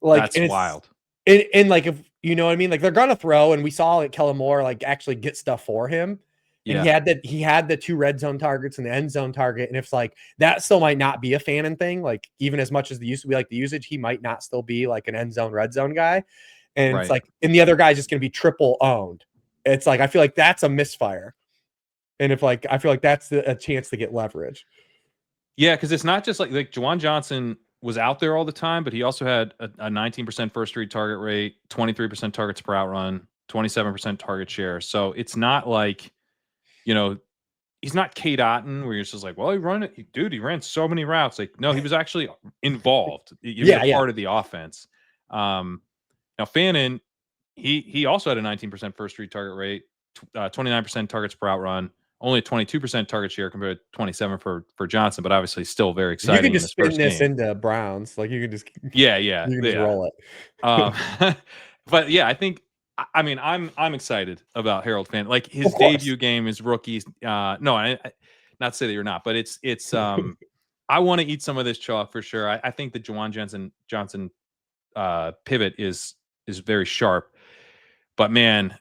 Like that's wild. And like You know what I mean? Like they're gonna throw, and we saw like Kellen Moore like actually get stuff for him. And Yeah, he had the 2 red zone targets and the end zone target. And if like that still might not be a Fannin thing, like even as much as the used to be like the usage, he might not still be like an end zone, red zone guy. And it's right. like, and the other guy's just gonna be triple owned. It's like I feel like that's a misfire. And if like I feel like that's a chance to get leverage. Yeah, because it's not just like Juwan Johnson was out there all the time, but he also had a 19% first read target rate, 23% targets per out run, 27% target share. So it's not like, you know, he's not Kate Otten where you're just like, well, he run it, dude. He ran so many routes. Like, no, he was actually involved. He was a Yeah. part of the offense. Now Fannin, he also had a 19% first read target rate, 29% targets per out run, only a 22% target share compared to 27 for Johnson, but obviously still very You could exciting in just his spin first this game. into Browns. Like you can just Yeah, yeah, you can just yeah. roll it. Um, but yeah, I think I mean I'm excited about Harold Fant. Like Of his course. debut game, his rookies. No, not to say that you're not, but it's I want to eat some of this chalk for sure. I think the Juwan Johnson pivot is very sharp. But man,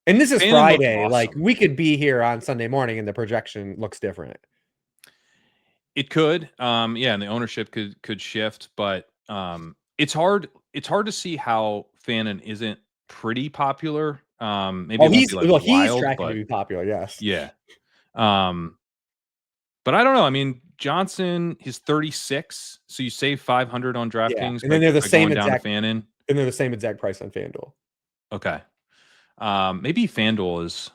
And this is Fannin looked Friday. Like awesome. we could be here on Sunday morning and the projection looks different. It could, yeah, and the ownership could shift, but it's hard. It's hard to see how Fannin isn't pretty popular. Maybe Oh, it won't be like he's wild, tracking to but be popular, yes. yeah. Um, but I don't know. I mean, Johnson, he's 36, so you save 500 on Yeah. DraftKings And then they're the by same going down to exact Fannin. price on FanDuel. Okay. Maybe FanDuel is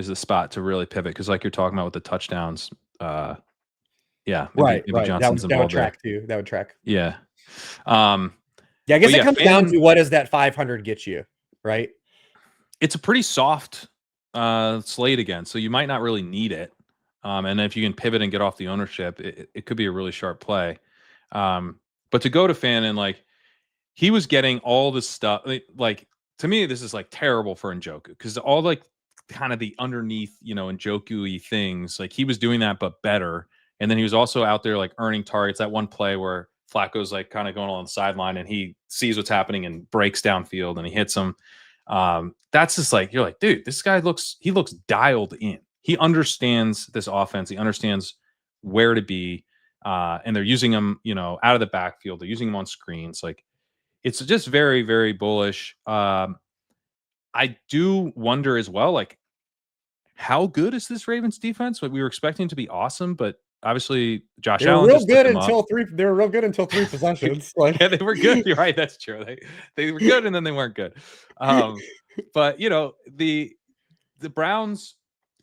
the spot to really pivot because, like you're talking about with the touchdowns, uh, yeah, Right, maybe right. Johnson's That would involved there. track too. That would track. Yeah. Um, Yeah, I guess but it yeah, comes down to Fannin, what does that 500 get you, right? it's a pretty soft slate again, so you might not really need it. And if you can pivot and get off the ownership, it could be a really sharp play. But to go to Fannin, like he was getting all this stuff. Like to me, this is like terrible for Njoku because all like kind of the underneath, Njoku-y things, like he was doing that but better. And then he was also out there like earning targets. That one play where Flacco's like kind of going on the sideline and he sees what's happening and breaks downfield and he hits him. That's just like you're like, dude, this guy looks dialed in. He understands this offense. He understands where to be. And they're using him, out of the backfield. They're using him on screens. Like it's just very, very bullish. I do wonder as well, like how good is this Ravens defense? Like we were expecting to be awesome, but obviously Josh Allen just lit them up. They were real good until 3 possessions. Yeah, Like they were good. You're right. That's true. They were good and then they weren't good. But the Browns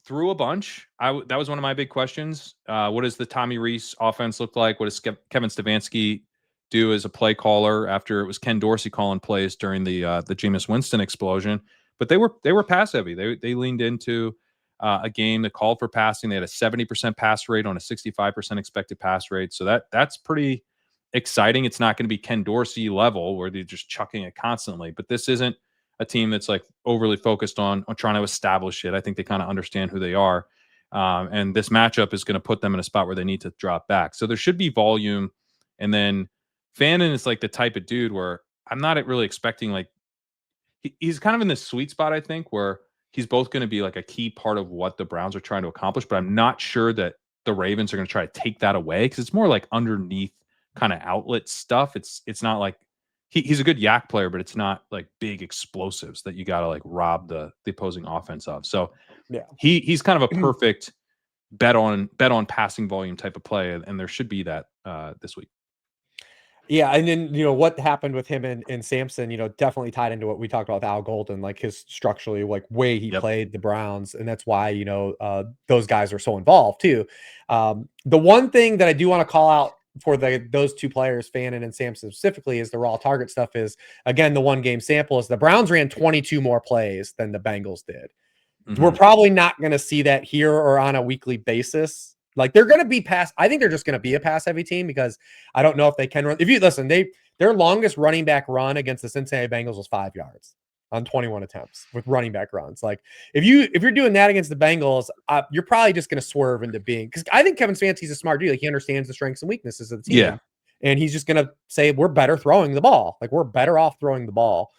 threw a bunch. That was one of my big questions. What does the Tommy Rees offense look like? What does Kevin Stefanski do as a play caller after it was Ken Dorsey calling plays during the Jameis Winston explosion? But they were pass heavy. They leaned into a game that called for passing. They had a 70% pass rate on a 65% expected pass rate. So that's pretty exciting. It's not going to be Ken Dorsey level where they're just chucking it constantly, but this isn't a team that's like overly focused on trying to establish it. I think they kind of understand who they are. And this matchup is going to put them in a spot where they need to drop back. So there should be volume. And then Fannin is like the type of dude where I'm not really expecting like he's kind of in this sweet spot, I think, where he's both going to be like a key part of what the Browns are trying to accomplish, but I'm not sure that the Ravens are going to try to take that away because it's more like underneath kind of outlet stuff. It's not like he's a good yak player, but it's not like big explosives that you got to like rob the opposing offense of. So yeah. he's kind of a perfect bet on passing volume type of play, and there should be that this week. Yeah, and then what happened with him and Sampson, definitely tied into what we talked about with Al Golden, like his structurally like way he Yep. played the Browns, and that's why those guys are so involved too. The one thing that I do want to call out for those two players, Fannin and Sampson specifically, is the raw target stuff. Is again the 1 game sample is the Browns ran 22 more plays than the Bengals did. We're Mm-hmm. probably not going to see that here or on a weekly basis. Like they're going to be pass. I think they're just going to be a pass heavy team because I don't know if they can run. If you listen, their longest running back run against the Cincinnati Bengals was 5 yards on 21 attempts with running back runs. Like if you're doing that against the Bengals, you're probably just going to swerve into being because I think Kevin Stefanski's a smart dude. Like he understands the strengths and weaknesses of the Yeah. team, and he's just going to say we're better throwing the ball. Like we're better off throwing the ball.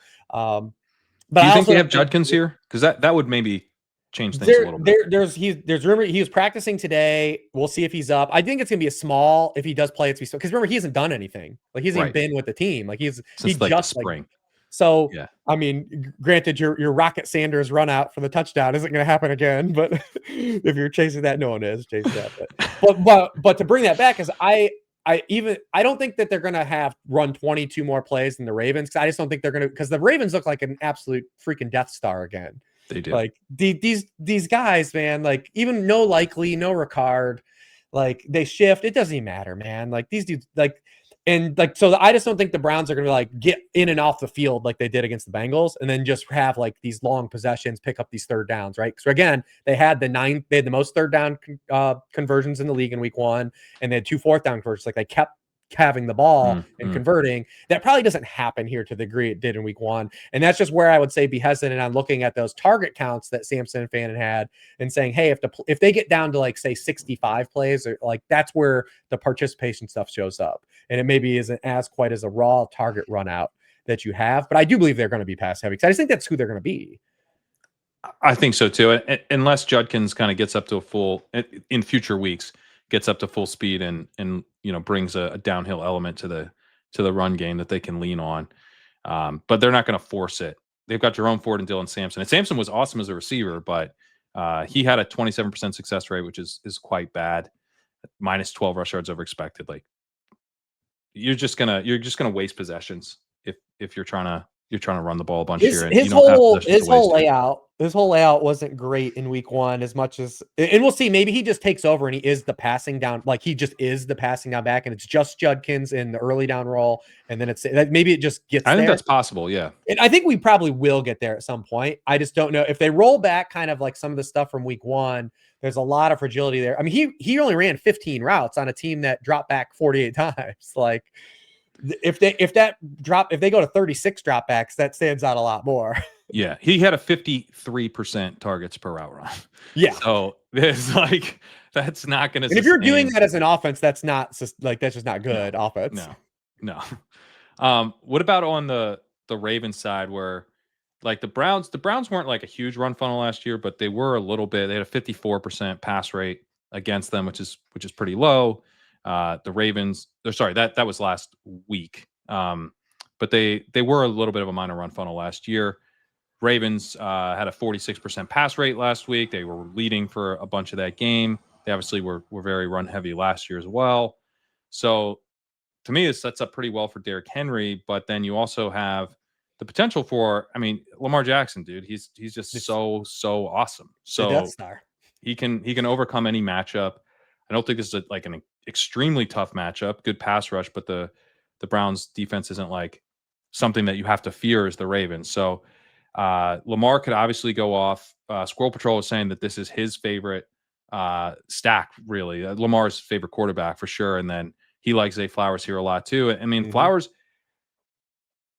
But Do you I think also they have don't think Judkins here? Because that would maybe change things a little bit. there's rumor he was practicing today. We'll see if he's up. I think it's gonna be a small if he does play. It's because remember he hasn't done anything. Like he hasn't even Right. been with the team. Like he Since like the just like spring. so. Yeah. I mean, granted, your Rocket Sanders run out for the touchdown isn't going to happen again. But if you're chasing that, no one is chasing that. But to bring that back is I don't think that they're going to have run 22 more plays than the Ravens. I just don't think they're going to because the Ravens look like an absolute freaking Death Star again. They do. Like these guys, man. Like even no Likely, no Ricard, like they shift. It doesn't even matter, man. Like these dudes, like. And like so, I just don't think the Browns are going to like get in and off the field like they did against the Bengals, and then just have like these long possessions, pick up these third downs, right? Because again, they had the most third down conversions in the league in week 1, and they had 2 fourth down conversions. Like they kept having the ball and converting. That probably doesn't happen here to the degree it did in week 1, and that's just where I would say be hesitant on looking at those target counts that Sampson and Fannin had and saying, hey, if they get down to like say 65 plays, or like that's where the participation stuff shows up. And it maybe isn't as quite as a raw target run out that you have. But I do believe they're going to be pass heavy because I just think that's who they're going to be. I think so too. Unless Judkins kind of gets up to a full in future weeks, gets up to full speed and brings a downhill element to the run game that they can lean on. But they're not going to force it. They've got Jerome Ford and Dylan Sampson. And Sampson was awesome as a receiver, but he had a 27% success rate, which is quite bad. Minus 12 rush yards over expected. Like you're just gonna waste possessions if you're trying to run the ball a bunch here, and you don't have possessions to waste. His whole layout wasn't great in week 1 as much as, and we'll see. Maybe he just takes over and he is the passing down, like he just is the passing down back, and it's just Judkins in the early down role, and then it's maybe it just gets. I think there. that's possible. Yeah, and I think we probably will get there at some point. I just don't know if they roll back kind of like some of the stuff from week 1. There's a lot of fragility there. I mean, he only ran 15 routes on a team that dropped back 48 times. Like if they go to 36 dropbacks, that stands out a lot more. Yeah, he had a 53% targets per route run. Yeah, so there's like that's not going to. And if you're doing that as an offense, that's just not good offense. No. What about on the Ravens side where like the Browns weren't like a huge run funnel last year, but they were a little bit. They had a 54% pass rate against them, which is pretty low. The Ravens, that was last week. But they were a little bit of a minor run funnel last year. Ravens had a 46% pass rate last week. They were leading for a bunch of that game. They obviously were very run heavy last year as well. So to me, this sets up pretty well for Derrick Henry. But then you also have the potential for, I mean, Lamar Jackson, dude. He's just so awesome. So Death Star. He can overcome any matchup. I don't think this is like an extremely tough matchup. Good pass rush, but the Browns defense isn't like something that you have to fear as the Ravens. So Lamar could obviously go off. Squirrel Patrol is saying that this is his favorite stack, really. Lamar's favorite quarterback for sure. And then he likes Zay Flowers here a lot too. I mean, Flowers,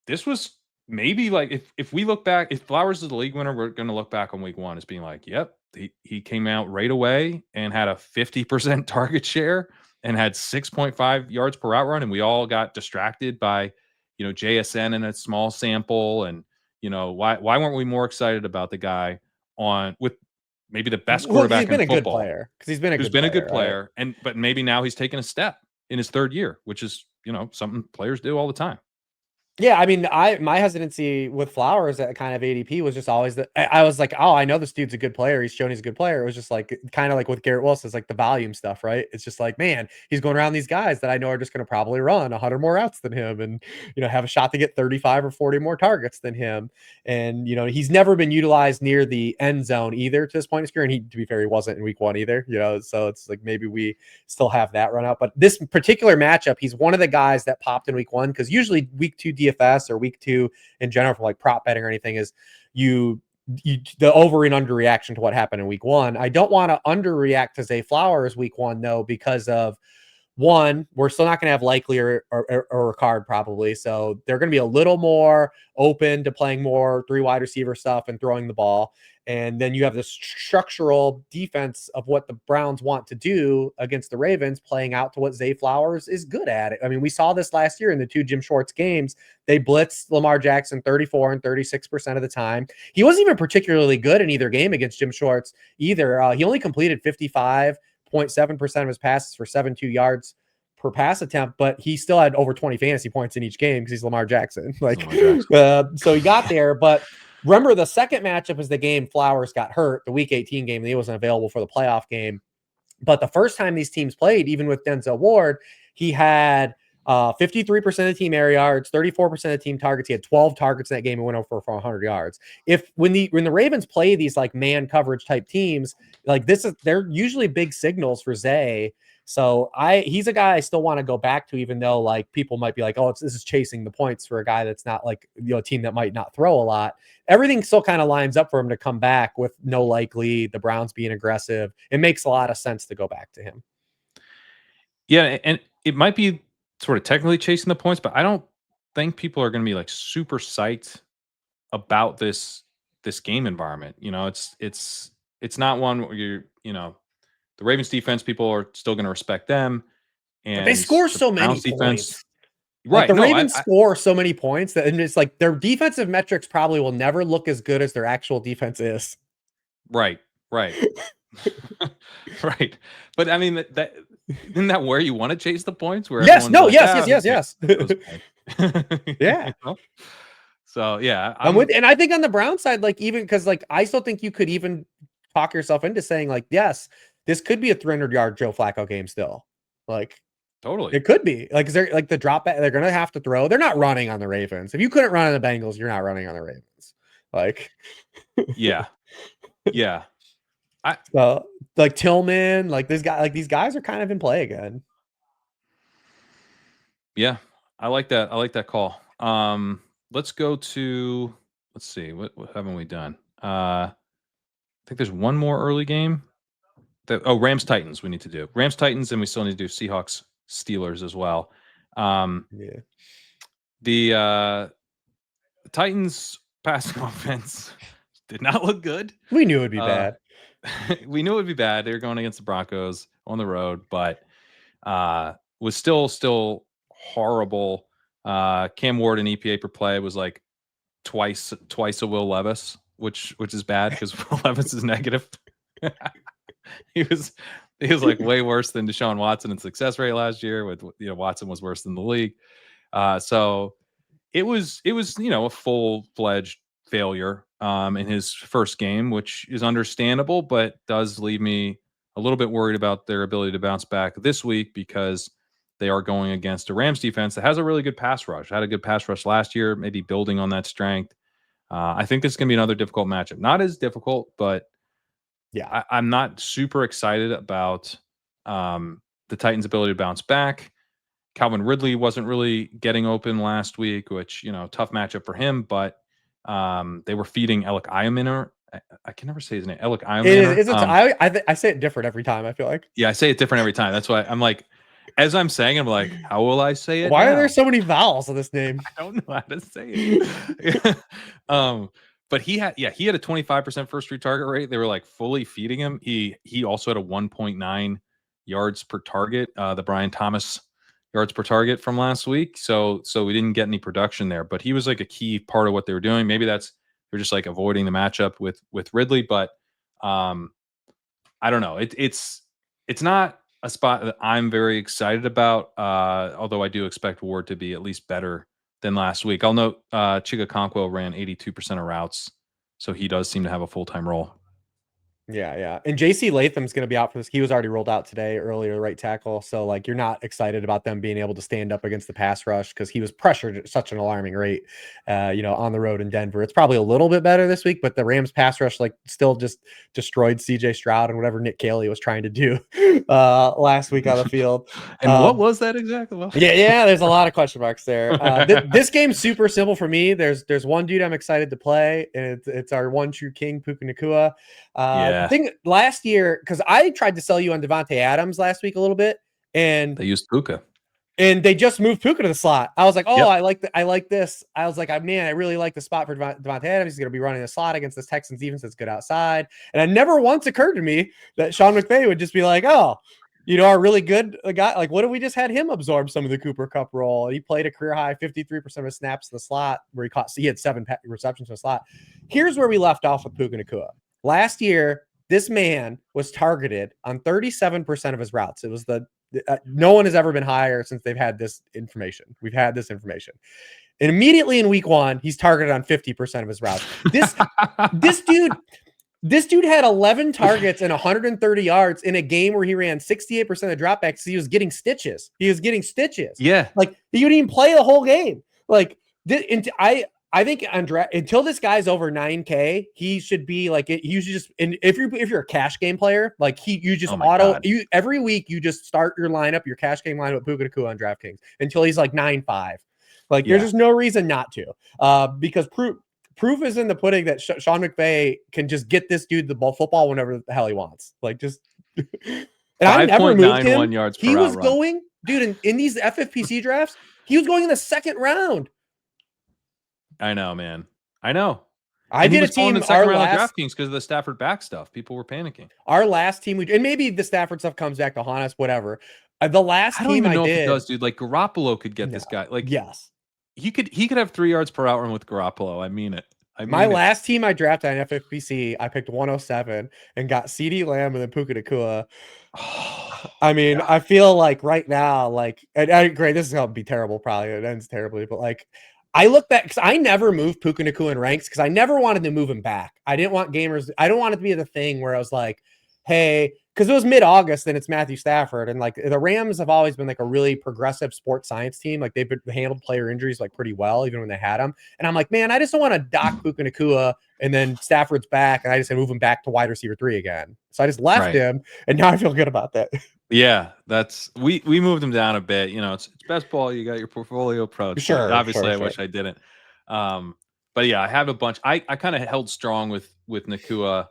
this was maybe like if we look back, if Flowers is the league winner, we're going to look back on week 1 as being like, yep, he came out right away and had a 50% target share and had 6.5 yards per route run. And we all got distracted by, JSN in a small sample. And, why weren't we more excited about the guy with maybe the best quarterback in football? He's been a good player. Right? But maybe now he's taken a step in his 3rd year, which is, something players do all the time. Yeah, I mean, my hesitancy with Flowers at kind of ADP was just always that I was like, oh, I know this dude's a good player. He's shown he's a good player. It was just like kind of like with Garrett Wilson, it's like the volume stuff, right? It's just like, man, he's going around these guys that I know are just going to probably run 100 more routes than him, and have a shot to get 35 or 40 more targets than him. And he's never been utilized near the end zone either to this point in his career. And he, to be fair, he wasn't in week 1 either. So it's like maybe we still have that run out. But this particular matchup, he's one of the guys that popped in week 1 because usually week 2 DFS or week 2 in general for like prop betting or anything is the over and under reaction to what happened in week 1. I don't want to underreact to Zay Flowers week 1 though, because of one, we're still not going to have Likely or Ricard probably. So they're going to be a little more open to playing more 3 wide receiver stuff and throwing the ball. And then you have the structural defense of what the Browns want to do against the Ravens playing out to what Zay Flowers is good at. I mean, we saw this last year in the 2 Jim Schwartz games. They blitzed Lamar Jackson 34 and 36% of the time. He wasn't even particularly good in either game against Jim Schwartz either. He only completed 55.7% of his passes for 72 yards per pass attempt, but he still had over 20 fantasy points in each game because he's Lamar Jackson. Like, Lamar Jackson. So he got there, but remember the second matchup is the game Flowers got hurt, the week 18 game, and he wasn't available for the playoff game. But the first time these teams played, even with Denzel Ward, he had 53% of the team air yards, 34% of the team targets. He had 12 targets in that game and went over for 100 yards. When the Ravens play these like man coverage type teams, like they're usually big signals for Zay. So he's a guy I still want to go back to, even though like people might be like, oh, this is chasing the points for a guy that's not like, a team that might not throw a lot. Everything still kind of lines up for him to come back with no Likely, the Browns being aggressive. It makes a lot of sense to go back to him. Yeah, and it might be sort of technically chasing the points, but I don't think people are going to be like super psyched about this game environment. It's not one where the Ravens defense, people are still going to respect them, and but they score so many defense, points. right? Like the Ravens score so many points and it's like their defensive metrics probably will never look as good as their actual defense is. Right. Right. But I mean, isn't that where you want to chase the points? Where yes, no, like, yes. Yeah. So yeah, I'm with, and I think on the Brown side, like even because like I still think you could even talk yourself into saying like, yes, this could be a 300-yard Joe Flacco game still. Like totally, it could be like, is there like the drop back? They're gonna have to throw. They're not running on the Ravens. If you couldn't run on the Bengals, you're not running on the Ravens. Like, yeah. Like Tillman, like these guys are kind of in play again. Yeah, I like that. I like that call. Let's go to, let's see, what haven't we done? I think there's one more early game. Rams Titans we need to do. Rams Titans, and we still need to do Seahawks Steelers as well. Yeah. The Titans passing offense did not look good. We knew it would be bad. We knew it would be bad. They were going against the Broncos on the road, but was still horrible. Cam Ward and EPA per play was like twice a Will Levis, which is bad because Will Levis is negative. he was like way worse than Deshaun Watson in success rate last year. With Watson was worse than the league. So it was a full-fledged failure in his first game, which is understandable, but does leave me a little bit worried about their ability to bounce back this week because they are going against a Rams defense that has a really good pass rush. Had a good pass rush last year, maybe building on that strength. I think this is going to be another difficult matchup. Not as difficult, but yeah, I'm not super excited about the Titans' ability to bounce back. Calvin Ridley wasn't really getting open last week, which, tough matchup for him, but they were feeding Alec Iaminer. I can never say his name. Alec Iaminer. I say it different every time, I feel like. Yeah, I say it different every time. That's why I'm like, as I'm saying, I'm like, how will I say it? Why now? are there so many vowels in this name? I don't know how to say it. But he had a 25% first read target rate. They were like fully feeding him. He also had a 1.9 yards per target. The Brian Thomas yards per target from last week. So we didn't get any production there, but he was like a key part of what they were doing. Maybe they're just like avoiding the matchup with Ridley, but I don't know. It's not a spot that I'm very excited about. Although I do expect Ward to be at least better than last week. I'll note Chigakonkwo ran 82% of routes, so he does seem to have a full-time role. Yeah. And JC Latham's going to be out for this. He was already rolled out today earlier, right tackle. So like you're not excited about them being able to stand up against the pass rush because he was pressured at such an alarming rate, on the road in Denver. It's probably a little bit better this week, but the Rams pass rush like still just destroyed CJ Stroud and whatever Nick Caley was trying to do last week on the field. And what was that exactly? Well, yeah, there's a lot of question marks there. This game's super simple for me. There's one dude I'm excited to play, and it's our one true king, Puka Nacua. The thing last year, because I tried to sell you on Devontae Adams last week a little bit, And They used Puka. And they just moved Puka to the slot. I was like, oh, Yep. I like this. I was like, man, I really like the spot for Devontae Adams. He's going to be running the slot against this Texans defense that's good outside. And it never once occurred to me that Sean McVay would just be like, oh, our really good guy. Like, what if we just had him absorb some of the Cooper Kupp role? He played a career high 53% of his snaps in the slot, where he had 7 receptions in the slot. Here's where we left off with Puka Nacua. Last year, this man was targeted on 37% of his routes. It was no one has ever been higher since they've had this information. We've had this information. And immediately in week 1, he's targeted on 50% of his routes. This dude had 11 targets and 130 yards in a game where he ran 68% of dropbacks. He was getting stitches. Yeah. Like, he didn't even play the whole game. Like, I think until this guy's over 9K, he should be like, you should just, and if you're a cash game player, like every week you just start your lineup, your cash game lineup with Puka Nacua on DraftKings until he's like 9.5. Like, there's just no reason not to, because proof is in the pudding that Sean McVay can just get this dude the football whenever the hell he wants. Like, just, and I never moved him. Yards he was going, dude, in these FFPC drafts, he was going in the 2nd round. I know, man. I know. I did a team in the 2nd round of DraftKings because of the Stafford back stuff. People were panicking. Our last team, and maybe the Stafford stuff comes back to haunt us, whatever. The last team I did, if it does, dude. Like, Garoppolo could get this guy. Like, yes, he could have 3 yards per out run with Garoppolo. I mean it. My last team I drafted on FFPC, I picked 107 and got CeeDee Lamb and then Puka Nacua. I mean, I feel like right now, like, great, this is gonna be terrible. Probably it ends terribly, but like, I look back because I never moved Puka Nacua in ranks because I never wanted to move him back. I didn't want gamers. I don't want it to be the thing where I was like, hey, because it was mid-August and it's Matthew Stafford, and like the Rams have always been like a really progressive sports science team. Like, they've handled player injuries like pretty well, even when they had them. And I'm like, man, I just don't want to dock Puka Nacua and then Stafford's back, and I just move him back to wide receiver 3 again. So I just left him, and now I feel good about that. Yeah, that's we moved him down a bit. It's best ball. You got your portfolio approach. Sure. Obviously, I wish I didn't. But yeah, I have a bunch. I kind of held strong with Nacua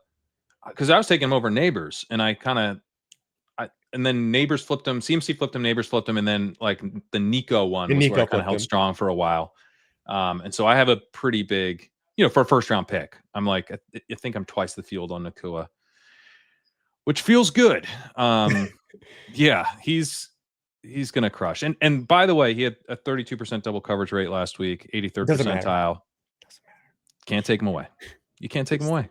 because I was taking him over Neighbors, and and then Neighbors flipped him. CMC flipped him. Neighbors flipped him, and then like the Nico one was where I kind of held strong for a while. And so I have a pretty big, for a 1st round pick. I'm like, I think I'm twice the field on Nacua, which feels good. Yeah, he's gonna crush. And by the way, he had a 32% double coverage rate last week, 83rd percentile. Doesn't matter. Can't take him away. You can't take him away.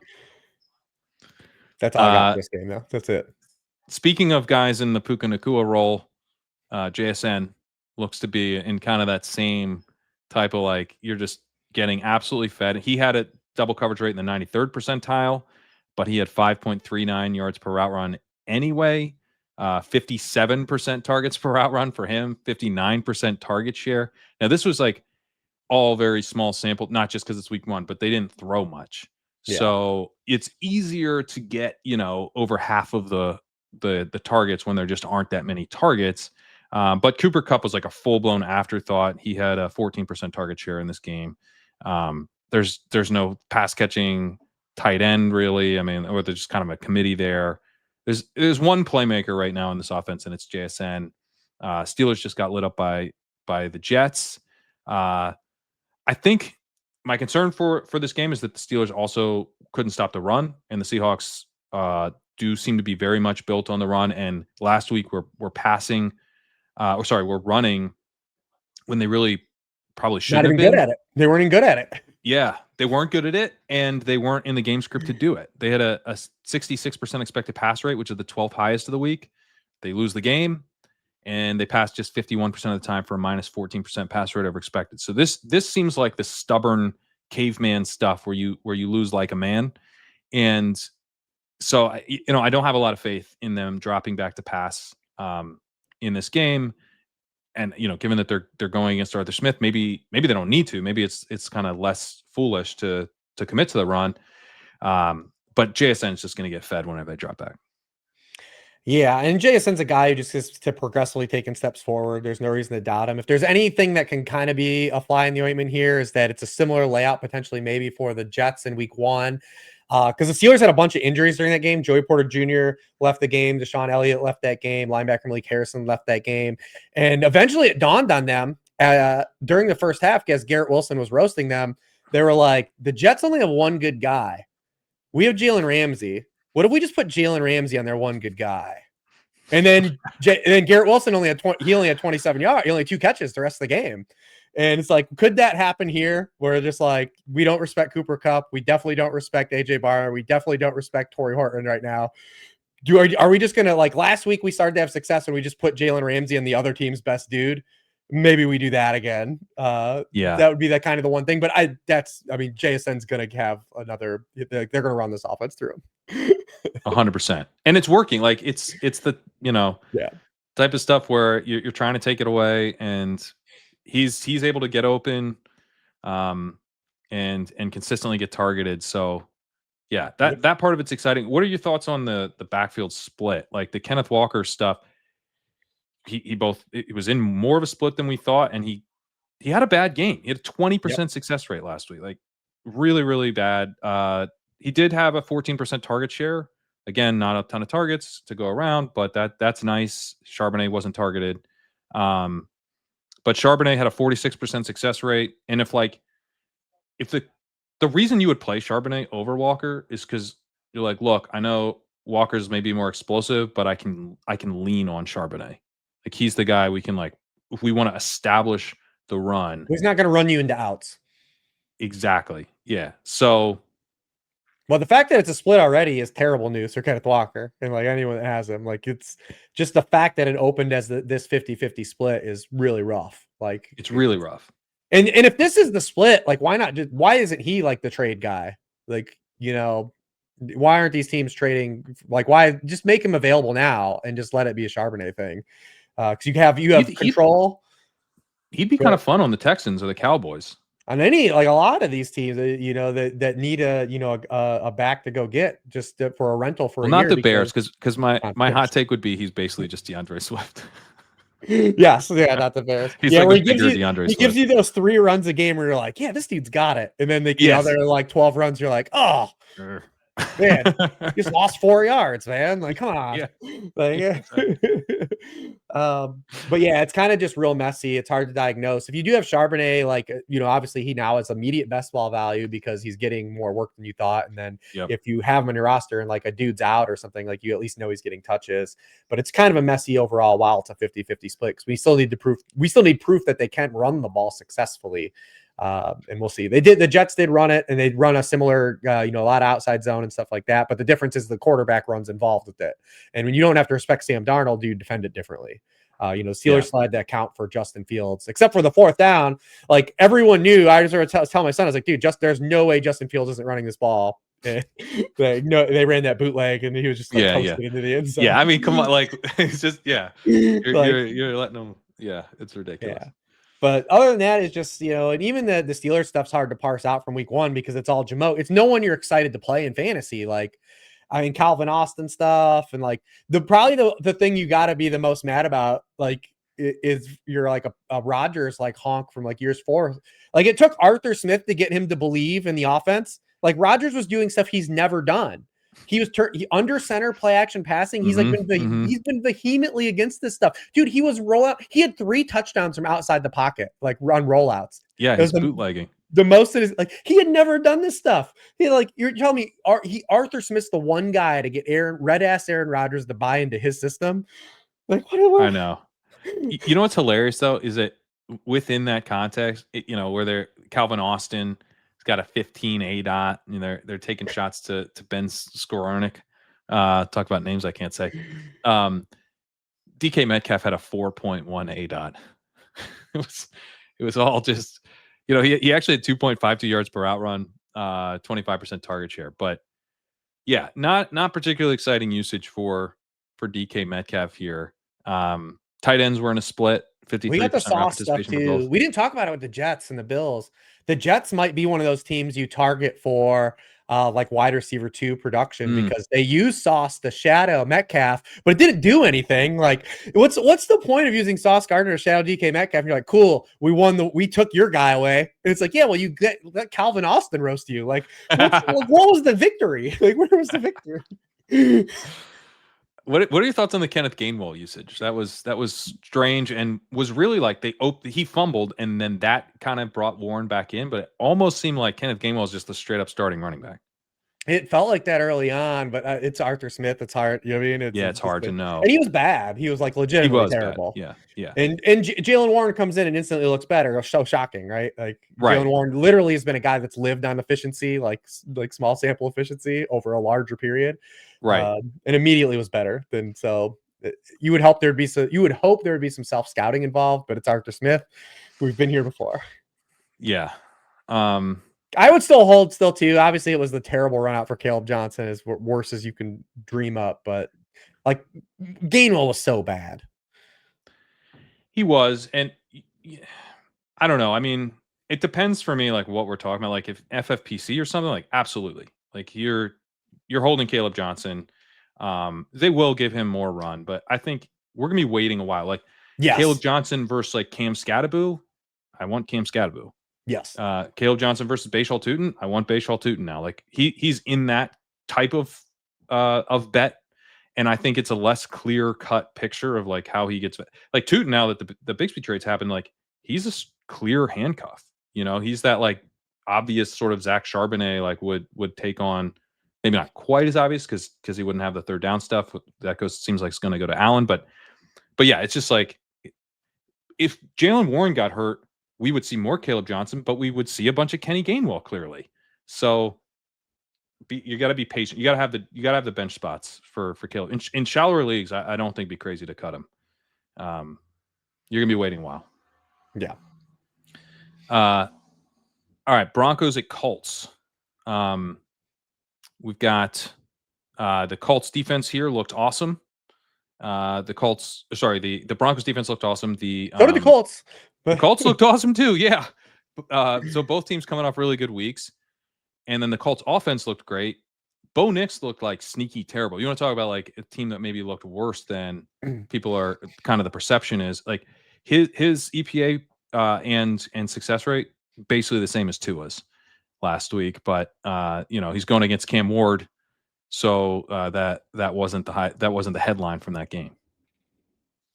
That's all I got for this game, though. That's it. Speaking of guys in the Puka Nacua role, JSN looks to be in kind of that same type of, like, you're just getting absolutely fed. He had a double coverage rate in the 93rd percentile, but he had 5.39 yards per route run anyway. 57% targets per route run for him, 59% target share. Now, this was like all very small sample, not just because it's week 1, but they didn't throw much. Yeah. So it's easier to get, over half of the targets when there just aren't that many targets. But Cooper Kupp was like a full-blown afterthought. He had a 14% target share in this game. There's no pass catching tight end, really. I mean, or there's just kind of a committee there. There's one playmaker right now in this offense, and it's JSN. Steelers just got lit up by the Jets. I think my concern for this game is that the Steelers also couldn't stop the run, and the Seahawks do seem to be very much built on the run. And last week we're passing, we're running when they really probably shouldn't have been good at it. They weren't even good at it. Yeah, they weren't good at it, and they weren't in the game script to do it. They had a 66% expected pass rate, which is the 12th highest of the week. They lose the game, and they pass just 51% of the time for a minus 14% pass rate over expected. So this seems like the stubborn caveman stuff where you lose like a man. And so I don't have a lot of faith in them dropping back to pass in this game. And given that they're going against Arthur Smith, maybe they don't need to. Maybe it's kind of less foolish to commit to the run. But JSN is just going to get fed whenever they drop back. Yeah, and JSN's a guy who just is to progressively taking steps forward. There's no reason to doubt him. If there's anything that can kind of be a fly in the ointment here, is that it's a similar layout potentially maybe for the Jets in week 1. Because the Steelers had a bunch of injuries during that game. Joey Porter Jr. left the game. Deshaun Elliott left that game. Linebacker Malik Harrison left that game. And eventually it dawned on them during the first half, as Garrett Wilson was roasting them. They were like, the Jets only have one good guy. We have Jalen Ramsey. What if we just put Jalen Ramsey on their one good guy? And then Garrett Wilson only had 27 yards. He only had 2 catches the rest of the game. And it's like, could that happen here? Where just like, we don't respect Cooper Kupp. We definitely don't respect AJ Barr. We definitely don't respect Torrey Horton right now. Are we just going to, like, last week we started to have success and we just put Jalen Ramsey and the other team's best dude? Maybe we do that again. Yeah, that would be kind of the one thing. But JSN's going to have another. They're going to run this offense through him. 100%, and it's working. Like it's the type of stuff where you're trying to take it away, and he's able to get open, and consistently get targeted. So yeah, that part of it's exciting. What are your thoughts on the backfield split? Like the Kenneth Walker stuff. It was in more of a split than we thought, and he had a bad game. He had a 20% success rate last week, like really, really bad. He did have a 14% target share. Again, not a ton of targets to go around, but that's nice. Charbonnet wasn't targeted. But Charbonnet had a 46% success rate. And if the reason you would play Charbonnet over Walker is because you're like, look, I know Walker's maybe more explosive, but I can lean on Charbonnet. Like he's the guy we can, like, if we want to establish the run. He's not going to run you into outs. Exactly. Yeah. So, well, the fact that it's a split already is terrible news for Kenneth Walker and like anyone that has him. Like, it's just the fact that it opened as this 50-50 split is really rough. Like, it's really rough. And if this is the split, like, why isn't he like the trade guy? Like, why aren't these teams trading? Like, why just make him available now and just let it be a Charbonnet thing? Because you have control. He'd be kind of fun on the Texans or the Cowboys. On a lot of these teams, that need a back to go get just for a rental for a year. Not the Bears, because my hot take would be he's basically just DeAndre Swift. Yes, not the Bears. He's like he gives you those 3 runs a game where you're like, yeah, this dude's got it, and then the other like 12 runs, you're like, oh. Man, you just lost 4 yards, man. Like, come on. Yeah. Like, but yeah, it's kind of just real messy. It's hard to diagnose. If you do have Charbonnet, like, obviously he now has immediate best ball value because he's getting more work than you thought. And then if you have him on your roster and like a dude's out or something, like, you at least know he's getting touches. But it's kind of a messy overall while it's a 50-50 split, because we still need proof that they can run the ball successfully. And we'll see. The Jets did run it, and they'd run a similar, a lot of outside zone and stuff like that. But the difference is the quarterback runs involved with it. And when you don't have to respect Sam Darnold, you defend it differently. Steelers slide that count for Justin Fields, except for the 4th down. Like, everyone knew. I just tell my son, I was like, dude, there's no way Justin Fields isn't running this ball. They ran that bootleg, and he was just toasting into the end zone. Yeah, I mean, come on, like, it's just you're letting them. Yeah, it's ridiculous. Yeah. But other than that, it's just, and even the Steelers stuff's hard to parse out from week 1 because it's all Jamo. It's no one you're excited to play in fantasy. Like, I mean, Calvin Austin stuff, and like the thing you got to be the most mad about, like, is you're like a Rodgers like honk from like years 4. Like, it took Arthur Smith to get him to believe in the offense. Like, Rodgers was doing stuff he's never done. He was under center play action passing. He's he's been vehemently against this stuff, dude. He was rollout. He had 3 touchdowns from outside the pocket, like run rollouts. Yeah, he's bootlegging. The most that is, like, he had never done this stuff. You're telling me Arthur Smith's the one guy to get Aaron Rodgers to buy into his system. Like, what? I know. You know what's hilarious though is that within that context, where Calvin Austin got a 15 ADOT, they're taking shots to Ben Skowronek. Talk about names I can't say. DK Metcalf had a 4.1 ADOT. It was all just, he actually had 2.52 yards per out run, 25% target share. But yeah, not particularly exciting usage for DK Metcalf here. Tight ends were in a split. 53%. We got the soft stuff too. We didn't talk about it with the Jets and the Bills. The Jets might be one of those teams you target for like wide receiver 2 production Mm. because they used Sauce to shadow Metcalf, but it didn't do anything. Like, what's the point of using Sauce Gardner to shadow DK Metcalf? And you're like, cool, we took your guy away. And it's like, yeah, well, let Calvin Austin roast you. Like, what was the victory? Like, where was the victory? What are your thoughts on the Kenneth Gainwell usage? That was strange and was really like he fumbled and then that kind of brought Warren back in, but it almost seemed like Kenneth Gainwell is just a straight up starting running back. It felt like that early on, but it's Arthur Smith. It's hard. You know what I mean? It's hard to know. And he was bad. He was like He legitimately was terrible. bad. Yeah. And Jalen Warren comes in and instantly looks better. It's so shocking, right? Like Right. Jalen Warren literally has been a guy that's lived on efficiency, like small sample efficiency over a larger period, Right. and immediately was better. Then so you would hope there'd be some self scouting involved, but it's Arthur Smith. We've been here before. Yeah. I would still hold too. Obviously, it was the terrible run out for Caleb Johnson, as worse as you can dream up. But like Gainwell was so bad. He was, and I don't know. I mean, it depends for me, like what we're talking about. Like if FFPC or something, like absolutely. Like you're holding Caleb Johnson. They will give him more run, but I think we're gonna be waiting a while. Like Caleb Johnson versus like Cam Scattaboo. I want Cam Scattaboo. Yes. Caleb Johnson versus Bashal Tootin. I want Bashal Tootin now. Like he's in that type of bet. And I think it's a less clear cut picture of like how he gets like Tootin now that the Bixby trades happened. Like he's a clear handcuff. You know, he's that like obvious sort of Zach Charbonnet like would take on, maybe not quite as obvious because he wouldn't have the third down stuff. That seems like it's going to go to Allen, but yeah, it's just like if Jalen Warren got hurt, we would see more Caleb Johnson, but we would see a bunch of Kenny Gainwell clearly. So you got to be patient. You got to have the bench spots for Caleb in shallower leagues. I don't think it'd be crazy to cut him. You're gonna be waiting a while. Yeah. All right, Broncos at Colts. We've got the Colts defense here looked awesome. The Broncos defense looked awesome. So did the Colts. The Colts looked awesome too. Yeah. So both teams coming off really good weeks. And then the Colts offense looked great. Bo Nix looked like sneaky terrible. You want to talk about like a team that maybe looked worse than people are kind of the perception is like his EPA and success rate basically the same as Tua's last week, but he's going against Cam Ward, so that wasn't the headline from that game.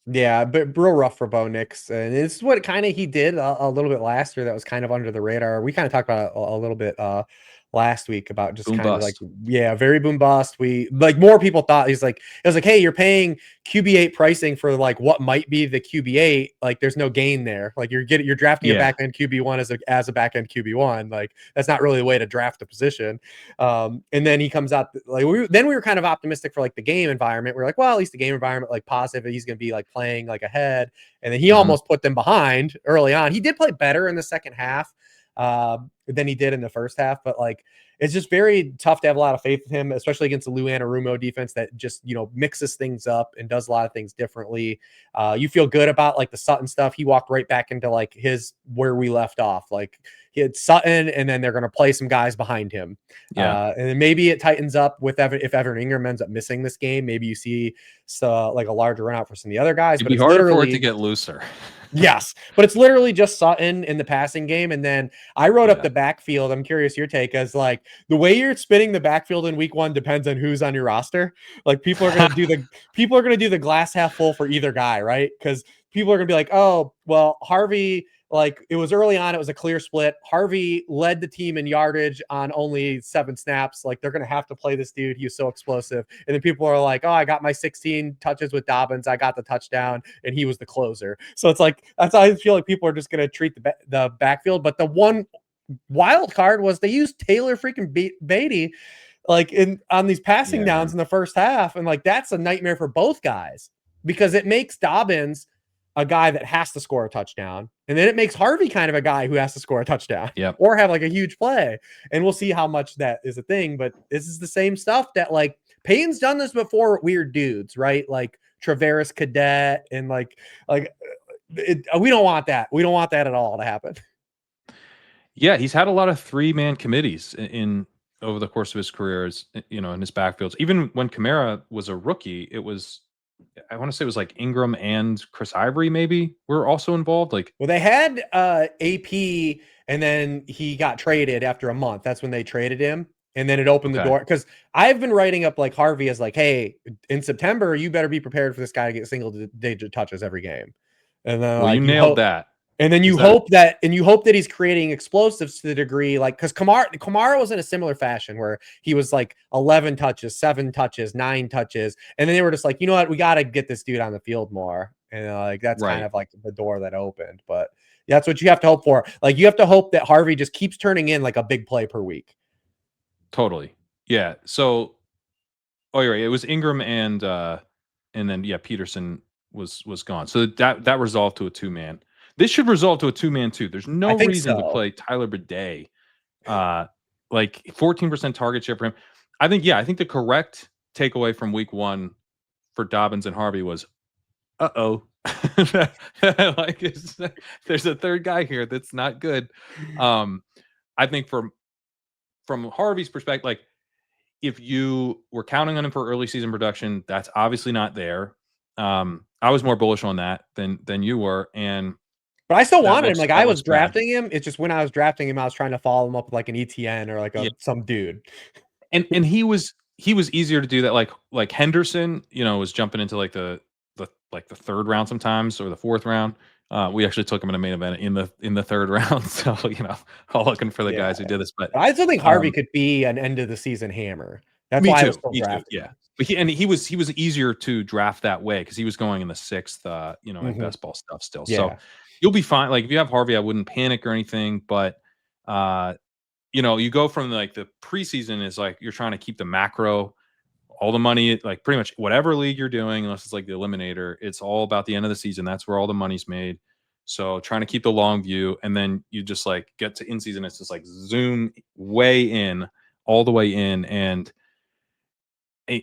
Yeah, but real rough for Bo Nix, and it's what kind of he did a little bit last year that was kind of under the radar. We kind of talked about a little bit last week about just kind of like, yeah, very boom bust. We like more people thought it was like, hey, you're paying QB8 pricing for like what might be the QB8. Like there's no gain there. Like you're drafting a back end QB1 as a back end QB1. Like that's not really the way to draft a position. And then he comes out like we were kind of optimistic for like the game environment. We're like, well, at least the game environment, like positive, he's going to be like playing like ahead. And then he almost put them behind early on. He did play better in the second half than he did in the first half, but like it's just very tough to have a lot of faith in him, especially against the Lou Anarumo defense that just mixes things up and does a lot of things differently. You feel good about like the Sutton stuff. He walked right back into like where we left off. Like he had Sutton, and then they're going to play some guys behind him. And then maybe it tightens up with if Evan Ingram ends up missing this game. Maybe you see like a larger run out for some of the other guys. It'd be harder for it to get looser. Yes, but it's literally just Sutton in the passing game. And then I wrote up the backfield. I'm curious your take, as like the way you're spinning the backfield in week 1 depends on who's on your roster. Like people are going to do the glass half full for either guy, right? Because people are going to be like, oh, well, Harvey, like it was early on, it was a clear split. Harvey led the team in yardage on only 7 snaps. Like they're going to have to play this dude. He was so explosive. And then people are like, oh, I got my 16 touches with Dobbins. I got the touchdown and he was the closer. So it's like, that's how I feel like people are just going to treat the backfield. But the one wild card was they used Taylor freaking Beatty like on these passing downs in the first half. And like, that's a nightmare for both guys because it makes Dobbins a guy that has to score a touchdown. And then it makes Harvey kind of a guy who has to score a touchdown or have like a huge play. And we'll see how much that is a thing. But this is the same stuff that like Payton's done this before with weird dudes, right? Like Travaris Cadet and like we don't want that. We don't want that at all to happen. Yeah, he's had a lot of 3-man committees in over the course of his career, is in his backfields. Even when Kamara was a rookie, it was, I want to say it was like Ingram and Chris Ivory maybe were also involved. Like, Well, they had AP, and then he got traded after a month. That's when they traded him, and then it opened the okay, door. Because I've been writing up like Harvey as like, hey, in September, you better be prepared for this guy to get single digit touches every game, and then well, you like you nailed hope. that. And then Is you that hope that he's creating explosives to the degree like because Kamara was in a similar fashion where he was like 11 touches, 7 touches, 9 touches, and then they were just like, you know what, we got to get this dude on the field more, and like that's kind right? of like the door that opened. But that's what you have to hope for. Like you have to hope that Harvey just keeps turning in like a big play per week. Totally. Yeah. So, oh, you're right. It was Ingram and then yeah, Peterson was gone. So that resolved to a 2-man. This should resolve to a 2-man too. There's I no think reason to so. play Tyler Bidet. Like 14% target share for him. I think the correct takeaway from week 1 for Dobbins and Harvey was, uh-oh. Like there's a third guy here that's not good. I think from Harvey's perspective, like if you were counting on him for early season production, that's obviously not there. I was more bullish on that than you were, and But I still that wanted him. looks Like I was bad. drafting him. It's just when I was drafting him, I was trying to follow him up with like an ETN or like Yeah, some dude. and he was easier to do that. Like Henderson, was jumping into like the third round sometimes or the fourth round. We actually took him in a main event in the third round. So all looking for the Yeah. guys who did this, but But I still think Harvey um, could be an end of the season hammer. That's me why I was too. still Me too. drafting Yeah. him. But he was easier to draft that way because he was going in the sixth, in Mhm. best ball stuff still. So Yeah. you'll be fine. Like if you have Harvey, I wouldn't panic or anything. But uh, you go from like the preseason is like you're trying to keep the macro, all the money, like pretty much whatever league you're doing, unless it's like the eliminator, it's all about the end of the season. That's where all the money's made. So trying to keep the long view, and then you just like get to in season, it's just like zoom way in, all the way in, and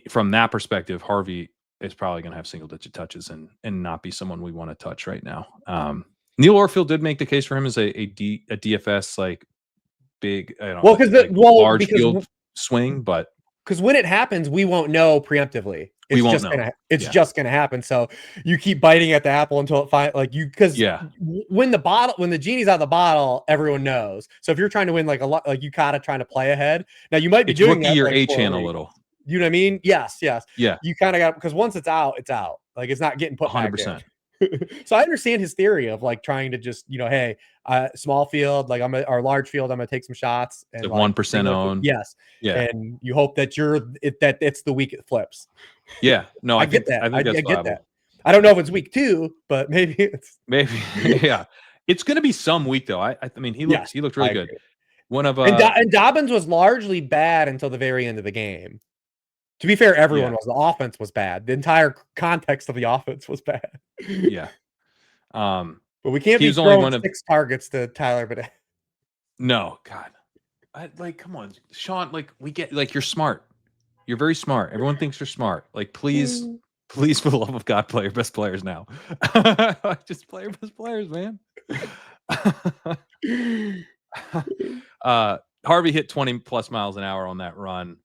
from that perspective, Harvey is probably going to have single digit touches and not be someone we want to touch right now. Neil Orfield did make the case for him as a DFS like big, Well, like large field swing, but because when it happens, we won't know preemptively. we won't know. It's Yeah, just gonna happen. So you keep biting at the apple until it finds like you because yeah. when the genie's out of the bottle, everyone knows. So if you're trying to win like a lot, like you gotta trying to play ahead. Now you might be It's doing rookie that year like A for a chan a reason. little. You know what I mean? Yes, yes. Yeah, You kind of got because once it's out, it's out. Like it's not getting put back in. 100%. So I understand his theory of like trying to just hey, small field, like or large field, I'm gonna take some shots and Like like 1% own. yes, Yeah, and you hope that that it's the week it flips. yeah. No, I I get think that. I that's get that. viable. I don't know if it's week 2, but maybe it's Maybe, yeah. It's going to be some week though. I mean, yes, he looked I really good. agree. One of And Dobbins was largely bad until the very end of the game. To be fair, everyone yeah, was. The offense was bad. The entire context of the offense was bad. yeah. Um, But we can't he be was only throwing one of 6 targets to Tyler Bidet. no, God. Like, come on, Sean. Like, we get like you're smart. You're very smart. Everyone thinks you're smart. Like, please, for the love of God, play your best players now. Just play your best players, man. Harvey hit 20 plus miles an hour on that run.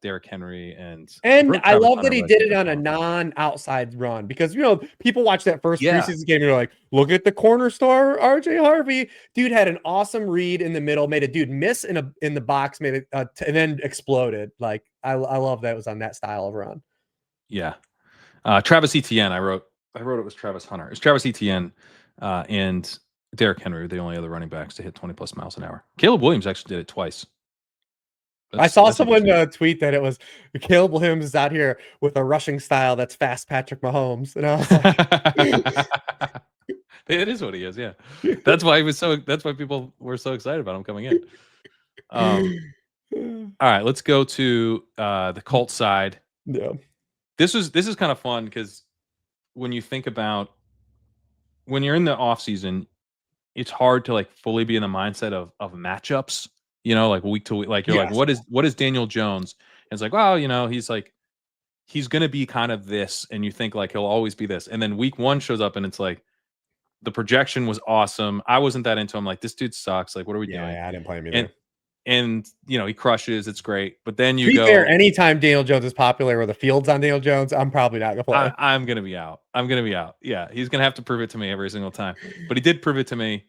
Derrick Henry and I And wrote I Travis love that Hunter, he but I did think it that's on a wrong. non-outside run because people watch that first Yeah, preseason game and they're like, "Look at the corner star, RJ Harvey." Dude had an awesome read in the middle, made a dude miss in the box, made it and then exploded. Like I love that it was on that style of run. yeah. Travis Etienne. I wrote it was Travis Hunter. It's Travis Etienne and Derrick Henry are the only other running backs to hit 20 plus miles an hour. Caleb Williams actually did it twice. I saw That's someone interesting. tweet that it was Caleb Williams is out here with a rushing style that's fast Patrick Mahomes, and I was like, It is what he is. Yeah, that's why he was so. That's why people were so excited about him coming in. All right, let's go to the Colts side. yeah, This is kind of fun because when you think about when you're in the off season, it's hard to like fully be in the mindset of matchups. Like week to week. Like you're like, yes, what is Daniel Jones? And it's like, well, he's gonna be kind of this, and you think like he'll always be this, and then week 1 shows up, and it's like the projection was awesome. I wasn't that into him. Like this dude sucks. Like what are we doing? yeah, I didn't play him And either. and he crushes. It's great. But then To you be fair, go, anytime Daniel Jones is popular or the field's on Daniel Jones, I'm probably not gonna play. I'm gonna be out. I'm gonna be out. Yeah, he's gonna have to prove it to me every single time. But he did prove it to me.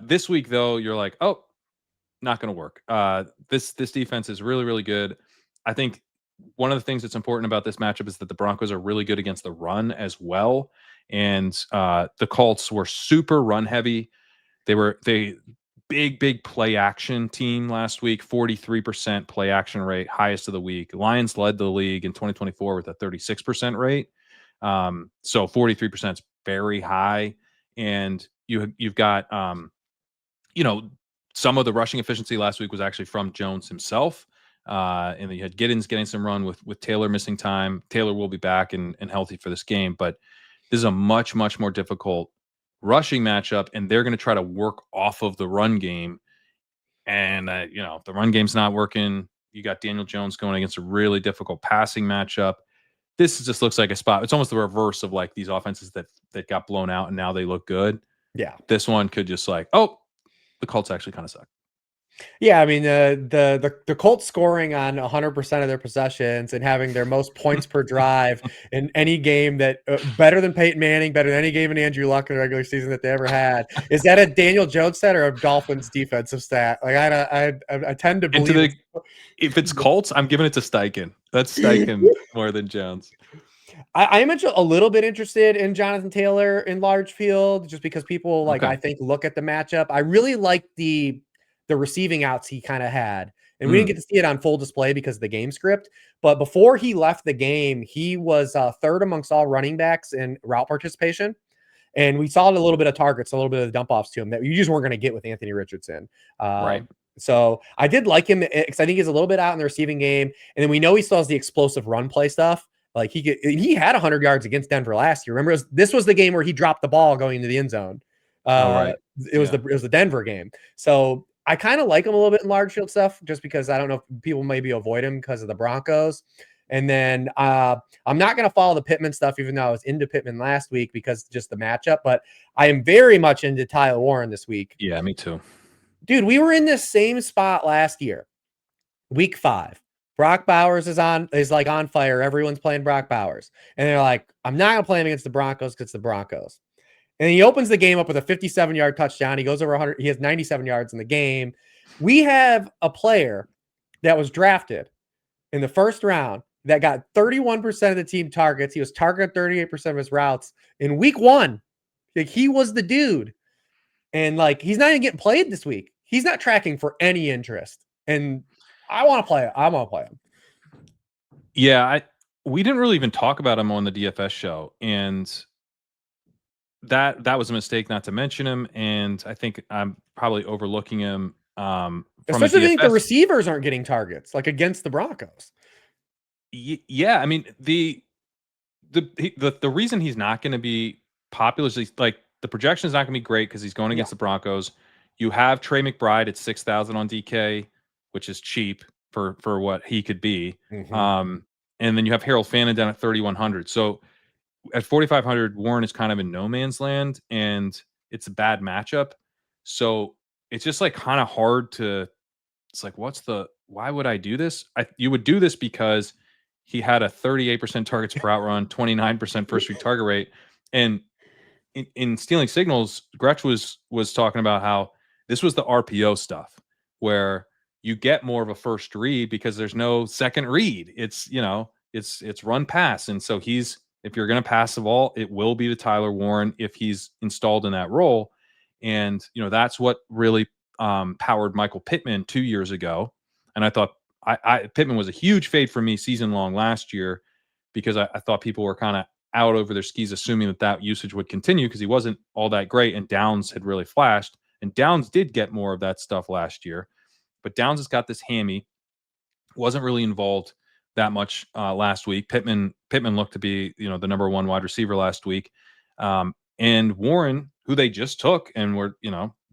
This week though, you're like, oh, not gonna work. This defense is really, really good. I think one of the things that's important about this matchup is that the Broncos are really good against the run as well. And the Colts were super run heavy. They big play action team last week, 43% play action rate, highest of the week. Lions led the league in 2024 with a 36% rate. So 43% is very high. And you've got some of the rushing efficiency last week was actually from Jones himself. And you had Giddens getting some run with Taylor missing time. Taylor will be back and healthy for this game, but this is a much more difficult rushing matchup, and they're going to try to work off of the run game. And if the run game's not working, you got Daniel Jones going against a really difficult passing matchup. This just looks like a spot. It's almost the reverse of like these offenses that got blown out and now they look good. Yeah. This one could just like, oh, the Colts actually kind of suck. Yeah, I mean the Colts scoring on 100% of their possessions and having their most points per drive in any game that better than Peyton Manning, better than any game in Andrew Luck in the regular season that they ever had. Is that a Daniel Jones stat or a Dolphins defensive stat? Like I tend to believe if it's Colts, I'm giving it to Steichen. That's Steichen more than Jones. I am a little bit interested in Jonathan Taylor in large field just because people Okay. I think look at the matchup. I really like the receiving outs he kind of had. And we didn't get to see it on full display because of the game script. But before he left the game, he was third amongst all running backs in route participation. And we saw a little bit of targets, a little bit of the dump offs to him that you just weren't going to get with Anthony Richardson. Right. So I did like him because I think he's a little bit out in the receiving game. And then we know he still has the explosive run play stuff. Like he had 100 yards against Denver last year. Remember, this was the game where he dropped the ball going into the end zone. Right. It was the Denver game. So I kind of like him a little bit in large field stuff just because I don't know if people maybe avoid him because of the Broncos. And then I'm not going to follow the Pittman stuff, even though I was into Pittman last week because just the matchup. But I am very much into Tyler Warren this week. Yeah, me too. Dude, we were in this same spot last year, week 5. Brock Bowers is on fire. Everyone's playing Brock Bowers. And they're like, I'm not going to play him against the Broncos because it's the Broncos. And he opens the game up with a 57-yard touchdown. He goes over 100. He has 97 yards in the game. We have a player that was drafted in the first round that got 31% of the team targets. He was targeted 38% of his routes in week 1. Like, he was the dude. And like, he's not even getting played this week. He's not tracking for any interest. And I want to play it. I want to play him. Yeah, we didn't really even talk about him on the DFS show, and that was a mistake not to mention him. And I think I'm probably overlooking him. Especially if I think the receivers aren't getting targets like against the Broncos. Yeah, I mean the reason he's not going to be popular is like the projection is not going to be great because he's going against the Broncos. You have Trey McBride at 6,000 on DK, which is cheap for what he could be. Mm-hmm. And then you have Harold Fannin down at 3,100. So at 4,500, Warren is kind of in no man's land, and it's a bad matchup. So it's just like kind of hard to. It's like, why would I do this? You would do this because he had a 38% targets per out run, 29% first read target rate, and in stealing signals, Gretsch was talking about how this was the RPO stuff where you get more of a first read because there's no second read. It's it's run pass, and so if you're going to pass the ball, it will be to Tyler Warren if he's installed in that role, and that's what really powered Michael Pittman 2 years ago, and I thought Pittman was a huge fade for me season long last year because I thought people were kind of out over their skis, assuming that usage would continue because he wasn't all that great, and Downs had really flashed, and Downs did get more of that stuff last year, but Downs has got this hammy, wasn't really involved that much last week. Pittman looked to be the number 1 wide receiver last week, and Warren, who they just took and were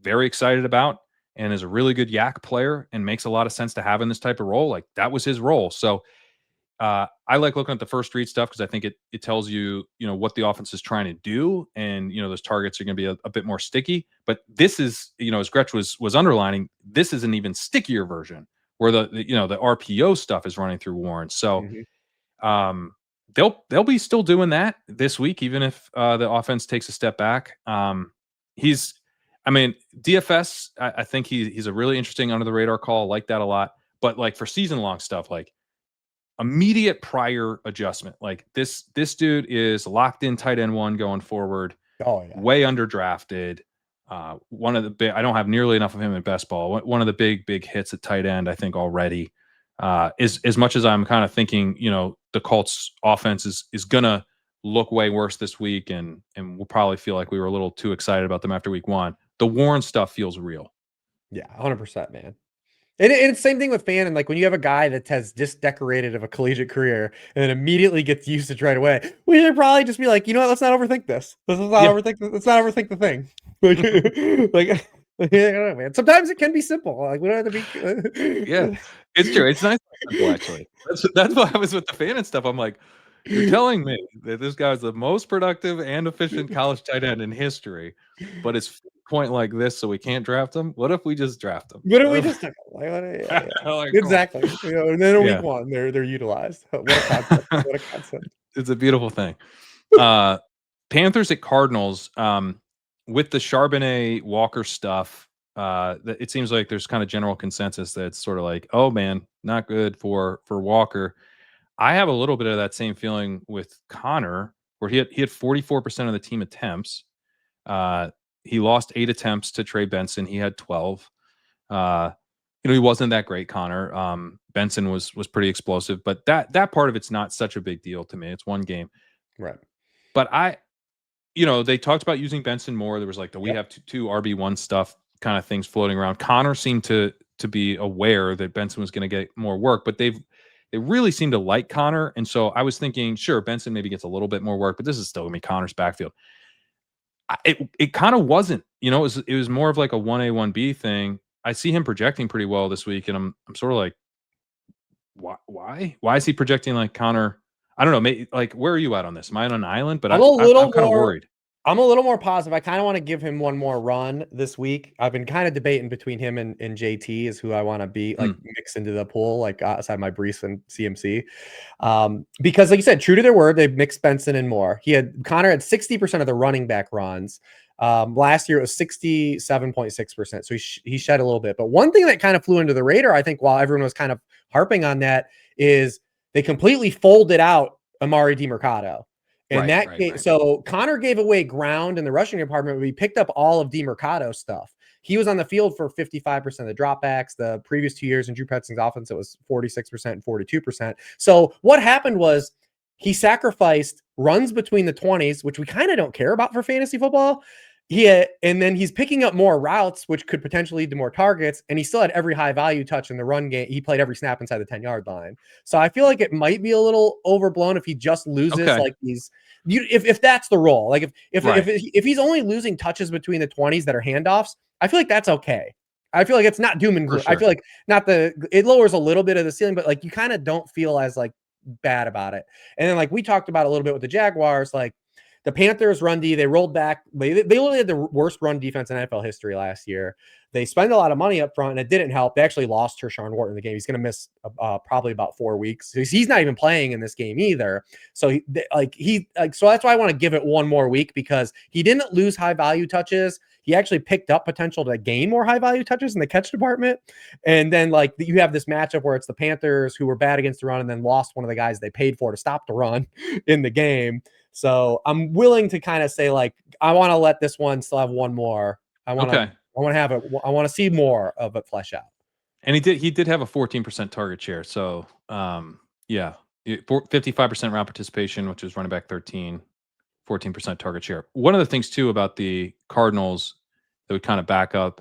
very excited about, and is a really good yak player and makes a lot of sense to have in this type of role. Like that was his role, so I like looking at the first read stuff because I think it tells you, what the offense is trying to do, and those targets are going to be a bit more sticky. But this is, as Gretch was underlining, this is an even stickier version where the RPO stuff is running through Warren. So Mhm. they'll be still doing that this week, even if the offense takes a step back. He's, I mean, DFS. I think he's a really interesting under the radar call. I like that a lot. But like for season long stuff, like immediate prior adjustment. Like this dude is locked in tight end one going forward, Oh yeah. way underdrafted. One of the big, I don't have nearly enough of him in best ball. One of the big hits at tight end, I think already. Is as much as I'm kind of thinking, the Colts offense is gonna look way worse this week, and we'll probably feel like we were a little too excited about them after week one. The Warren stuff feels real. Yeah, 100%, man. And it's same thing with Fannin. Like when you have a guy that has just decorated of a collegiate career and then immediately gets usage right away, we should probably just be like, you know what? Let's not overthink this. Yeah. Let's not overthink the thing. Like, like I don't know, man. Sometimes it can be simple. Like we don't have to Yeah, be. it's true. It's nice and simple, actually. That's why I was with the fan and stuff. I'm like, you're telling me that this guy's the most productive and efficient college tight end in history, but it's point like this, so we can't draft him. What if we just draft him? What do What we if? just took? Like, yeah. Like, come on. Exactly. And then in Yeah, week one, they're utilized. What a concept. What a concept. it's a beautiful thing. Uh, Panthers at Cardinals. With the Charbonnet Walker stuff, it seems like there's kind of general consensus that it's sort of like, oh man, not good for Walker. I have a little bit of that same feeling with Connor, where he had 44% of the team attempts. He lost 8 attempts to Trey Benson. He had 12. He wasn't that great, Connor. Benson was pretty explosive, but that part of it's not such a big deal to me. It's one game. Right. But they talked about using Benson more. There was like the we Yep. have two RB1 stuff kind of things floating around. Connor seemed to be aware that Benson was going to get more work, but they really seem to like Connor. And so I was thinking, sure, Benson maybe gets a little bit more work, but this is still going to be Connor's backfield. It kind of wasn't, it was more of like a 1A, 1B thing. I see him projecting pretty well this week, and I'm sort of like, why is he projecting like Connor? I don't know. Maybe, like, where are you at on this? Am I on an island? But I'm a I'm little kind of more worried. I'm a little more positive. I kind of want to give him one more run this week. I've been kind of debating between him and JT is who I want to be like Hmm. mix into the pool, like outside my Brees and CMC. Because like you said, true to their word, they mixed Benson and Moore. Connor had 60% of the running back runs. Last year it was 67.6%. So he shed a little bit. But one thing that kind of flew under the radar, I think, while everyone was kind of harping on that, is they completely folded out Amari DiMercato. And Right, that right, game, right. so Connor gave away ground in the rushing department, but he picked up all of DiMercato stuff. He was on the field for 55% of the dropbacks. The previous 2 years in Drew Petzing's offense, it was 46% and 42%. So what happened was he sacrificed runs between the 20s, which we kind of don't care about for fantasy football. And then he's picking up more routes, which could potentially lead to more targets. And he still had every high value touch in the run game. He played every snap inside the 10-yard line. So I feel like it might be a little overblown if he just loses Okay. like if that's the role. Like Right. if he's only losing touches between the 20s that are handoffs, I feel like that's okay. I feel like it's not doom and For gloom. I sure. feel like it lowers a little bit of the ceiling, but like you kind of don't feel as like bad about it. And then like we talked about a little bit with the Jaguars, like the Panthers run D, they rolled back. They literally had the worst run defense in NFL history last year. They spent a lot of money up front, and it didn't help. They actually lost Tershawn Wharton in the game. He's going to miss probably about 4 weeks. So he's not even playing in this game either. So so that's why I want to give it one more week, because he didn't lose high value touches. He actually picked up potential to gain more high value touches in the catch department. And then like you have this matchup where it's the Panthers who were bad against the run and then lost one of the guys they paid for to stop the run in the game. So I'm willing to kind of say like I want to let this one still have one more. Okay. I want to have it. I want to see more of it flesh out. And he did have a 14% target share. So yeah, 55% round participation, which was running back 13, 14% target share. One of the things too about the Cardinals that would kind of back up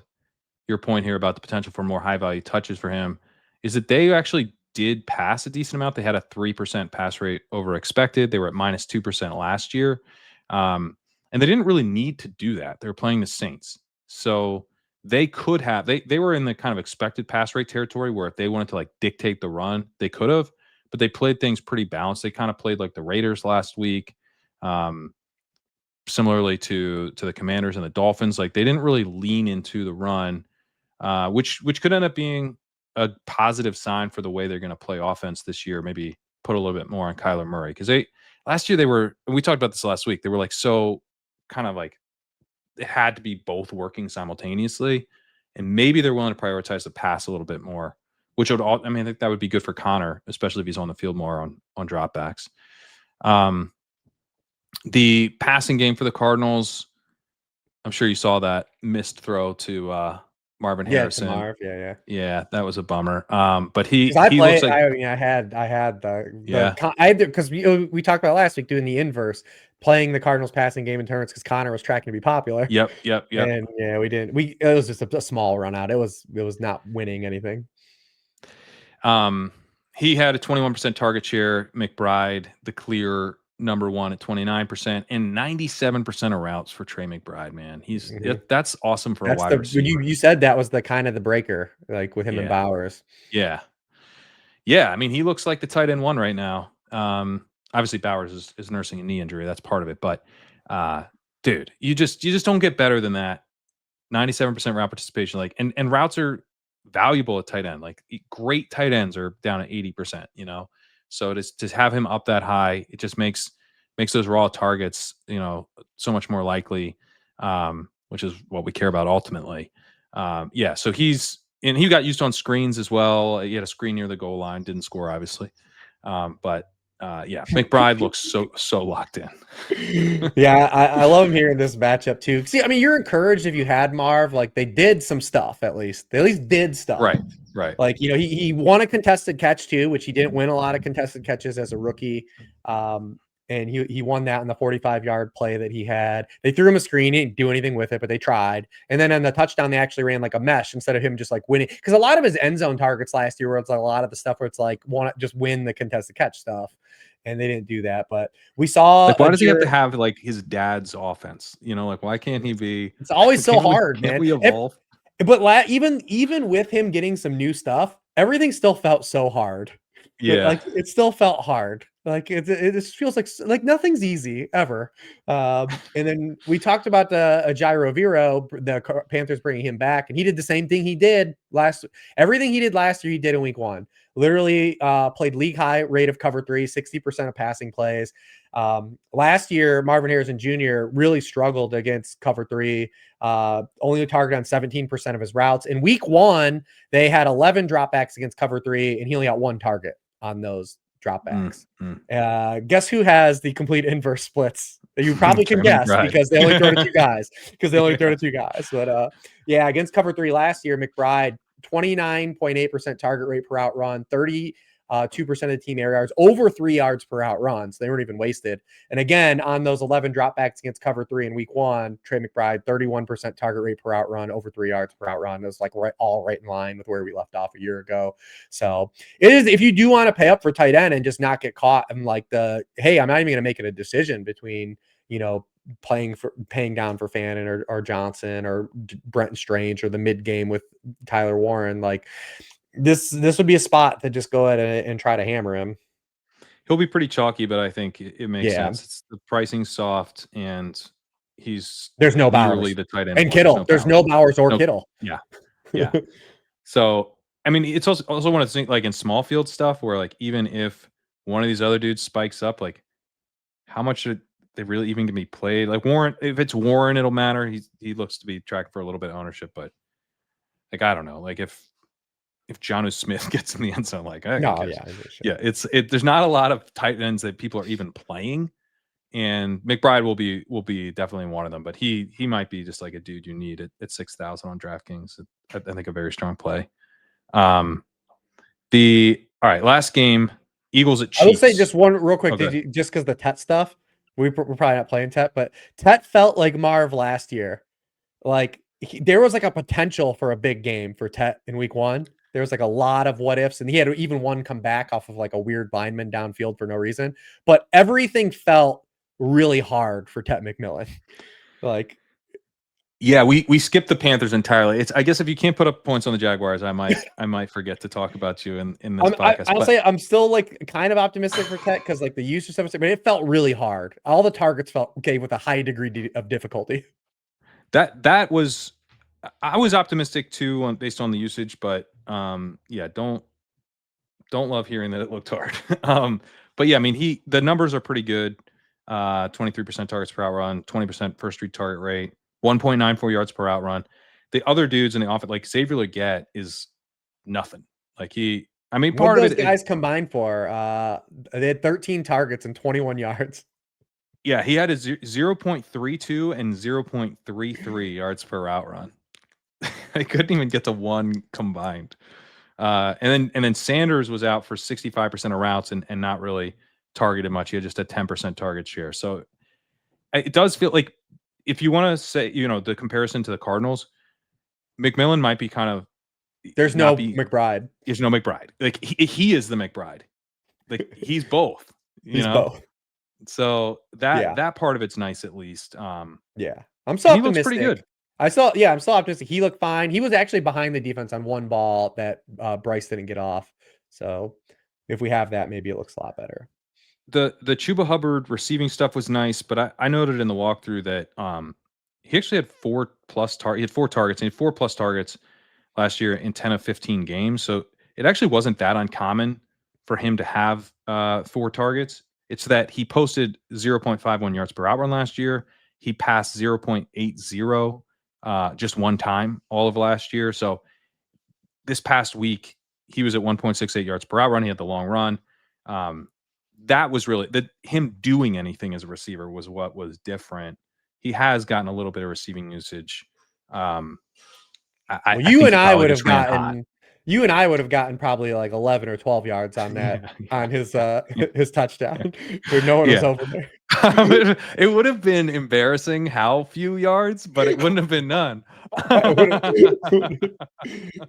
your point here about the potential for more high value touches for him is that they actually did pass a decent amount. They had a 3% pass rate over expected. They were at minus 2% last year. And they didn't really need to do that. They were playing the Saints. So they could have, they were in the kind of expected pass rate territory where if they wanted to like dictate the run, they could have, but they played things pretty balanced. They kind of played like the Raiders last week. Similarly to the Commanders and the Dolphins, like they didn't really lean into the run, which could end up being a positive sign for the way they're going to play offense this year. Maybe put a little bit more on Kyler Murray, because last year they were, and we talked about this last week, they were like so kind of like it had to be both working simultaneously, and maybe they're willing to prioritize the pass a little bit more, which would all, I mean, I think that would be good for Connor, especially if he's on the field more on dropbacks. The passing game for the Cardinals, I'm sure you saw that missed throw to Marvin Yeah, to Harrison. Marv. Yeah. Yeah, that was a bummer. But Because I he looks like, I mean, I had yeah, I did, because we talked about last week doing the inverse, playing the Cardinals passing game in turns because Connor was tracking to be popular. yep. And yeah, we didn't. It was just a small run out. It was not winning anything. He had a 21% target share. McBride, the clear number one at 29%, and 97% of routes for Trey McBride. Man, that's awesome for a That's wide the receiver. you said that was the kind of the breaker, like with him and Yeah, Bowers. yeah. I mean, he looks like the tight end one right now. Obviously Bowers is nursing a knee injury. That's part of it, but dude, you just don't get better than that. 97% route participation, like, and routes are valuable at tight end. Like great tight ends are down at 80%, So to have him up that high, it just makes those raw targets, so much more likely, which is what we care about ultimately. Yeah, so he got used on screens as well. He had a screen near the goal line, didn't score obviously. But yeah, McBride looks so locked in. Yeah, I love him hearing this matchup too. See, I mean, you're encouraged if you had Marv. Like they did some stuff at least. They at least did stuff. Right. Like, he won a contested catch too, which he didn't win a lot of contested catches as a rookie. And he won that in the 45-yard play that he had. They threw him a screen, he didn't do anything with it, but they tried. And then on the touchdown, they actually ran like a mesh instead of him just like winning. Because a lot of his end zone targets last year, where it's like a lot of the stuff where it's like want to just win the contested catch stuff, and they didn't do that. But we saw Like, why does he have to have like his dad's offense? Like, why can't he be? It's always so Can't hard, man. we evolve? But even with him getting some new stuff, everything still felt so hard. Yeah. Like it still felt hard. Like it just feels like nothing's easy ever. And then we talked about the Jairo Viro, the Panthers bringing him back, and he did the same thing he did everything he did last year, he did in week 1. Literally played league high rate of cover 3, 60% of passing plays. Last year, Marvin Harrison Jr. really struggled against cover 3, only a target on 17% of his routes. In week 1, they had 11 dropbacks against cover 3, and he only got 1 target on those dropbacks. Guess who has the complete inverse splits? You probably can guess because they only throw to 2 guys. But yeah, against cover 3 last year, McBride 29.8% target rate per out run, 2% of the team air yards, over 3 yards per out run. So they weren't even wasted. And again, on those 11 dropbacks against cover 3 in week 1, Trey McBride, 31% target rate per out run, over 3 yards per out run. It was like all right in line with where we left off a year ago. So it is, if you do want to pay up for tight end and just not get caught in like hey, I'm not even going to make it a decision between, paying down for Fannin or Johnson or Brenton Strange or the mid game with Tyler Warren, like this would be a spot to just go ahead and try to hammer him. He'll be pretty chalky, but I think it makes sense. It's the pricing soft, and there's no clearly Bowers the tight end and one. Kittle. There's no Bowers or Kittle. Yeah. So I mean, it's also one of the things, like in small field stuff, where like even if one of these other dudes spikes up, like how much should they really even gonna be played? Like Warren, if it's Warren, it'll matter. He looks to be tracked for a little bit of ownership, but like I don't know, like if Jonnu Smith gets in the end zone, like there's not a lot of tight ends that people are even playing, and McBride will be definitely one of them, but he might be just like a dude you need at 6,000 on DraftKings. I think a very strong play. All right, last game, Eagles at Chiefs. I will say just one real quick, just because the Tet stuff, we're probably not playing Tet, but Tet felt like Marv last year. Like there was like a potential for a big game for Tet in week 1. There was like a lot of what ifs, and he had even one come back off of like a weird lineman downfield for no reason. But everything felt really hard for Tet McMillan. Like Yeah, we skipped the Panthers entirely. It's I guess if you can't put up points on the Jaguars, I might forget to talk about you in this podcast. I'll But say I'm still like kind of optimistic for Tech because like the usage of it, but it felt really hard. All the targets felt okay with a high degree of difficulty. that was I was optimistic too based on the usage, but yeah, don't love hearing that it looked hard. But yeah, I mean the numbers are pretty good. 23% targets per outrun, 20% first read target rate, 1.94 yards per outrun. The other dudes in the offense, like Xavier Legette, is nothing. Like I mean, What part of those it is guys combined for? They had 13 targets and 21 yards. yeah, he had a 0.32 and 0.33 yards per route run. They couldn't even get to one combined. And then Sanders was out for 65% of routes and not really targeted much. He had just a 10% target share. So it does feel like if you want to say, the comparison to the Cardinals, McMillan might be kind of There's not no be McBride. is no McBride. Like he is the McBride. Like he's both, you He's know. both. So that Yeah. that part of it's nice at least. Yeah. I'm so And he looks pretty optimistic. good. I'm still optimistic. He looked fine. He was actually behind the defense on one ball that Bryce didn't get off. So if we have that, maybe it looks a lot better. The Chuba Hubbard receiving stuff was nice, but I noted in the walkthrough that he actually had he had 4 targets and he had 4+ targets last year in 10 of 15 games. So it actually wasn't that uncommon for him to have 4 targets. It's that he posted 0.51 yards per outrun last year. He passed 0.80 just one time all of last year. So this past week, he was at 1.68 yards per outrun. He had the long run. That was really him doing anything as a receiver was what was different. He has gotten a little bit of receiving usage. Well, I think he probably just ran hot. you and I would have gotten probably like 11 or 12 yards on that Yeah, on his yeah, his touchdown where no one was yeah. over there. It would have been embarrassing how few yards, but it wouldn't have been none.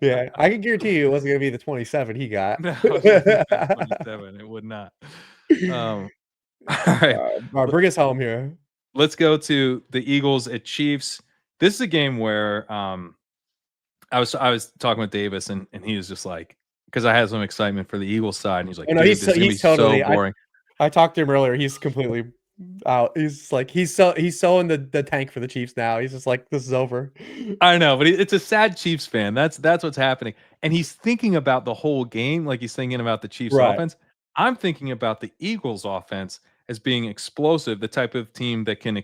Yeah, I can guarantee you it wasn't going to be the 27 he got. No, it wouldn't have been 27. It would not. Um, all right. All right, bring us home here. Let's go to the Eagles at Chiefs. This is a game where I was talking with Davis and he was just like, because I had some excitement for the Eagles side, and he's Oh like, no, dude, this is gonna be he's so totally. boring. I talked to him earlier. He's completely out. He's like he's so in the tank for the Chiefs now. He's just like this is over. I know, but it's a sad Chiefs fan. That's what's happening. And he's thinking about the whole game, like he's thinking about the Chiefs Right. offense. I'm thinking about the Eagles offense as being explosive, the type of team that can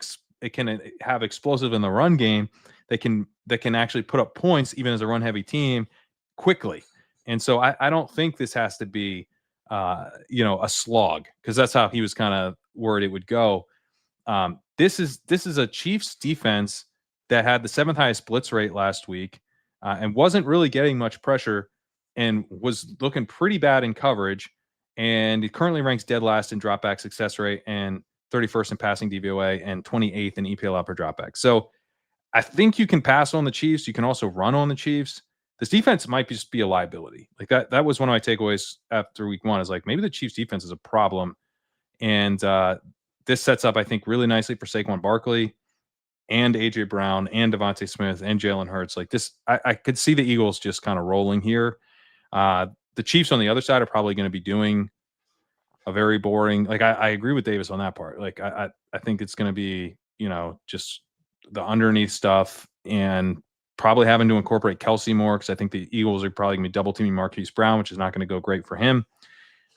have explosive in the run game, that can actually put up points even as a run heavy team quickly. And so I don't think this has to be a slog, because that's how he was kind of worried it would go. This is a Chiefs defense that had the 7th highest blitz rate last week, and wasn't really getting much pressure and was looking pretty bad in coverage. And it currently ranks dead last in dropback success rate and 31st in passing DVOA and 28th in EPL per dropback. So I think you can pass on the Chiefs. You can also run on the Chiefs. This defense might just be a liability. Like that was one of my takeaways after week 1, is like maybe the Chiefs defense is a problem. And this sets up, I think, really nicely for Saquon Barkley and AJ Brown and Devontae Smith and Jalen Hurts. Like this, I could see the Eagles just kind of rolling here. The Chiefs on the other side are probably going to be doing a very boring. Like I agree with Davis on that part. Like I think it's going to be just the underneath stuff, and probably having to incorporate Kelsey more, because I think the Eagles are probably going to be double teaming Marquise Brown, which is not going to go great for him.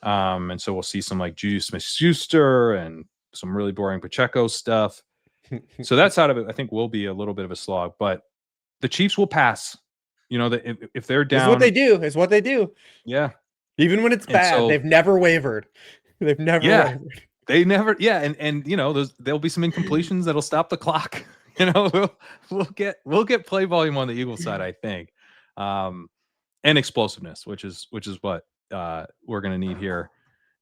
And so we'll see some like Juju Smith-Schuster and some really boring Pacheco stuff. So that side of it, I think, will be a little bit of a slog, but the Chiefs will pass. If they're It's what they down, do. It's what they do. yeah. Even when it's And bad, so, they've never wavered. They've never yeah, wavered. they never, yeah, and there'll be some incompletions that'll stop the clock. We'll get play volume on the Eagles side, I think, and explosiveness, which is what we're going to need here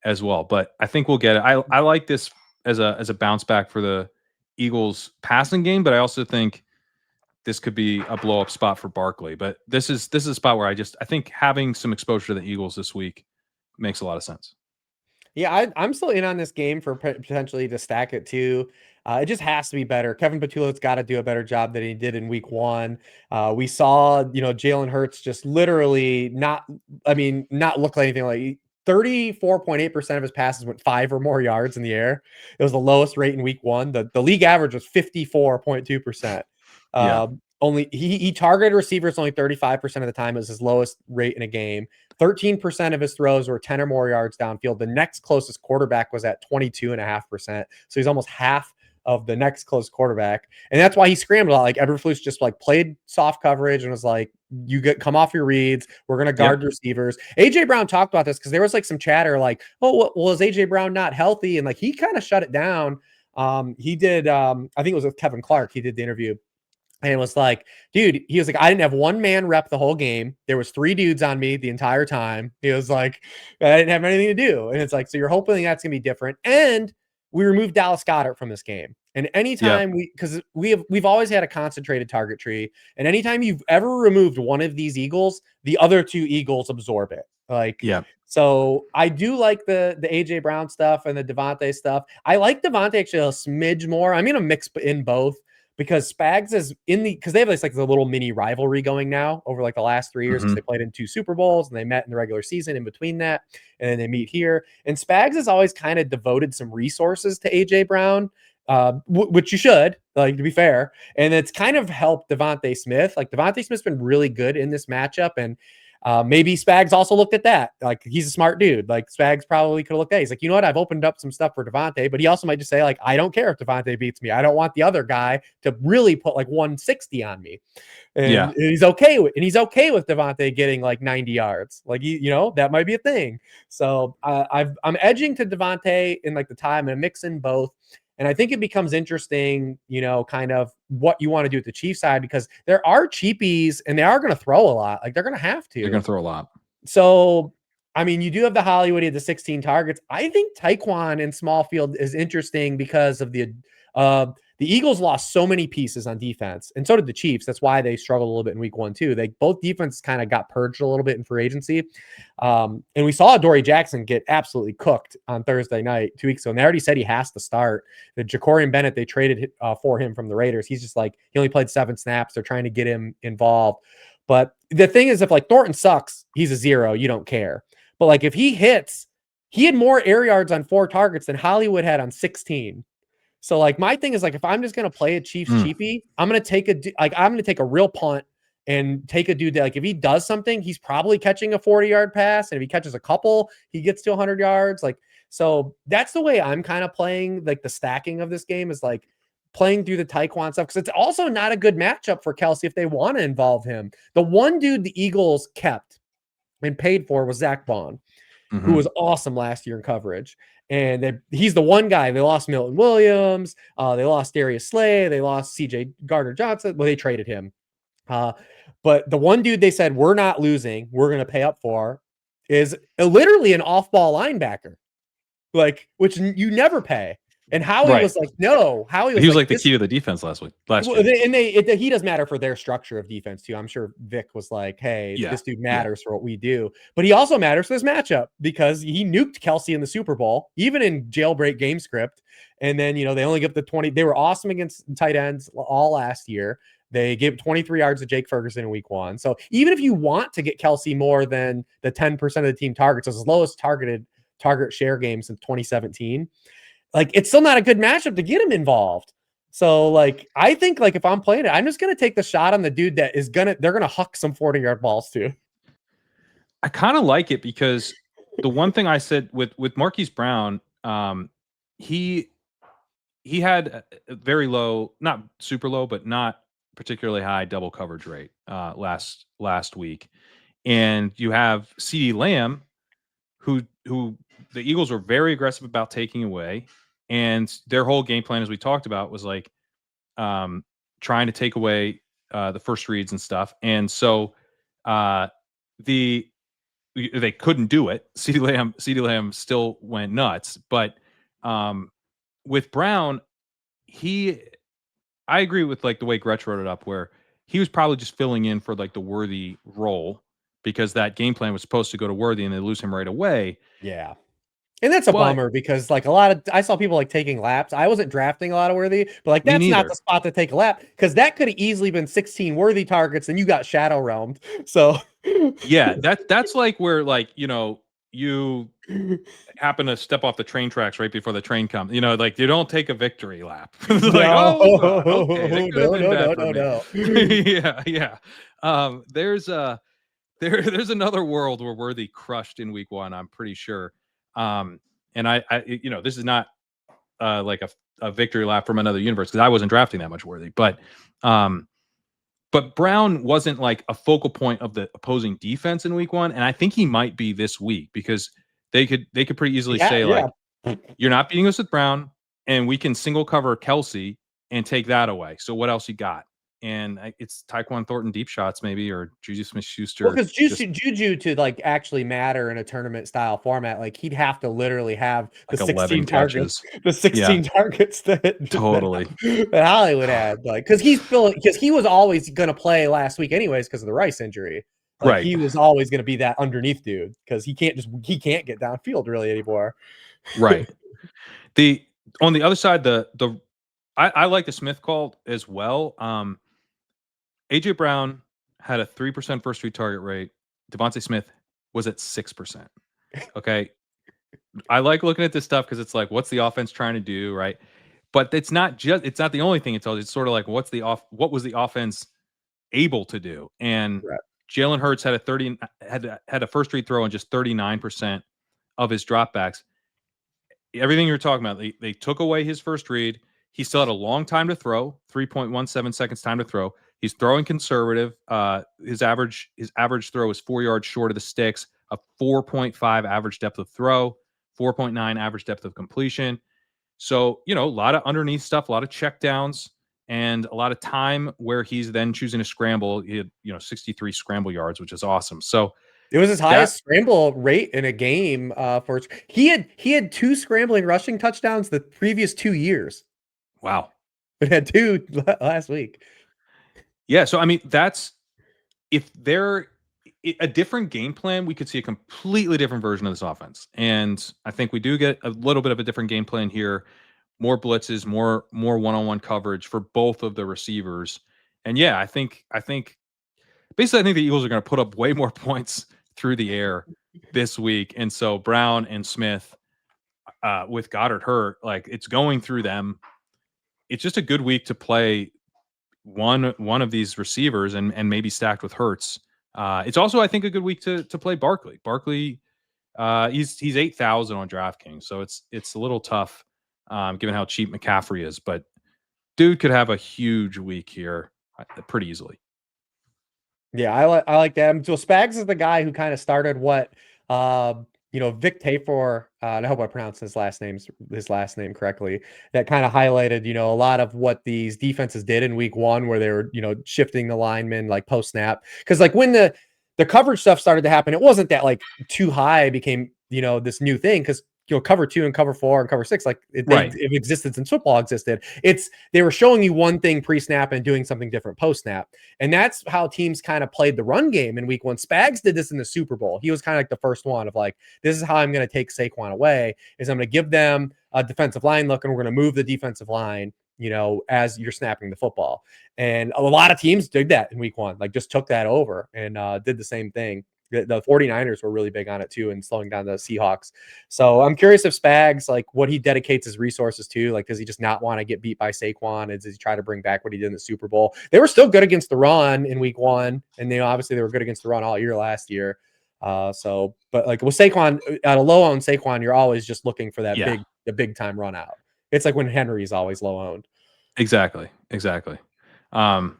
as well. But I think we'll get it. I like this as a bounce back for the Eagles passing game, but I also think this could be a blow up spot for Barkley. But this is a spot where I think having some exposure to the Eagles this week makes a lot of sense. Yeah, I'm still in on this game for potentially to stack it too. It just has to be better. Kevin Petullo's got to do a better job than he did in week one. We saw, Jalen Hurts just literally not look like anything. Like 34.8% of his passes went 5 or more yards in the air. It was the lowest rate in week one. The league average was 54.2%. Yeah. Only he targeted receivers only 35% of the time. It was his lowest rate in a game. 13% of his throws were 10 or more yards downfield. The next closest quarterback was at 22.5%. So he's almost half of the next close quarterback. And that's why he scrambled a lot. Like Eberflus just like played soft coverage and was like, come off your reads. We're going to guard receivers. AJ Brown talked about this because there was like some chatter like, oh, well, is AJ Brown not healthy? And like, he kind of shut it down. He did, I think it was with Kevin Clark. He did the interview. And was like, dude, he was like, I didn't have one man rep the whole game. There was 3 dudes on me the entire time. He was like, I didn't have anything to do. And it's like, so you're hoping that's gonna be different. And we removed Dallas Goedert from this game. And anytime because we've always had a concentrated target tree, and anytime you've ever removed one of these Eagles, the other 2 Eagles absorb it. Like, so I do like the AJ Brown stuff and the Devontae stuff. I like Devontae actually a smidge more. I'm gonna mix in both, because Spags is because they have this like the little mini rivalry going now over like the last 3 years, because they played in 2 Super Bowls and they met in the regular season in between that, and then they meet here. And Spags has always kind of devoted some resources to AJ Brown, which you should, like, to be fair. And it's kind of helped Devontae Smith. Like Devontae Smith's been really good in this matchup, and maybe Spags also looked at that. Like, he's a smart dude. Like, Spags probably could have looked at it. He's like, you know what? I've opened up some stuff for Devontae, but he also might just say, like, I don't care if Devontae beats me. I don't want the other guy to really put like 160 on me. And he's okay with Devontae getting like 90 yards. Like, that might be a thing. So I'm edging to Devontae in like the time and mixing both. And I think it becomes interesting, kind of what you want to do at the Chiefs side, because there are cheapies and they are going to throw a lot. Like, they're going to have to. They're going to throw a lot. So, I mean, you do have the Hollywood at the 16 targets. I think Tyquan in small field is interesting because of the Eagles lost so many pieces on defense, and so did the Chiefs. That's why they struggled a little bit in week one, too. They both defenses kind of got purged a little bit in free agency. And we saw Dory Jackson get absolutely cooked on Thursday night 2 weeks ago. And they already said he has to start. The Jacorian Bennett, they traded for him from the Raiders. He's just like, he only played 7 snaps. They're trying to get him involved. But the thing is, if like Thornton sucks, he's a 0. You don't care. But like if he hits, he had more air yards on 4 targets than Hollywood had on 16. So like my thing is like, if I'm just gonna play a Chiefs cheapie, I'm gonna take a real punt and take a dude that, like, if he does something, he's probably catching a 40-yard pass, and if he catches a couple, he gets to 100 yards. Like, so that's the way I'm kind of playing like the stacking of this game, is like playing through the Tyquan stuff, because it's also not a good matchup for Kelsey if they want to involve him. The one dude the Eagles kept and paid for was Zach Bond, who was awesome last year in coverage. And he's the one guy. They lost Milton Williams. They lost Darius Slay. They lost CJ Gardner-Johnson. Well, they traded him. But the one dude they said, we're not losing, we're going to pay up for, is literally an off-ball linebacker, like, which you never pay. And Howie was like, no. Howie was like the key to the defense last year. And he does matter for their structure of defense too. I'm sure Vic was like, hey, this dude matters for what we do. But he also matters for this matchup, because he nuked Kelsey in the Super Bowl, even in jailbreak game script. And then, they only get the 20. They were awesome against tight ends all last year. They gave 23 yards to Jake Ferguson in week 1. So even if you want to get Kelsey more than the 10% of the team targets, as lowest target share game since 2017, like, it's still not a good matchup to get him involved. So, like, I think, like, if I'm playing it, I'm just going to take the shot on the dude that they're going to huck some 40-yard balls to. I kind of like it, because the one thing I said with Marquise Brown, he had a very low, not super low, but not particularly high double coverage rate last week. And you have CeeDee Lamb, who the Eagles were very aggressive about taking away. And their whole game plan, as we talked about, was like trying to take away the first reads and stuff. And so they couldn't do it. CeeDee Lamb still went nuts. But with Brown, I agree with like the way Gretsch wrote it up, where he was probably just filling in for like the Worthy role, because that game plan was supposed to go to Worthy and they lose him right away. Yeah. And that's a But bummer because like a lot of I saw people like taking laps. I wasn't drafting a lot of Worthy, but like me that's not the neither. spot to take a lap because that could have easily been 16 Worthy targets and you got shadow realmed. So Yeah, that's like where like, you happen to step off the train tracks right before the train comes. Like you don't take a victory lap. It's like, no, oh god, okay, that could have no, been no, bad no, for no, me. no. Yeah, yeah. There's there's another world where Worthy crushed in week one, I'm pretty sure. And this is not like a victory lap from another universe because I wasn't drafting that much Worthy, um but Brown wasn't like a focal point of the opposing defense in week one, and I think he might be this week because they could pretty easily Yeah, say yeah. like, you're not beating us with Brown, and we can single cover Kelsey and take that away. So what else you got? And it's Tyquan Thornton deep shots maybe, or Juju Well, Smith-Schuster because just Juju to like actually matter in a tournament style format, like he'd have to literally have the like 11 16 targets, catches. the Yeah, 16 targets totally. that Hollywood had. Like, because he was always gonna play last week anyways because of the Rice injury. Like Right, he was always gonna be that underneath dude because he can't get downfield really anymore. right. The On the other side, I like the Smith call as well. AJ Brown had a 3% first read target rate. Devontae Smith was at 6%. Okay. I like looking at this stuff because it's like, what's the offense trying to do, right? But it's not the only thing it tells you. It's sort of like what was the offense able to do? And Right. Jalen Hurts had a first read throw on just 39% of his dropbacks. Everything you're talking about, they took away his first read. He still had a long time to throw, 3.17 seconds time to throw. He's throwing conservative. His average throw is 4 yards short of the sticks, a 4.5 average depth of throw, 4.9 average depth of completion. So, a lot of underneath stuff, a lot of check downs, and a lot of time where he's then choosing to scramble. He had, 63 scramble yards, which is awesome. So It was his that, highest scramble rate in a game. For he had 2 scrambling rushing touchdowns the previous 2 years, wow. but had two last week. Yeah. So, I mean, if they're a different game plan, we could see a completely different version of this offense. And I think we do get a little bit of a different game plan here. More blitzes, more one-on-one coverage for both of the receivers. And yeah, I think the Eagles are going to put up way more points through the air this week. And so Brown and Smith, with Goddard hurt, like it's going through them. It's just a good week to play one of these receivers and maybe stacked with Hurts. It's also, I think, a good week to play Barkley. Barkley, he's 8,000 on DraftKings, so it's a little tough, given how cheap McCaffrey is. But dude could have a huge week here, pretty easily. Yeah, I like that. So Spags is the guy who kind of started what Vic Tafur, and I hope I pronounced his last name correctly. That kind of highlighted, a lot of what these defenses did in week one, where they were, shifting the linemen like post snap. Because like when the coverage stuff started to happen, it wasn't that like too high became, this new thing because cover two and cover four and cover six, like Right. if existed since football existed. They were showing you one thing pre-snap and doing something different post-snap. And that's how teams kind of played the run game in week one. Spags did this in the Super Bowl. He was kind of like the first one of like, this is how I'm going to take Saquon away, is I'm going to give them a defensive line look and we're going to move the defensive line, as you're snapping the football. And a lot of teams did that in week one, like just took that over and did the same thing. The 49ers were really big on it too and slowing down the Seahawks. So I'm curious if Spags, like what he dedicates his resources to, like, does he just not want to get beat by Saquon? And does he try to bring back what he did in the Super Bowl? They were still good against the run in week one. And obviously they were good against the run all year last year. But like with Saquon at a low owned Saquon, you're always just looking for Yeah. the big time run out. It's like when Henry's always low owned. Exactly. Exactly. All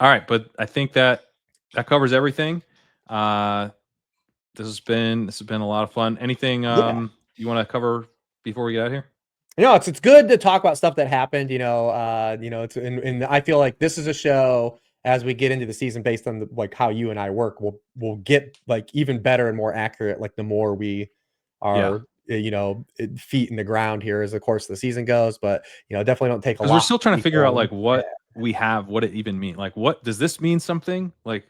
right, but I think that covers everything. Uh, this has been a lot of fun. Anything Yeah. you want to cover before we get out of here? It's good to talk about stuff that happened. It's and I feel like this is a show as we get into the season based on like how you and I work. We'll get like even better and more accurate. Like the more we Yeah, are, feet in the ground here as the course of the season goes. But definitely don't take a because we're lot still trying to week figure out one. like what we have, what it even mean. Like, what does this mean? Something like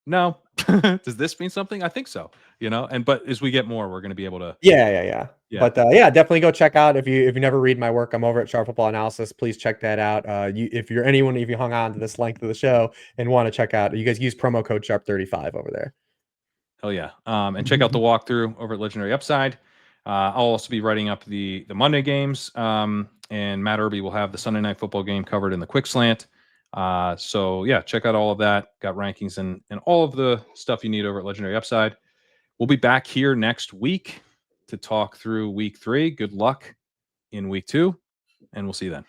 no. Does this mean something? I think so. But as we get more, we're going to be able to. Yeah. Yeah. But yeah, definitely go check out if you never read my work. I'm over at Sharp Football Analysis. Please check that out. If you hung on to this length of the show and want to check out, you guys use promo code Sharp35 over there. Hell yeah. And check out the walkthrough over at Legendary Upside. I'll also be writing up the Monday games. And Matt Irby will have the Sunday Night Football game covered in the quick slant. So yeah, check out all of that. Got rankings and all of the stuff you need over at Legendary Upside. We'll be back here next week to talk through week 3. Good luck in week 2, and we'll see you then.